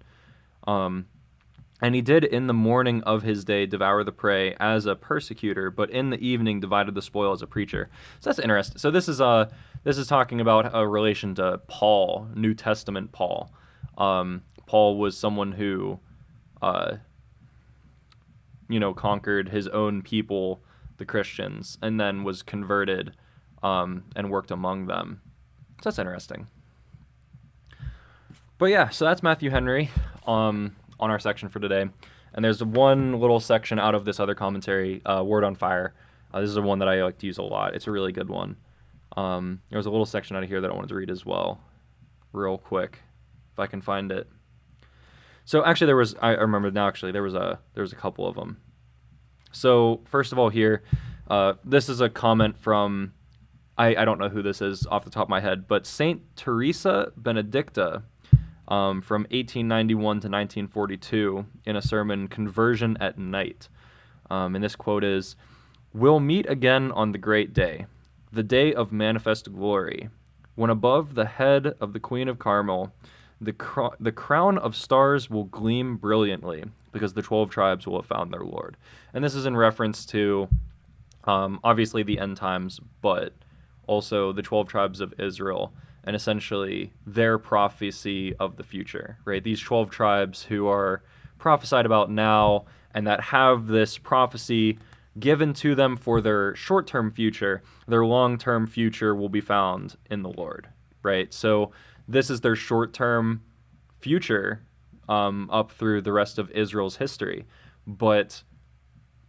And he did in the morning of his day devour the prey as a persecutor, but in the evening divided the spoil as a preacher. So that's interesting. So this is talking about a relation to Paul, New Testament Paul. Paul was someone who, conquered his own people, the Christians, and then was converted and worked among them. So that's interesting. But yeah, so that's Matthew Henry on our section for today. And there's one little section out of this other commentary, Word on Fire. This is the one that I like to use a lot. It's a really good one. There's a little section out of here that I wanted to read as well, real quick, if I can find it. So actually, I remember now. Actually, there was a couple of them. So first of all, here, this is a comment from I don't know who this is off the top of my head, but Saint Teresa Benedicta. From 1891 to 1942 in a sermon, Conversion at Night. And this quote is, "We'll meet again on the great day, the day of manifest glory, when above the head of the Queen of Carmel, the crown of stars will gleam brilliantly, because the 12 tribes will have found their Lord." And this is in reference to, obviously, the end times, but also the 12 tribes of Israel, and essentially their prophecy of the future, right? These 12 tribes who are prophesied about now and that have this prophecy given to them for their short-term future, their long-term future will be found in the Lord, right? So this is their short-term future up through the rest of Israel's history. But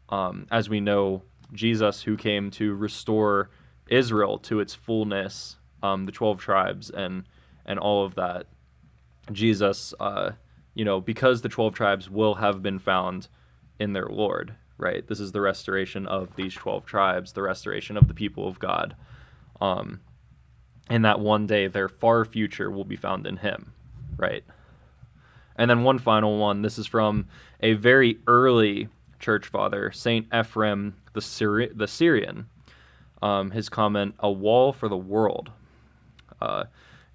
as we know, Jesus, who came to restore Israel to its fullness, the 12 tribes and all of that, Jesus, because the 12 tribes will have been found in their Lord, right? This is the restoration of these 12 tribes, the restoration of the people of God. And that one day their far future will be found in him, right? And then one final one, this is from a very early church father, Saint Ephrem the Syrian. His comment, "A wall for the world.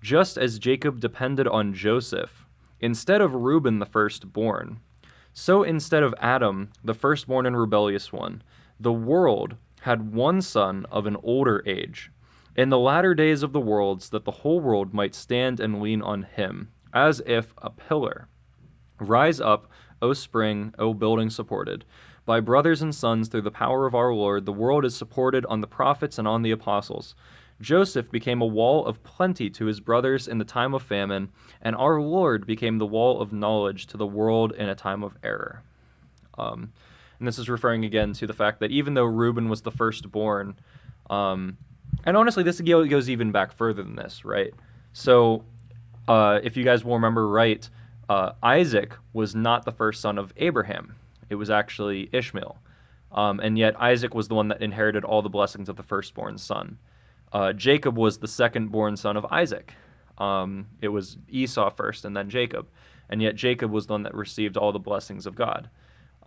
Just as Jacob depended on Joseph instead of Reuben the firstborn, so instead of Adam, the firstborn and rebellious one, the world had one son of an older age. In the latter days of the worlds, that the whole world might stand and lean on him, as if a pillar. Rise up, O spring, O building supported. By brothers and sons, through the power of our Lord, the world is supported on the prophets and on the apostles. Joseph became a wall of plenty to his brothers in the time of famine, and our Lord became the wall of knowledge to the world in a time of error." And this is referring again to the fact that even though Reuben was the firstborn, and honestly, this goes even back further than this, right? So, if you guys will remember right, Isaac was not the first son of Abraham. It was actually Ishmael. And yet Isaac was the one that inherited all the blessings of the firstborn son. Jacob was the second-born son of Isaac. It was Esau first and then Jacob. and yet Jacob was the one that received all the blessings of God.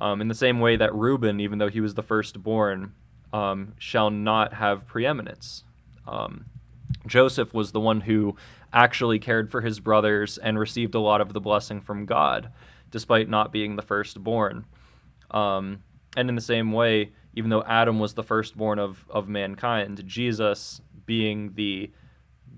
In the same way that Reuben, even though he was the firstborn, shall not have preeminence. Joseph was the one who actually cared for his brothers and received a lot of the blessing from God, despite not being the firstborn. And in the same way, even though Adam was the firstborn of mankind, Jesus being the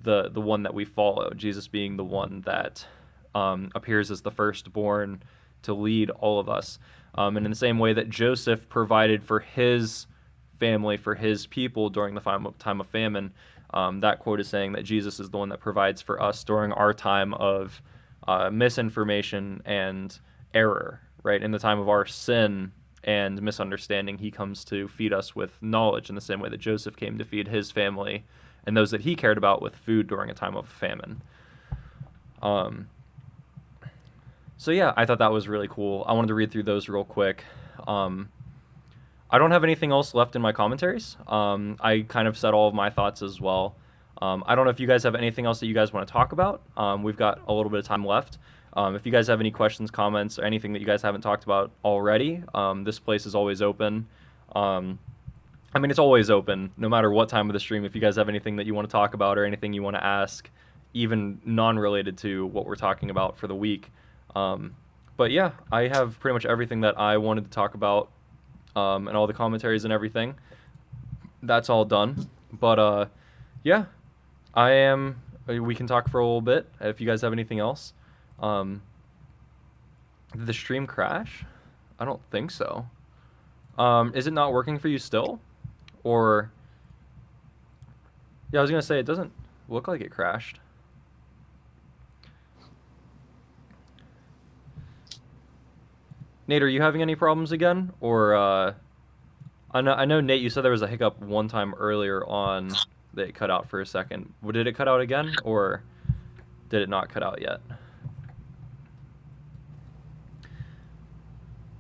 one that we follow, Jesus being the one that appears as the firstborn to lead all of us. And in the same way that Joseph provided for his family, for his people during the time of famine, that quote is saying that Jesus is the one that provides for us during our time of misinformation and error, right? In the time of our sin and misunderstanding, he comes to feed us with knowledge in the same way that Joseph came to feed his family and those that he cared about with food during a time of famine. So yeah, I thought that was really cool. I wanted to read through those real quick. I don't have anything else left in my commentaries. I kind of said all of my thoughts as well. I don't know if you guys have anything else that you guys want to talk about. We've got a little bit of time left. If you guys have any questions, comments, or anything that you guys haven't talked about already, this place is always open. I mean, it's always open, no matter what time of the stream. If you guys have anything that you want to talk about or anything you want to ask, even non-related to what we're talking about for the week. But yeah, I have pretty much everything that I wanted to talk about, and all the commentaries and everything. That's all done. But yeah, we can talk for a little bit if you guys have anything else. Did the stream crash? I don't think so. Is it not working for you still? Or, yeah, I was going to say, it doesn't look like it crashed. Nate, are you having any problems again? Or, I know, Nate, you said there was a hiccup one time earlier on that it cut out for a second. Did it cut out again, or did it not cut out yet?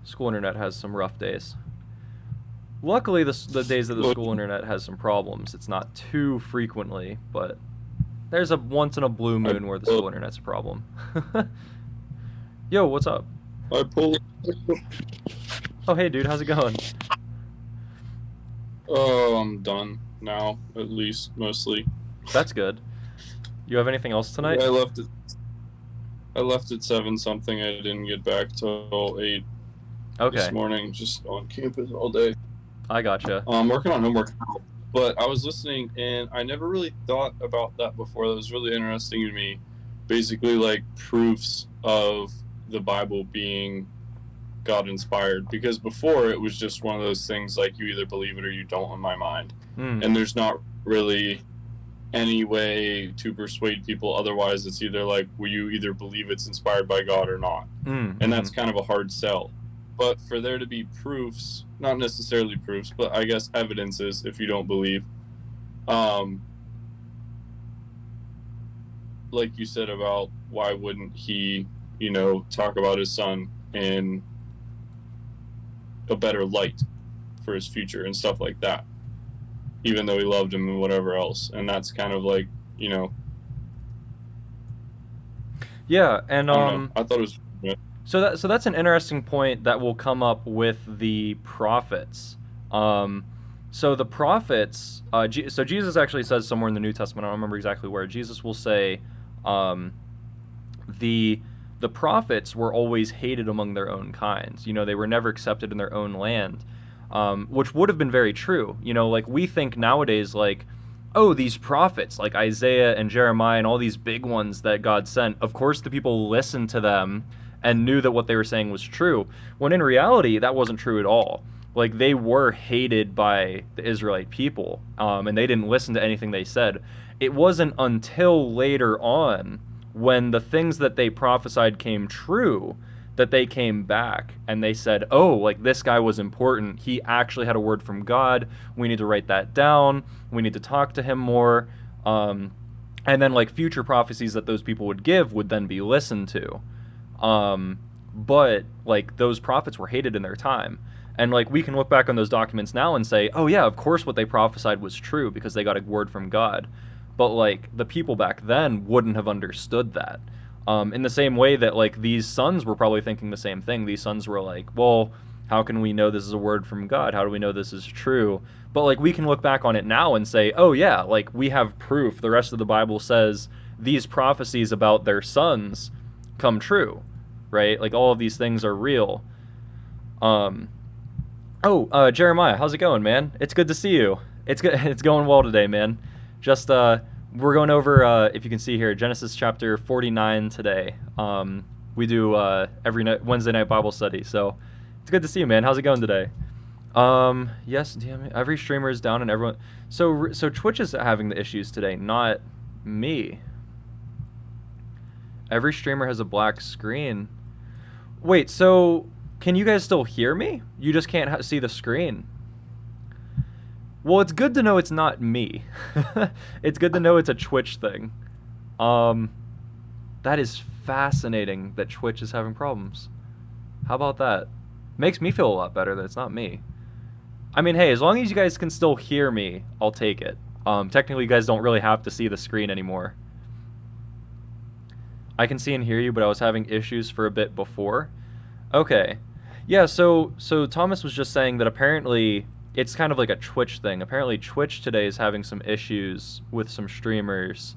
School internet has some rough days. Luckily, the days that the school internet has some problems, it's not too frequently, but there's a once in a blue moon where the school internet's a problem. Yo, what's up? I pulled. Oh, hey, dude, how's it going? Oh, I'm done now, at least, mostly. That's good. You have anything else tonight? I left at 7 something. I didn't get back till 8 this morning, just on campus all day. I gotcha. I'm working on homework now, but I was listening, and I never really thought about that before. That was really interesting to me. Basically, like, proofs of the Bible being God-inspired, because before it was just one of those things like you either believe it or you don't in my mind. And there's not really any way to persuade people otherwise. It's either like, will you either believe it's inspired by God or not? And that's kind of a hard sell. But for there to be proofs, not necessarily proofs, but I guess evidences, if you don't believe, like you said about why wouldn't he, talk about his son in a better light for his future and stuff like that, even though he loved him and whatever else. And that's kind of like, Yeah, and I thought it was. So that's an interesting point that will come up with the prophets. So the prophets, so Jesus actually says somewhere in the New Testament, I don't remember exactly where, Jesus will say, the prophets were always hated among their own kinds. They were never accepted in their own land, which would have been very true. Like we think nowadays, like, oh, these prophets, like Isaiah and Jeremiah and all these big ones that God sent, of course the people listened to them and knew that what they were saying was true, when in reality, that wasn't true at all. Like, they were hated by the Israelite people, and they didn't listen to anything they said. It wasn't until later on, when the things that they prophesied came true, that they came back and they said, oh, like, this guy was important. He actually had a word from God. We need to write that down. We need to talk to him more. And then, like, future prophecies that those people would give would then be listened to. But like those prophets were hated in their time, and like we can look back on those documents now and say, oh yeah, of course what they prophesied was true because they got a word from God. But like the people back then wouldn't have understood that. In the same way that like these sons were probably thinking the same thing. These sons were like, well, how can we know this is a word from God? How do we know this is true? But like we can look back on it now and say, oh yeah, like we have proof. The rest of the Bible says these prophecies about their sons come true, right? Like all of these things are real. Jeremiah, how's it going, man? It's good to see you. It's good. It's going well today, man. Just we're going over if you can see here, Genesis chapter 49 today. We do every night, Wednesday night Bible study. So it's good to see you, man. How's it going today? Yes, damn it. Every streamer is down and everyone. So Twitch is having the issues today, not me. Every streamer has a black screen. Wait, so can you guys still hear me? You just can't see the screen. Well, it's good to know it's not me. It's good to know it's a Twitch thing. That is fascinating that Twitch is having problems. How about that? Makes me feel a lot better that it's not me. I mean, hey, as long as you guys can still hear me, I'll take it. Technically, you guys don't really have to see the screen anymore. I can see and hear you, but I was having issues for a bit before. Okay. Yeah, so Thomas was just saying that apparently it's kind of like a Twitch thing. Apparently Twitch today is having some issues with some streamers,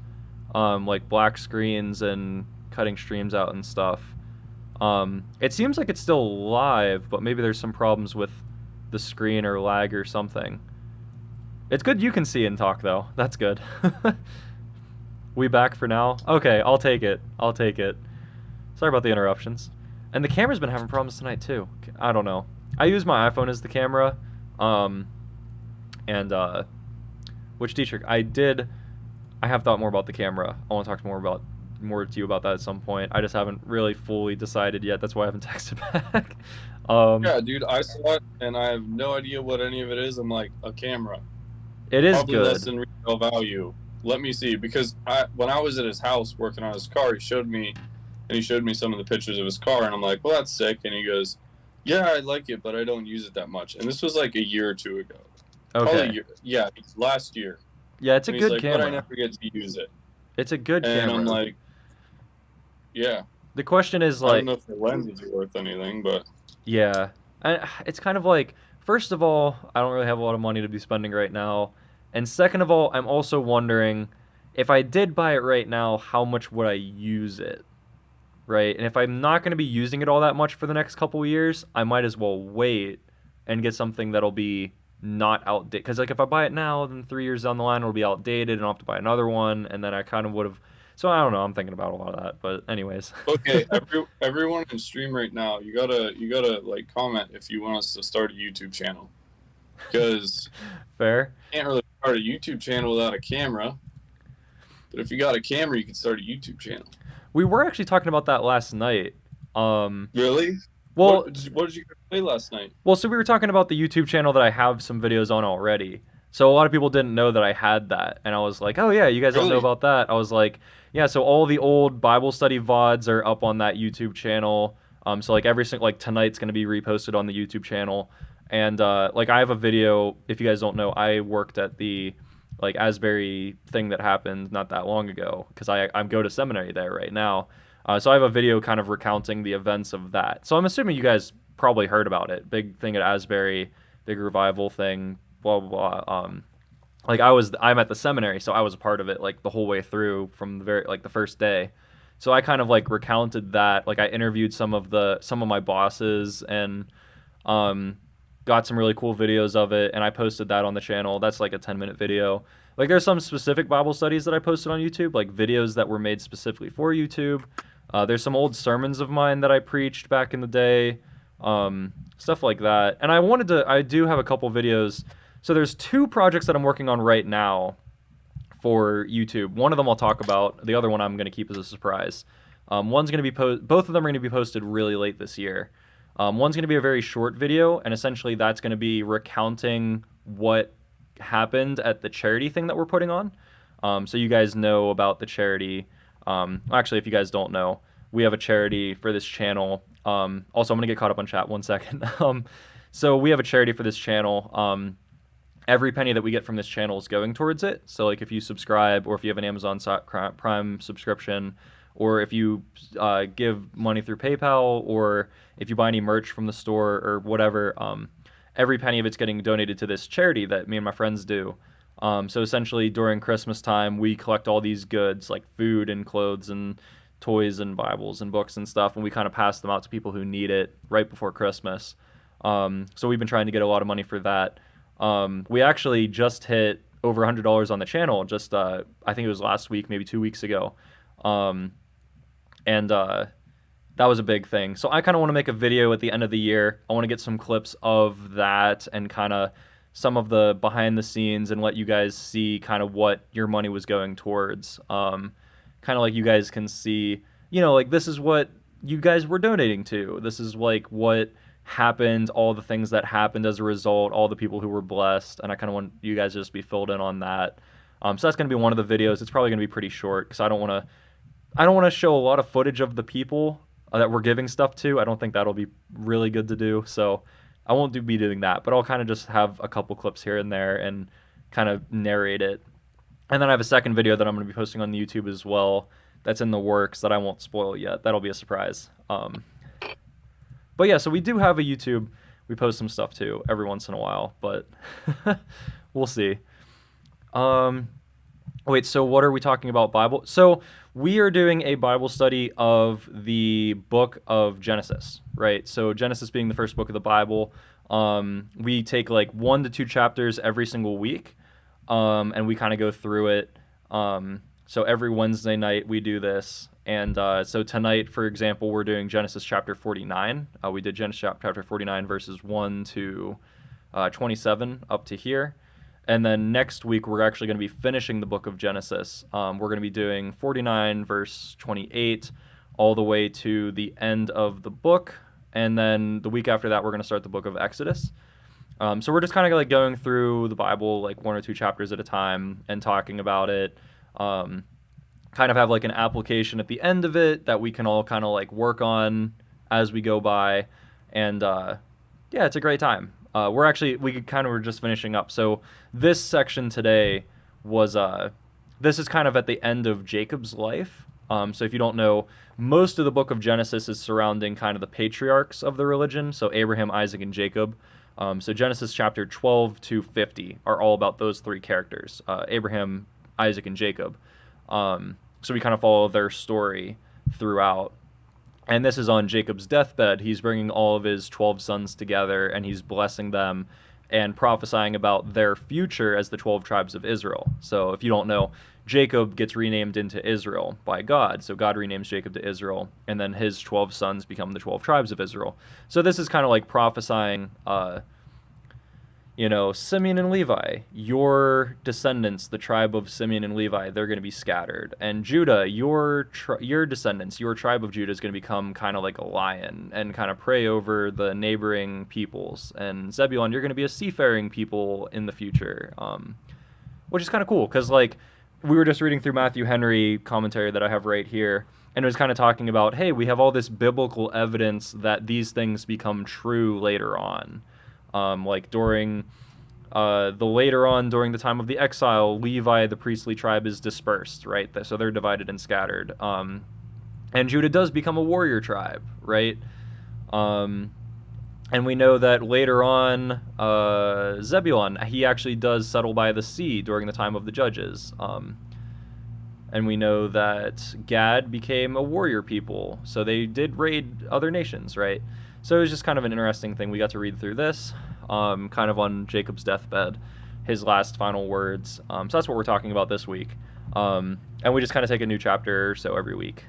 like black screens and cutting streams out and stuff. It seems like it's still live, but maybe there's some problems with the screen or lag or something. It's good you can see and talk, though. That's good. We back for now? Okay, I'll take it. I'll take it. Sorry about the interruptions. And the camera's been having problems tonight, too. I don't know. I use my iPhone as the camera. Which Dietrich, I have thought more about the camera. I want to talk more to you about that at some point. I just haven't really fully decided yet. That's why I haven't texted back. Yeah, dude, I saw it and I have no idea what any of it is. I'm like, a camera. It is Probably good. less than retail value. Let me see, because when I was at his house working on his car, he showed me some of the pictures of his car, and I'm like, well, that's sick. And he goes, yeah, I like it, but I don't use it that much. And this was like a year or two ago. Okay. Yeah, last year. Yeah, it's a and good he's like, camera. but I never get to use it. It's a good And camera. I'm like, yeah. The question is I like, don't know if the lenses are worth anything, but yeah, and it's kind of like, first of all, I don't really have a lot of money to be spending right now, and second of all, I'm also wondering if I did buy it right now, how much would I use it, right? And if I'm not going to be using it all that much for the next couple of years, I might as well wait and get something that'll be not outdated. Because like if I buy it now, then 3 years down the line it'll be outdated, and I'll have to buy another one, and then I kind of would have. So I don't know. I'm thinking about a lot of that, but anyways. okay. Everyone in stream right now, you gotta like comment if you want us to start a YouTube channel, because Fair. you can't really start a YouTube channel without a camera. But if you got a camera, you can start a YouTube channel. We were actually talking about that last night. Really? Well, what did you play last night? well, so we were talking about the YouTube channel that I have some videos on already. So a lot of people didn't know that I had that, and I was like, "Oh yeah, you guys don't know Really? about that." I was like, "Yeah." So all the old Bible study VODs are up on that YouTube channel. So like every single like tonight's gonna be reposted on the YouTube channel, and like I have a video. If you guys don't know, I worked at the like Asbury thing that happened not that long ago because I go to seminary there right now. So I have a video kind of recounting the events of that. So I'm assuming you guys probably heard about it. Big thing at Asbury, big revival thing. Blah blah blah. Like I'm at the seminary, so I was a part of it like the whole way through from the first day. So I kind of like recounted that. Like I interviewed some of my bosses and got some really cool videos of it, and I posted that on the channel. That's like a 10-minute video. Like there's some specific Bible studies that I posted on YouTube, like videos that were made specifically for YouTube. There's some old sermons of mine that I preached back in the day, stuff like that. And I do have a couple videos. So there's 2 projects that I'm working on right now for YouTube. One of them I'll talk about. The other one I'm going to keep as a surprise. One's going to be both of them are going to be posted really late this year. One's going to be a very short video, and essentially that's going to be recounting what happened at the charity thing that we're putting on. So you guys know about the charity. Actually, if you guys don't know, we have a charity for this channel. Also, I'm going to get caught up on chat 1 second. So we have a charity for this channel. Every penny that we get from this channel is going towards it. So like if you subscribe, or if you have an Amazon Prime subscription, or if you give money through PayPal, or if you buy any merch from the store or whatever, every penny of it's getting donated to this charity that me and my friends do. So essentially during Christmas time, we collect all these goods like food and clothes and toys and Bibles and books and stuff, and we kind of pass them out to people who need it right before Christmas. So we've been trying to get a lot of money for that. We actually just hit over $100 on the channel, just I think it was last week, maybe 2 weeks ago. And that was a big thing. So I kind of want to make a video at the end of the year. I want to get some clips of that and kind of some of the behind the scenes and let you guys see kind of what your money was going towards. Kind of like you guys can see, you know, like this is what you guys were donating to. This is like what happened, all the things that happened as a result, all the people who were blessed. And I kind of want you guys to just be filled in on that. So that's going to be one of the videos. It's probably going to be pretty short because I don't want to show a lot of footage of the people that we're giving stuff to. I don't think that'll be really good to do. So I won't be doing that, but I'll kind of just have a couple clips here and there and kind of narrate it. And then I have a second video that I'm going to be posting on YouTube as well that's in the works that I won't spoil yet. That'll be a surprise. But yeah, so we do have a YouTube. We post some stuff too every once in a while, but we'll see. Wait, so what are we talking about Bible? So we are doing a Bible study of the book of Genesis, right? So Genesis being the first book of the Bible. We take like 1 to 2 chapters every single week, and we kind of go through it. So every Wednesday night we do this. And so tonight, for example, we're doing Genesis chapter 49. We did Genesis chapter 49 verses 1 to 27 up to here. And then next week, we're actually going to be finishing the book of Genesis. We're going to be doing 49 verse 28 all the way to the end of the book. And then the week after that, we're going to start the book of Exodus. So we're just kind of like going through the Bible, like 1 or 2 chapters at a time and talking about it. Kind of have like an application at the end of it that we can all kind of like work on as we go by. And yeah, it's a great time. We kind of were just finishing up. So this section today was, this is kind of at the end of Jacob's life. So if you don't know, most of the book of Genesis is surrounding kind of the patriarchs of the religion. So Abraham, Isaac, and Jacob. So Genesis chapter 12 to 50 are all about those 3 characters, Abraham, Isaac, and Jacob. So we kind of follow their story throughout. And this is on Jacob's deathbed. He's bringing all of his 12 sons together, and he's blessing them and prophesying about their future as the 12 tribes of Israel. So if you don't know, Jacob gets renamed into Israel by God. So God renames Jacob to Israel, and then his 12 sons become the 12 tribes of Israel. So this is kind of like prophesying, Simeon and Levi, your descendants, the tribe of Simeon and Levi, they're going to be scattered. And Judah, your descendants, your tribe of Judah is going to become kind of like a lion and kind of prey over the neighboring peoples. And Zebulun, you're going to be a seafaring people in the future, which is kind of cool because like we were just reading through Matthew Henry commentary that I have right here. And it was kind of talking about, hey, we have all this biblical evidence that these things become true later on. Like during during the time of the exile, Levi, the priestly tribe, is dispersed, right? So they're divided and scattered. And Judah does become a warrior tribe, right? And we know that later on, Zebulun, he actually does settle by the sea during the time of the judges. And we know that Gad became a warrior people, so they did raid other nations, right? So it was just kind of an interesting thing. We got to read through this, kind of on Jacob's deathbed, his last final words. So that's what we're talking about this week. And we just kind of take a new chapter or so every week.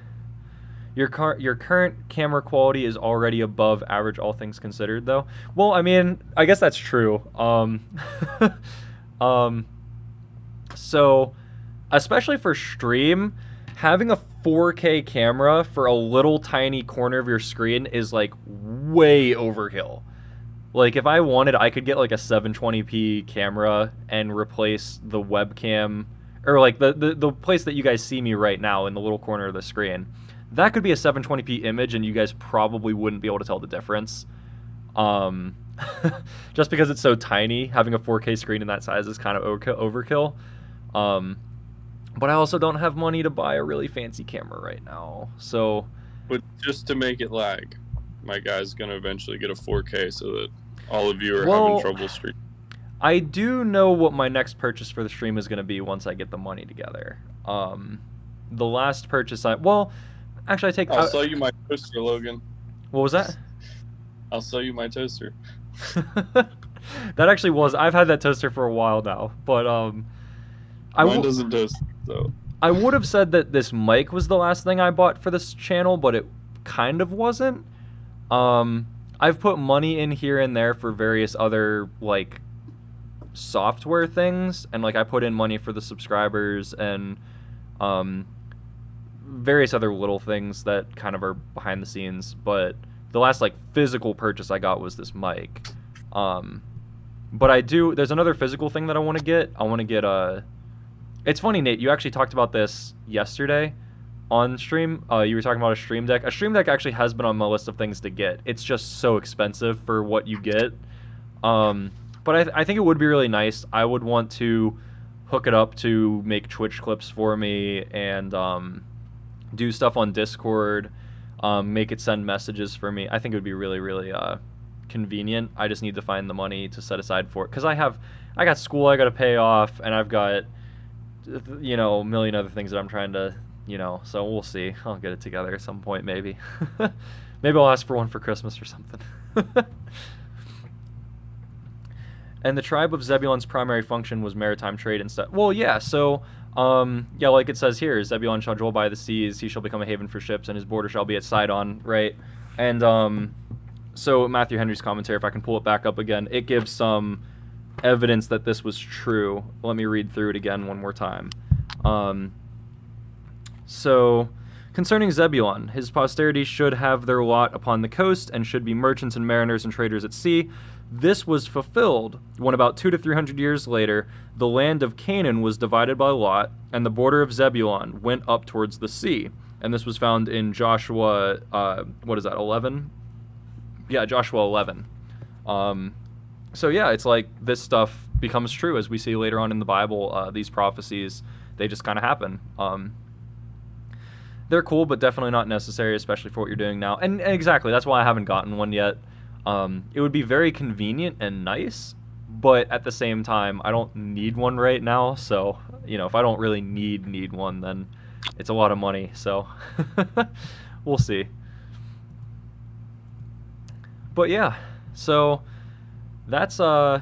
Your current camera quality is already above average, all things considered, though. Well, I mean, I guess that's true. So, especially for stream, having a 4K camera for a little tiny corner of your screen is like way overkill. Like if I wanted, I could get like a 720p camera and replace the webcam, or like the place that you guys see me right now in the little corner of the screen. That could be a 720p image and you guys probably wouldn't be able to tell the difference. Just because it's so tiny, having a 4K screen in that size is kind of overkill. But I also don't have money to buy a really fancy camera right now. So, But just to make it lag, my guy's gonna eventually get a 4K so that all of you are Well, having trouble streaming. I do know what my next purchase for the stream is going to be once I get the money together. The last purchase actually I take I'll sell you my toaster, Logan. What was that? I'll sell you my toaster. That actually was. I've had that toaster for a while now, but Mine doesn't toast, so. I would have said that this mic was the last thing I bought for this channel, but it kind of wasn't. I've put money in here and there for various other like software things, and like I put in money for the subscribers and various other little things that kind of are behind the scenes, but the last like physical purchase I got was this mic. But there's another physical thing that I want to get. It's funny, Nate, you actually talked about this yesterday on stream. You were talking about a Stream Deck. A Stream Deck actually has been on my list of things to get. It's just so expensive for what you get. But I think it would be really nice. I would want to hook it up to make Twitch clips for me and do stuff on Discord, make it send messages for me. I think it would be really, really convenient. I just need to find the money to set aside for it. Because I got school I got to pay off, and I've got, a million other things that I'm trying to, so we'll see. I'll get it together at some point, maybe. Maybe I'll ask for one for Christmas or something. And the tribe of Zebulon's primary function was maritime trade instead. Well, yeah, so, like it says here, Zebulon shall dwell by the seas, he shall become a haven for ships, and his border shall be at Sidon, right? And, so Matthew Henry's commentary, if I can pull it back up again, it gives some evidence that this was true. Let me read through it again one more time. So, concerning Zebulon, his posterity should have their lot upon the coast, and should be merchants and mariners and traders at sea. This was fulfilled when about 200 to 300 years later, the land of Canaan was divided by lot, and the border of Zebulon went up towards the sea. And this was found in Joshua, 11? Yeah, Joshua 11. So yeah, it's like this stuff becomes true as we see later on in the Bible. These prophecies, they just kind of happen. They're cool, but definitely not necessary, especially for what you're doing now. And exactly, that's why I haven't gotten one yet. It would be very convenient and nice, but at the same time, I don't need one right now. So, if I don't really need one, then it's a lot of money. So, we'll see. But yeah, so that's all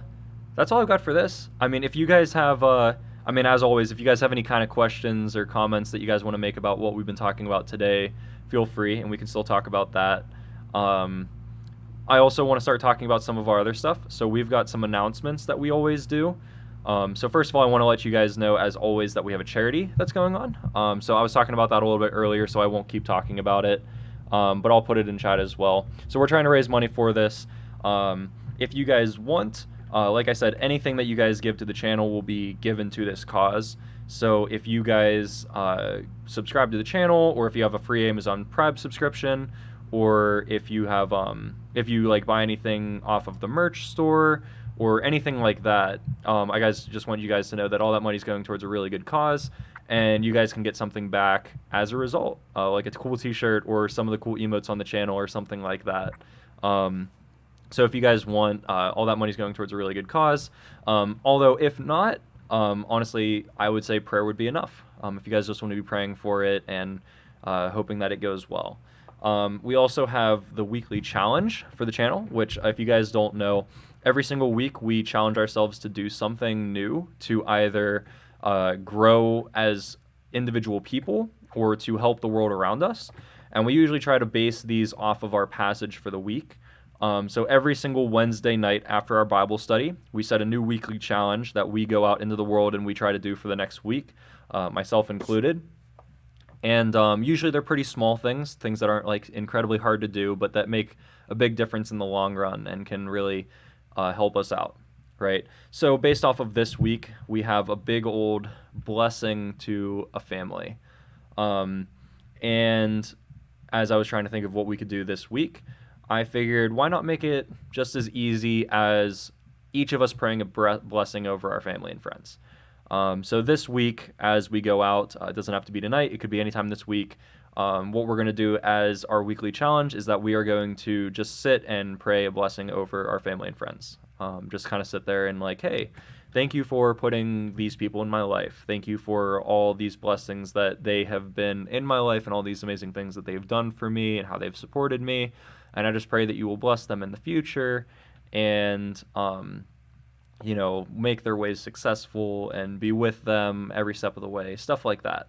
I've got for this. I mean, if you guys have, as always, if you guys have any kind of questions or comments that you guys want to make about what we've been talking about today, feel free, and we can still talk about that. I also want to start talking about some of our other stuff. So we've got some announcements that we always do. So first of all, I want to let you guys know, as always, that we have a charity that's going on. So I was talking about that a little bit earlier, so I won't keep talking about it. But I'll put it in chat as well. So we're trying to raise money for this. If you guys want, like I said, anything that you guys give to the channel will be given to this cause. So if you guys subscribe to the channel, or if you have a free Amazon Prime subscription, or if you have if you like buy anything off of the merch store or anything like that, I just want you guys to know that all that money is going towards a really good cause, and you guys can get something back as a result, like a cool t-shirt or some of the cool emotes on the channel or something like that. So if you guys want, all that money is going towards a really good cause. Although if not, honestly, I would say prayer would be enough. If you guys just want to be praying for it and hoping that it goes well. We also have the weekly challenge for the channel, which, if you guys don't know, every single week we challenge ourselves to do something new to either grow as individual people or to help the world around us. And we usually try to base these off of our passage for the week. So every single Wednesday night after our Bible study, we set a new weekly challenge that we go out into the world and we try to do for the next week, myself included. And usually they're pretty small things that aren't like incredibly hard to do, but that make a big difference in the long run and can really help us out, right? So based off of this week, we have a big old blessing to a family. And as I was trying to think of what we could do this week, I figured why not make it just as easy as each of us praying a blessing over our family and friends. So this week, as we go out, it doesn't have to be tonight. It could be anytime this week. What we're going to do as our weekly challenge is that we are going to just sit and pray a blessing over our family and friends. Just kind of sit there and like, hey, thank you for putting these people in my life. Thank you for all these blessings that they have been in my life and all these amazing things that they've done for me and how they've supported me. And I just pray that you will bless them in the future and, make their ways successful and be with them every step of the way, stuff like that.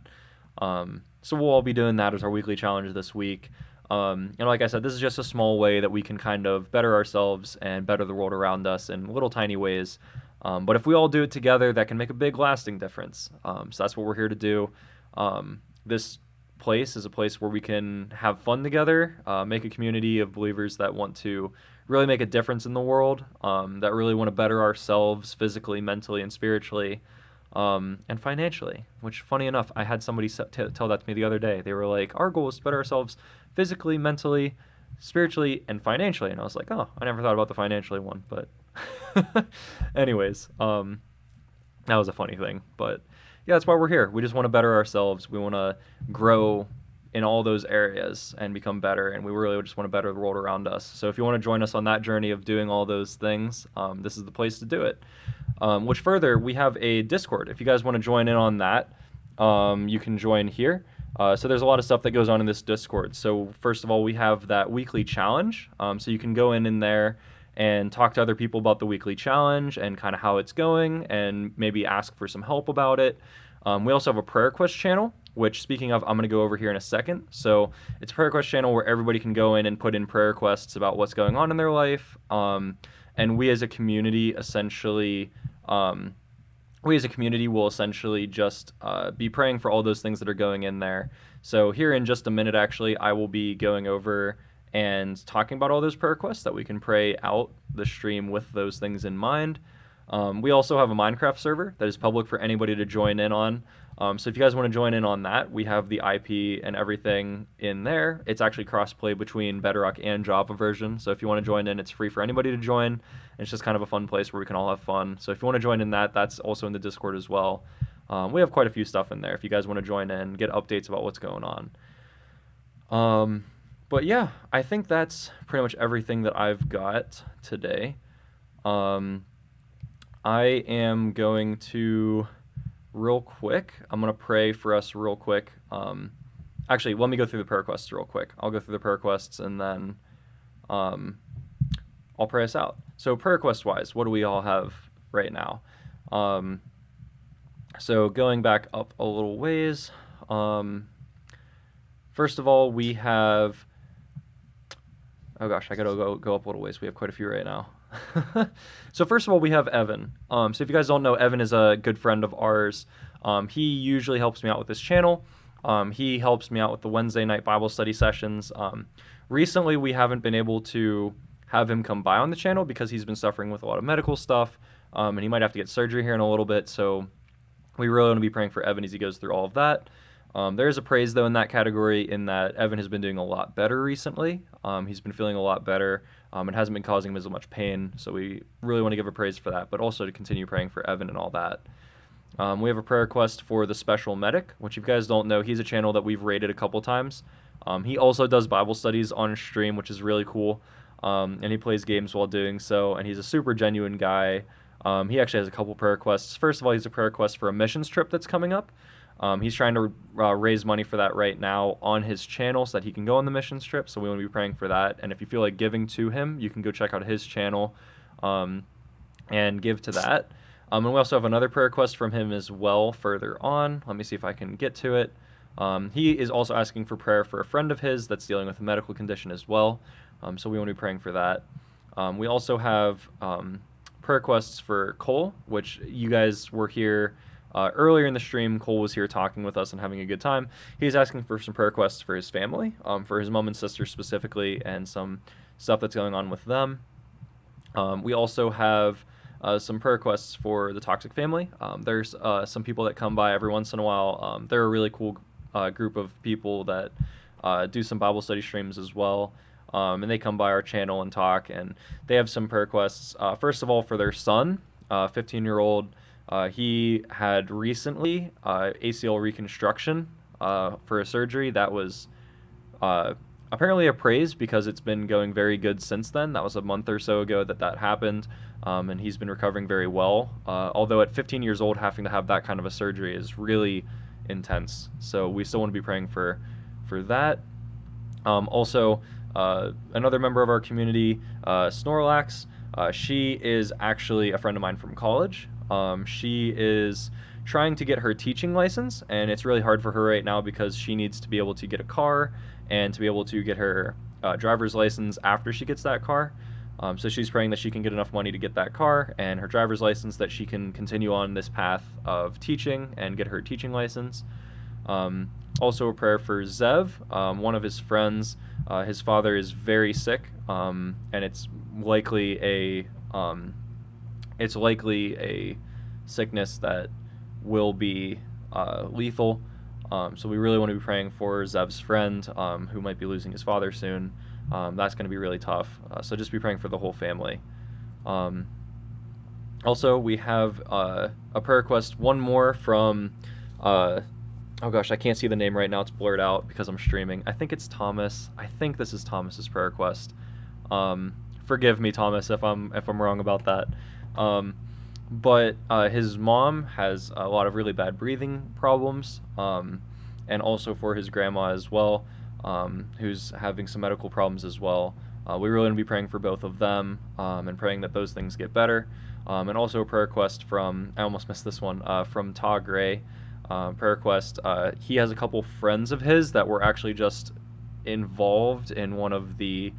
So we'll all be doing that as our weekly challenge this week. And like I said, this is just a small way that we can kind of better ourselves and better the world around us in little tiny ways. But if we all do it together, that can make a big lasting difference. So that's what we're here to do. This place is a place where we can have fun together, make a community of believers that want to really make a difference in the world, that really want to better ourselves physically, mentally, and spiritually, and financially, which, funny enough, I had somebody tell that to me the other day. They were like, our goal is to better ourselves physically, mentally, spiritually, and financially. And I was like, oh, I never thought about the financially one. But anyways, that was a funny thing. But yeah, that's why we're here. We just want to better ourselves. We want to grow in all those areas and become better. And we really just want to better the world around us. So if you want to join us on that journey of doing all those things, this is the place to do it. Which further, we have a Discord. If you guys want to join in on that, you can join here. So there's a lot of stuff that goes on in this Discord. So first of all, we have that weekly challenge. So you can go in there and talk to other people about the weekly challenge and kind of how it's going and maybe ask for some help about it. We also have a prayer request channel, which, speaking of, I'm going to go over here in a second. So it's a prayer request channel where everybody can go in and put in prayer requests about what's going on in their life. And we as a community essentially will essentially just be praying for all those things that are going in there. So here in just a minute, actually, I will be going over and talking about all those prayer requests that we can pray out the stream with those things in mind. We also have a Minecraft server that is public for anybody to join in on. So if you guys want to join in on that, we have the IP and everything in there. It's actually cross-play between Bedrock and Java version. So if you want to join in, it's free for anybody to join. It's just kind of a fun place where we can all have fun. So if you want to join in that, that's also in the Discord as well. We have quite a few stuff in there if you guys want to join in, get updates about what's going on. But yeah, I think that's pretty much everything that I've got today. I am going to, real quick, I'm going to pray for us real quick. Actually, let me go through the prayer requests real quick. I'll go through the prayer requests and then I'll pray us out. So prayer request-wise, what do we all have right now? So going back up a little ways, first of all, we have, oh gosh, I gotta go up a little ways. We have quite a few right now. So first of all, we have Evan. So if you guys don't know, Evan is a good friend of ours. He usually helps me out with this channel. He helps me out with the Wednesday night Bible study sessions. Recently, we haven't been able to have him come by on the channel because he's been suffering with a lot of medical stuff, and he might have to get surgery here in a little bit. So we really want to be praying for Evan as he goes through all of that. There is a praise, though, in that category in that Evan has been doing a lot better recently. He's been feeling a lot better. It hasn't been causing him as much pain, so we really want to give a praise for that, but also to continue praying for Evan and all that. We have a prayer request for the Special Medic, which if you guys don't know, he's a channel that we've rated a couple times. He also does Bible studies on stream, which is really cool, and he plays games while doing so, and he's a super genuine guy. He actually has a couple prayer requests. First of all, he's a prayer request for a missions trip that's coming up. He's trying to raise money for that right now on his channel so that he can go on the missions trip, so we want to be praying for that. And if you feel like giving to him, you can go check out his channel and give to that. And we also have another prayer request from him as well further on. Let me see if I can get to it. He is also asking for prayer for a friend of his that's dealing with a medical condition as well, so we want to be praying for that. We also have prayer requests for Cole, which you guys were here earlier in the stream. Cole was here talking with us and having a good time. He's asking for some prayer requests for his family, for his mom and sister specifically, and some stuff that's going on with them. We also have some prayer requests for the Toxic family. There's some people that come by every once in a while. They're a really cool group of people that do some Bible study streams as well. And they come by our channel and talk, and they have some prayer requests. First of all, for their son, 15-year-old He had recently ACL reconstruction for a surgery that was apparently appraised because it's been going very good since then. That was a month or so ago that happened, and he's been recovering very well. Although at 15 years old, having to have that kind of a surgery is really intense. So we still want to be praying for that. Also, another member of our community, Snorlax, she is actually a friend of mine from college. She is trying to get her teaching license, and it's really hard for her right now because she needs to be able to get a car and to be able to get her driver's license after she gets that car. So she's praying that she can get enough money to get that car and her driver's license, that she can continue on this path of teaching and get her teaching license. Also a prayer for Zev, one of his friends. His father is very sick, and it's likely a sickness that will be lethal. So we really want to be praying for Zev's friend, who might be losing his father soon. That's going to be really tough. So just be praying for the whole family. Also, we have a prayer request, one more from, oh gosh, I can't see the name right now. It's blurred out because I'm streaming. I think it's Thomas. I think this is Thomas's prayer request. Forgive me, Thomas, if I'm wrong about that. But his mom has a lot of really bad breathing problems, and also for his grandma as well, who's having some medical problems as well. We really want to be praying for both of them, and praying that those things get better. And also a prayer request from, I almost missed this one, from Ta Gray. Prayer request, he has a couple friends of his that were actually just involved in one of the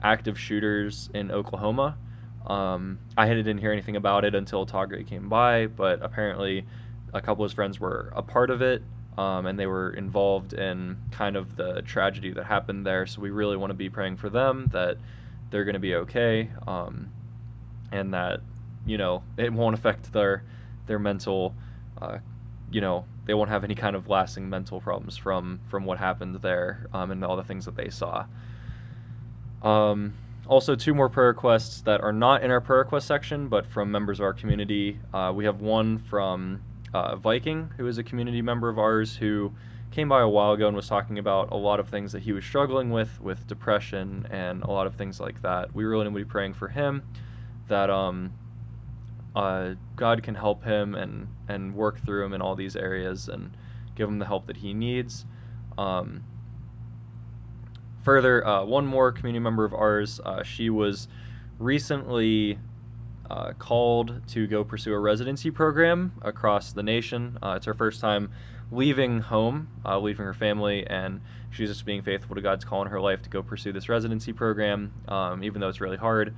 active shooters in Oklahoma. I didn't hear anything about it until Ta Gray came by, but apparently a couple of his friends were a part of it, and they were involved in kind of the tragedy that happened there. So we really want to be praying for them, that they're going to be okay, and that, you know, it won't affect their mental, you know, they won't have any kind of lasting mental problems from what happened there, and all the things that they saw. Also, two more prayer requests that are not in our prayer request section, but from members of our community. We have one from Viking, who is a community member of ours, who came by a while ago and was talking about a lot of things that he was struggling with depression and a lot of things like that. We really need to be praying for him, that God can help him and work through him in all these areas and give him the help that he needs. Further, one more community member of ours, she was recently called to go pursue a residency program across the nation. It's her first time leaving home, leaving her family, and she's just being faithful to God's call in her life to go pursue this residency program, even though it's really hard.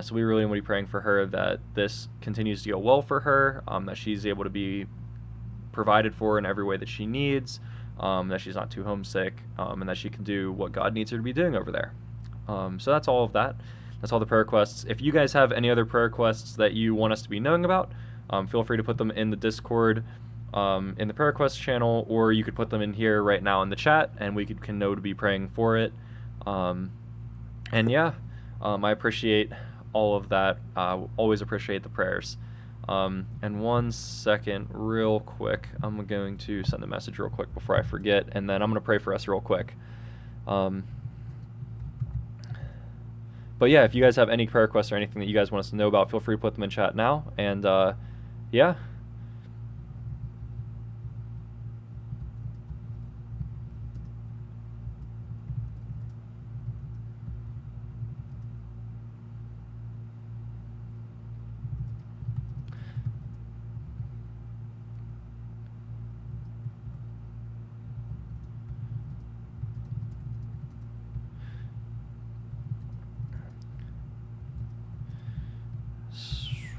So we really want to be praying for her, that this continues to go well for her, that she's able to be provided for in every way that she needs, that she's not too homesick, and that she can do what God needs her to be doing over there. So that's all of that. That's all the prayer requests. If you guys have any other prayer requests that you want us to be knowing about, feel free to put them in the Discord, in the prayer request channel, or you could put them in here right now in the chat, and we can know to be praying for it. And yeah, I appreciate all of that. Always appreciate the prayers. And 1 second, real quick, I'm going to send a message real quick before I forget, and then I'm going to pray for us real quick. But yeah, if you guys have any prayer requests or anything that you guys want us to know about, feel free to put them in chat now. And yeah.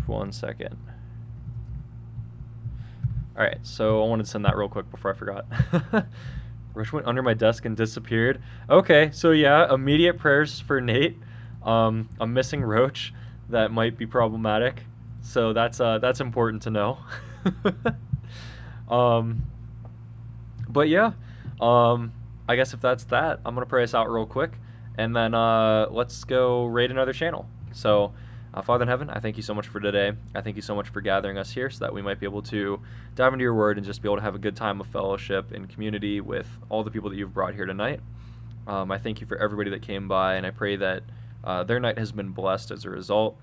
One second. Alright, so I wanted to send that real quick before I forgot. Roach went under my desk and disappeared. Okay, so yeah, immediate prayers for Nate. I'm missing Roach. That might be problematic. So that's important to know. But yeah, I guess if that's that, I'm gonna pray us out real quick, and then let's go raid another channel. So Father in heaven, I thank you so much for today. I thank you so much for gathering us here so that we might be able to dive into your word and just be able to have a good time of fellowship and community with all the people that you've brought here tonight. I thank you for everybody that came by, and I pray that their night has been blessed as a result,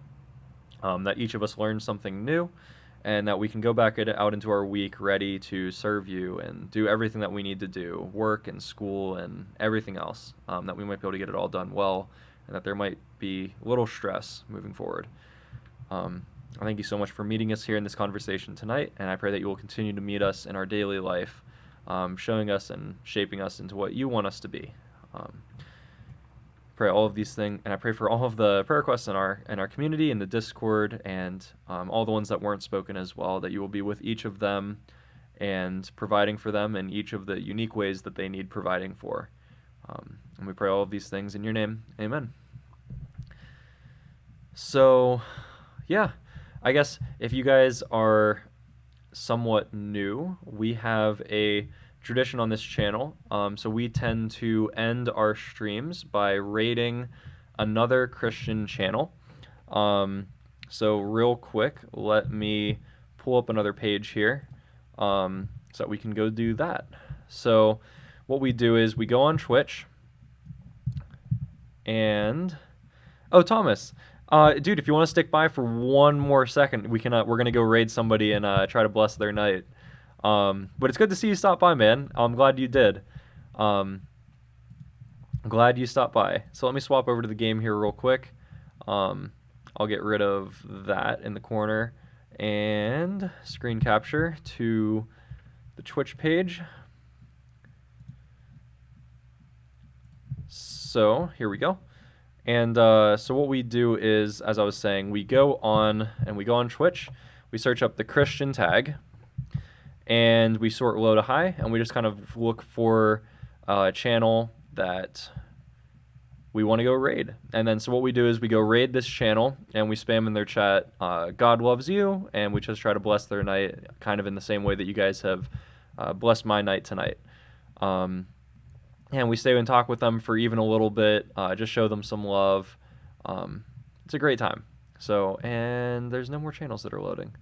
that each of us learned something new, and that we can go back out into our week ready to serve you and do everything that we need to do, work and school and everything else, that we might be able to get it all done well, and that there might be little stress moving forward. I thank you so much for meeting us here in this conversation tonight, and I pray that you will continue to meet us in our daily life, showing us and shaping us into what you want us to be. Pray all of these things, and I pray for all of the prayer requests in our community, in the Discord, and all the ones that weren't spoken as well, that you will be with each of them and providing for them in each of the unique ways that they need providing for. And we pray all of these things in your name. Amen. So, yeah, I guess if you guys are somewhat new, we have a tradition on this channel. So we tend to end our streams by rating another Christian channel. So real quick, let me pull up another page here so that we can go do that. So what we do is we go on Twitch and... Oh, Thomas. Dude, if you want to stick by for one more second, we're going to go raid somebody and try to bless their night. But it's good to see you stop by, man. I'm glad you did. Glad you stopped by. So let me swap over to the game here real quick. I'll get rid of that in the corner and screen capture to the Twitch page. So here we go. And so what we do is, as I was saying, we go on Twitch, we search up the Christian tag, and we sort low to high, and we just kind of look for a channel that we want to go raid. And then so what we do is we go raid this channel, and we spam in their chat, God loves you, and we just try to bless their night, kind of in the same way that you guys have blessed my night tonight. And we stay and talk with them for even a little bit, just show them some love. It's a great time. So, and there's no more channels that are loading.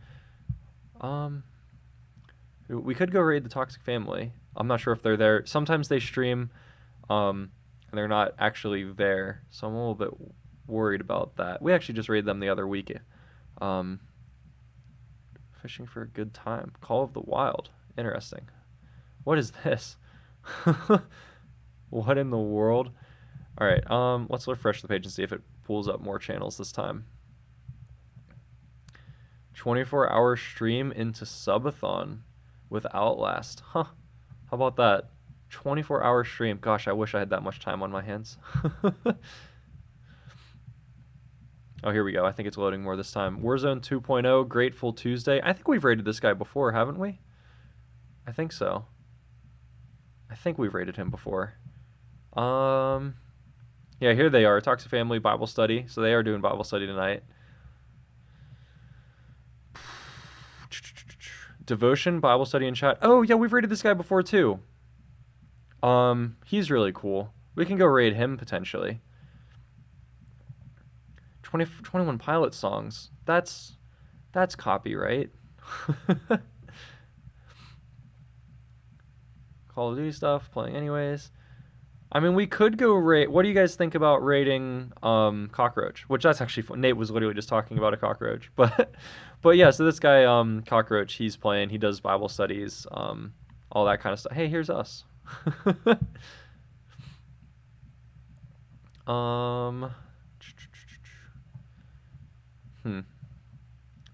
We could go raid the Toxic Family. I'm not sure if they're there. Sometimes they stream, and they're not actually there. So I'm a little bit worried about that. We actually just raided them the other week. Fishing for a good time. Call of the Wild. Interesting. What is this? What in the world? All right, let's refresh the page and see if it pulls up more channels this time. 24-hour stream into subathon with Outlast. Huh. How about that? 24-hour stream. Gosh, I wish I had that much time on my hands. Oh, here we go. I think it's loading more this time. Warzone 2.0, Grateful Tuesday. I think we've rated this guy before, haven't we? I think so. I think we've rated him before. Yeah, here they are. Toxic Family Bible Study. So they are doing Bible study tonight. Devotion, Bible study in chat. Oh, yeah, we've rated this guy before too. He's really cool. We can go raid him potentially. 21 Pilot songs. That's copyright. Call of Duty stuff, playing anyways. I mean, we could go raid. What do you guys think about raiding Cockroach? Which that's actually fun. Nate was literally just talking about a cockroach. But yeah, so this guy, Cockroach, he's playing. He does Bible studies, all that kind of stuff. Hey, here's us. What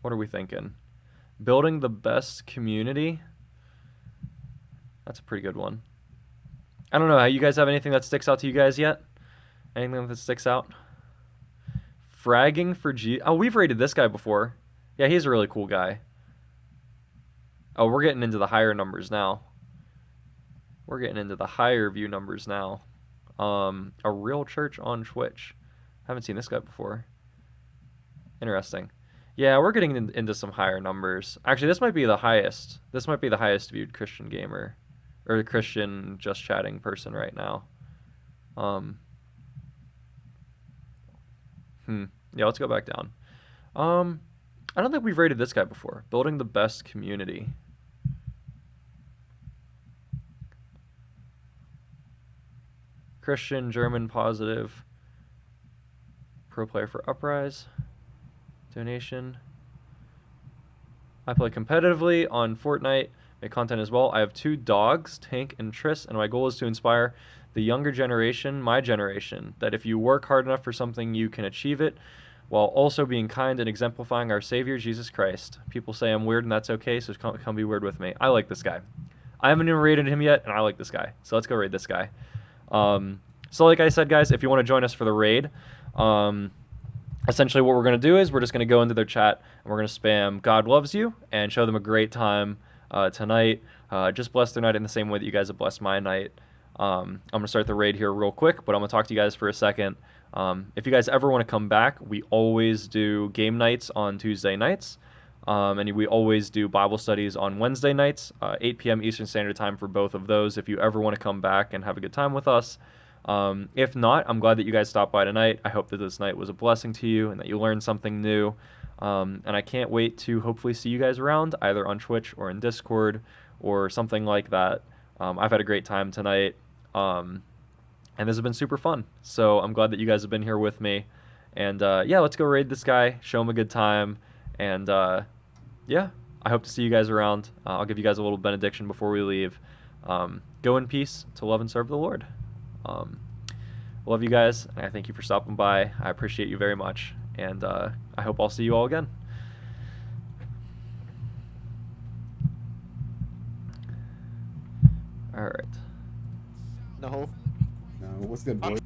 are we thinking? Building the best community? That's a pretty good one. I don't know. You guys have anything that sticks out to you guys yet? Anything that sticks out? Fragging for G... Oh, we've rated this guy before. Yeah, he's a really cool guy. Oh, we're getting into the higher numbers now. We're getting into the higher view numbers now. A real church on Twitch. Haven't seen this guy before. Interesting. Yeah, we're getting into some higher numbers. Actually, this might be the highest. This might be the highest viewed Christian gamer. Or Christian just chatting person right now. Yeah, let's go back down. I don't think we've rated this guy before. Building the best community. Christian, German, positive. Pro player for Uprise. Donation. I play competitively on Fortnite. Make content as well. I have 2 dogs, Tank and Triss, and my goal is to inspire the younger generation, my generation, that if you work hard enough for something, you can achieve it, while also being kind and exemplifying our Savior, Jesus Christ. People say I'm weird, and that's okay, so come be weird with me. I like this guy. I haven't even rated him yet, and I like this guy. So let's go raid this guy. So like I said, guys, if you want to join us for the raid, essentially what we're going to do is we're just going to go into their chat, and we're going to spam God loves you and show them a great time tonight. Just bless their night in the same way that you guys have blessed my night. I'm going to start the raid here real quick, but I'm going to talk to you guys for a second. If you guys ever want to come back, we always do game nights on Tuesday nights. And we always do Bible studies on Wednesday nights, 8 p.m. Eastern Standard Time for both of those, if you ever want to come back and have a good time with us. If not, I'm glad that you guys stopped by tonight. I hope that this night was a blessing to you and that you learned something new. And I can't wait to hopefully see you guys around, either on Twitch or in Discord or something like that. I've had a great time tonight. And this has been super fun. So I'm glad that you guys have been here with me. And yeah, let's go raid this guy, show him a good time. And yeah, I hope to see you guys around. I'll give you guys a little benediction before we leave. Go in peace to love and serve the Lord. Love you guys, and I thank you for stopping by. I appreciate you very much. And I hope I'll see you all again. All right. No. No, what's good, boy?